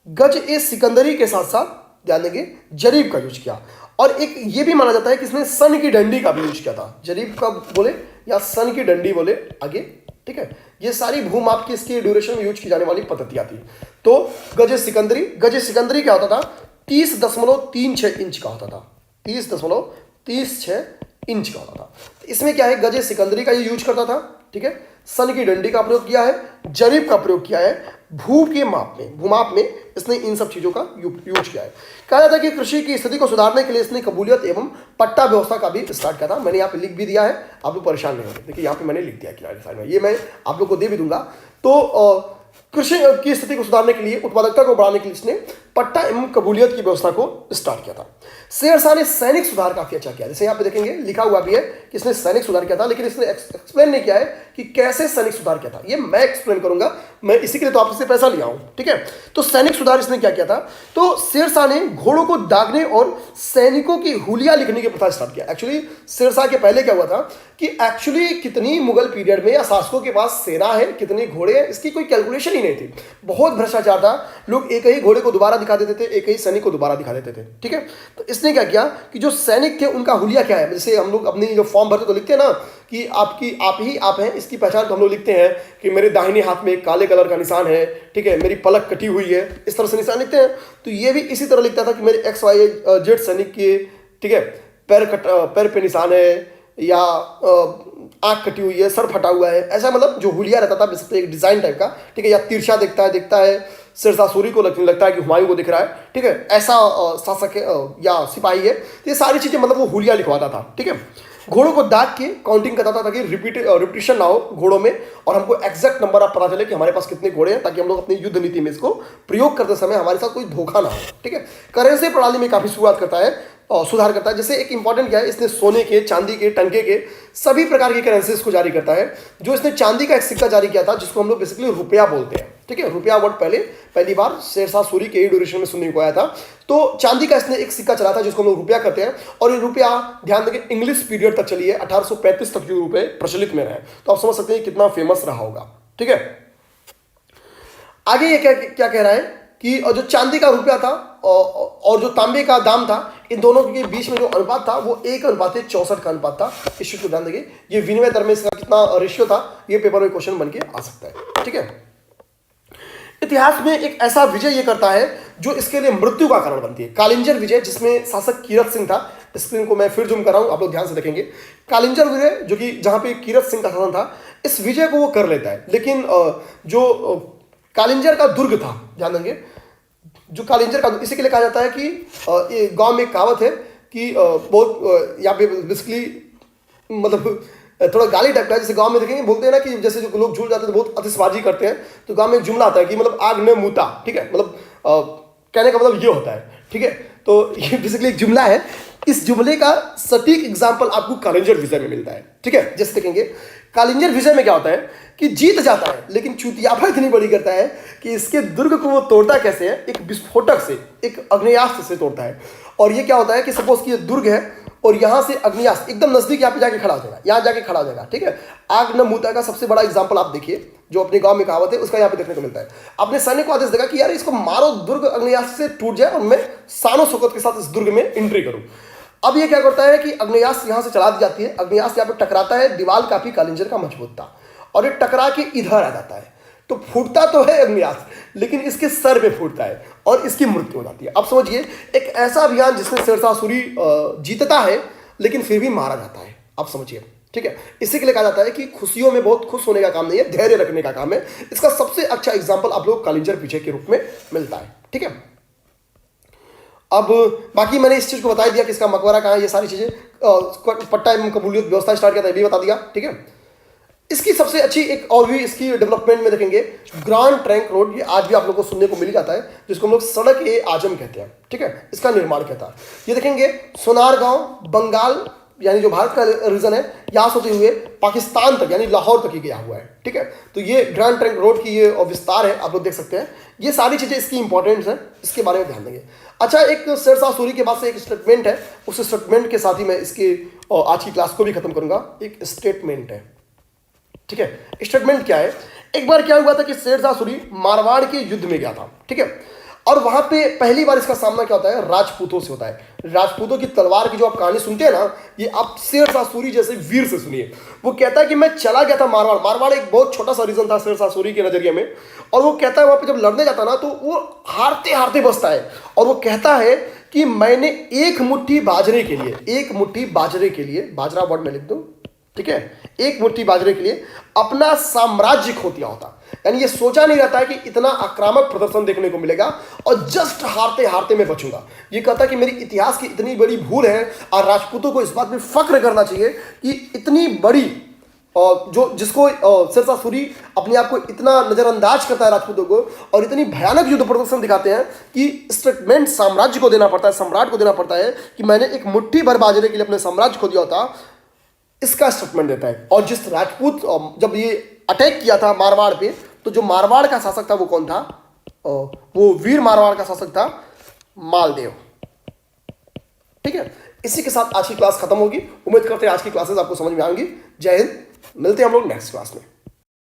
गज ए सिकंदरी के साथ साथ ध्यान देंगे जरीब का यूज किया। और एक ये भी माना जाता है कि इसने सन की डंडी का भी यूज किया था। जरीब का बोले या सन की डंडी बोले आगे। ठीक है, ये सारी भूमाप की इसके ड्यूरेशन में यूज की जाने वाली पद्धतियां थी। तो गज सिकंदरी क्या होता था, 30.36 इंच का होता था। 30.36 इंच का होता था। तो इसमें क्या है, गज सिकंदरी का ये यूज करता था। ठीक है, सन की डंडी का प्रयोग किया है, जरीब का प्रयोग किया है, भूमाप में इसने इन सब चीजों का यूज किया है। कहा जाता है कि कृषि की स्थिति को सुधारने के लिए इसने कबूलियत एवं पट्टा व्यवस्था का भी स्टार्ट किया था। मैंने यहाँ पे लिख भी दिया है, आप लोग परेशान नहीं होंगे। देखिए यहाँ पे मैंने लिख दिया किनारे साइड में, ये मैं आप लोग को दे भी दूंगा। तो कृषि की स्थिति को सुधारने के लिए, उत्पादकता को बढ़ाने के लिए इसने पट्टा एवं कबूलियत की व्यवस्था को स्टार्ट किया था। शेर शाह ने सैनिक सुधार काफी अच्छा किया, जैसे यहाँ पे देखेंगे लिखा हुआ भी है कि इसने सैनिक सुधार किया था, लेकिन इसने एक्सप्लेन नहीं किया है कि कैसे सैनिक सुधार किया था। ये मैं एक्सप्लेन करूंगा, मैं इसी के लिए तो आपसे पैसा लिया हूं, ठीक है। तो सैनिक सुधार इसने क्या किया था, तो शेर शाह ने घोड़ों को दागने और सैनिकों की हुलिया लिखने की प्रथा स्टार्ट किया। एक्चुअली शेर शाह के पहले क्या हुआ था कि एक्चुअली कितनी मुगल पीरियड में या शासकों के पास सेना है, कितने घोड़े हैं, इसकी कोई कैलकुलेशन ही नहीं थी। बहुत भ्रष्टाचार था, लोग एक ही घोड़े को दोबारा दिखा देते थे, एक ही सैनिक को दोबारा दिखा देते थे, ठीक है। तो इसने क्या किया कि जो सैनिक थे उनका हुलिया क्या है, जैसे हम लोग अपनी जो फॉर्म भरते तो लिखते हैं ना कि आप हैं, इसकी पहचान तो हम लोग लिखते हैं कि मेरे दाहिने हाथ में एक काले कलर का निशान है, ठीक है, मेरी पलक कटी हुई है, इस तरह से निशान लिखते हैं। तो ये भी इसी तरह लिखता था कि मेरे XYZ सैनिक के, ठीक है, पैर पे निशान है, या आंख कटी हुई है, सर फटा हुआ है, ऐसा मतलब जो हुलिया रहता था बेसिकली एक डिजाइन टाइप का, ठीक है। या तिरछा दिखता है शेर शाह सूरी को लगता है कि हुमायूं को दिख रहा है, ठीक है, ऐसा शासक है या सिपाही है। तो ये सारी चीजें मतलब वो हुलिया लिखवाता था, ठीक है। घोड़ों को दाग के काउंटिंग करता था ताकि रिपीटिशन ना हो घोड़ों में, और हमको एग्जैक्ट नंबर आप पता चले कि हमारे पास कितने घोड़े हैं, ताकि हम लोग अपनी युद्ध नीति में इसको प्रयोग करते समय हमारे साथ कोई धोखा ना हो, ठीक है। करेंसी प्रणाली में काफी शुरुआत करता है और सुधार करता है। जैसे एक इंपॉर्टेंट क्या है, इसने सोने के, चांदी के, टंके के सभी प्रकार की करेंसीज को जारी करता है। जो इसने चांदी का एक सिक्का जारी किया था जिसको हम लोग बेसिकली रुपया बोलते हैं, ठीक है। रुपया वर्ड पहली बार शेर शाह सूरी के ड्यूरेशन में सुनने को आया था। तो चांदी का इसने एक सिक्का चला था जिसको हम लोग रुपया कहते हैं, और ये रुपया ध्यान देंगे इंग्लिश पीरियड तक चली है, 1835 तक जो रुपये प्रचलित में रहे। तो आप समझ सकते हैं कितना फेमस रहा होगा, ठीक है। आगे ये क्या कह रहा है कि जो चांदी का रुपया था और जो तांबे का दाम था, इन दोनों के बीच में जो अनुपात था वो 1:64 का अनुपात था। इस चीज को ध्यान देंगे, ये विनिमय दर में इसका कितना रेशियो था, ये पेपर में क्वेश्चन बन के आ सकता है, ठीक है। इतिहास में एक ऐसा विजय ये करता है जो इसके लिए मृत्यु का कारण बनती है, कालिंजर विजय, जिसमें शासक कीरत सिंह था। स्क्रीन को मैं फिर जूम कर रहा हूं, आप लोग ध्यान से देखेंगे। कालिंजर विजय जो कि जहां पे कीरत सिंह का शासन था, इस विजय को वो कर लेता है, लेकिन जो कालिंजर का दुर्ग था, ध्यान देंगे, जो कालिंजर का, इसी के लिए कहा जाता है कि गांव में एक कहावत है कि बहुत यहाँ पे बेसिकली मतलब थोड़ा गाली टाइप का, जैसे गांव में देखेंगे बोलते हैं ना कि जैसे जो लोग झूठ जाते हैं तो बहुत अतिशबाजी करते हैं, तो गांव में एक जुमला आता है कि मतलब आग न मूता, ठीक है, मतलब कहने का मतलब ये होता है, ठीक है। तो ये बेसिकली एक जुमला है। इस जुमले का सटीक एग्जाम्पल आपको कालिंजर विजय में मिलता है, ठीक है। जैसे देखेंगे कालिंजर विजय में क्या होता है कि जीत जाता है, लेकिन चुतियापा इतनी बड़ी करता है कि इसके दुर्ग को वो तोड़ता कैसे है, एक विस्फोटक से, एक अग्नेयास्त्र से तोड़ता है। और ये क्या होता है कि सपोज कि ये दुर्ग है और यहां से अग्नियास्त्र एकदम नजदीक यहाँ पे जाके खड़ा हो जाएगा, यहाँ जाके खड़ा हो जाएगा, ठीक है। आग न मूता का सबसे बड़ा एग्जाम्पल आप देखिए, जो अपने गांव में कहावत है उसका यहाँ पे देखने को मिलता है। अपने सैनिक को आदेश देगा कि यार इसको मारो, दुर्ग अग्नियास्त्र से टूट जाए और मैं शानो शौकत के साथ इस दुर्ग में एंट्री करूं। अब ये क्या करता है कि अग्नियास्त्र यहां से चला दी जाती है, अग्नियास्त्र यहाँ पे टकराता है, दीवार काफी कालिंजर का मजबूत था और ये टकरा के इधर आ जाता है। तो फूटता तो है अग्नियास्त्र, लेकिन इसके सर पे फूटता है और इसकी मृत्यु हो जाती है। अब समझिए एक ऐसा अभियान जिसमें शेर शाह सूरी जीतता है लेकिन फिर भी मारा जाता है। आप समझिए, ठीक है। इसी के लिए कहा जाता है कि खुशियों में बहुत खुश होने का काम नहीं है, धैर्य रखने का काम है। इसका सबसे अच्छा एग्जाम्पल आप लोग कालिंजर विजय के रूप में मिलता है, ठीक है। अब बाकी मैंने इस चीज को बता दिया कि इसका मकबरा कहाँ है, ये सारी चीजें, पट्टा एवं कबूलियत व्यवस्था स्टार्ट किया था, ये भी बता दिया, ठीक है। इसकी सबसे अच्छी एक और भी इसकी डेवलपमेंट में देखेंगे, ग्रांड ट्रंक रोड, ये आज भी आप लोगों को सुनने को मिल जाता है, जिसको हम लोग सड़क ए आजम कहते हैं, ठीक है। इसका निर्माण किया था, ये देखेंगे सोनारगांव, बंगाल यानी जो भारत का रीजन है, यहाँ से होते हुए पाकिस्तान तक यानी लाहौर तक ही गया हुआ है, ठीक है। तो ये ग्रांड ट्रंक रोड की ये विस्तार है, आप लोग देख सकते हैं। ये सारी चीजें इसकी इंपॉर्टेंस है, इसके बारे में ध्यान देंगे। अच्छा, एक शेर शाह सूरी के पास से एक स्टेटमेंट है, उस स्टेटमेंट के साथ ही मैं इसके आज की क्लास को भी खत्म करूंगा। एक स्टेटमेंट है, ठीक है। स्टेटमेंट क्या है, एक बार क्या हुआ था कि शेर शाह सूरी मारवाड़ के युद्ध में गया था, ठीक है। और वहां पे पहली बार इसका सामना क्या होता है, राजपूतों से होता है। राजपूतों की तलवार की जो आप कहानी सुनते हैं ना, ये आप शेर शाह सूरी जैसे वीर से सुनिए। वो कहता है कि मैं चला गया था मारवाड़, मारवाड़ एक बहुत छोटा सा रीजन था शेर शाह सूरी के नजरिए में, और वो कहता है वहां पे जब लड़ने जाता ना तो वो हारते हारते बचता है, और वो कहता है कि मैंने एक मुट्ठी बाजरे के लिए, एक मुट्ठी बाजरे के लिए, बाजरा वर्ड में लिख दूं, ठीक है, एक मुट्ठी बाजरे के लिए अपना साम्राज्य खो दिया होता। यानी ये सोचा नहीं रहता है कि इतना आक्रामक प्रदर्शन देखने को मिलेगा और जस्ट हारते हारते मैं बचूंगा। ये कहता है कि मेरी इतिहास की इतनी बड़ी भूल है और राजपूतों को इस बात में फख्र करना चाहिए कि इतनी बड़ी जो जिसको शेरशाह सूरी अपने आप को इतना नजरअंदाज करता है राजपूतों को, और इतनी भयानक युद्ध प्रदर्शन दिखाते हैं कि स्टेटमेंट साम्राज्य को देना पड़ता है, सम्राट को देना पड़ता है कि मैंने एक मुट्ठी भर बाजरे के लिए अपने साम्राज्य को दिया था, इसका स्टेटमेंट देता है। और जिस राजपूत जब ये अटैक किया था मारवाड़ पे, तो जो मारवाड़ का शासक था वो कौन था? वो वीर मारवाड़ का शासक था मालदेव। ठीक है, इसी के साथ आज की क्लास खत्म होगी। उम्मीद करते हैं आज की क्लासेस आपको समझ में आएंगी। जय हिंद, मिलते हैं हम लोग नेक्स्ट क्लास में।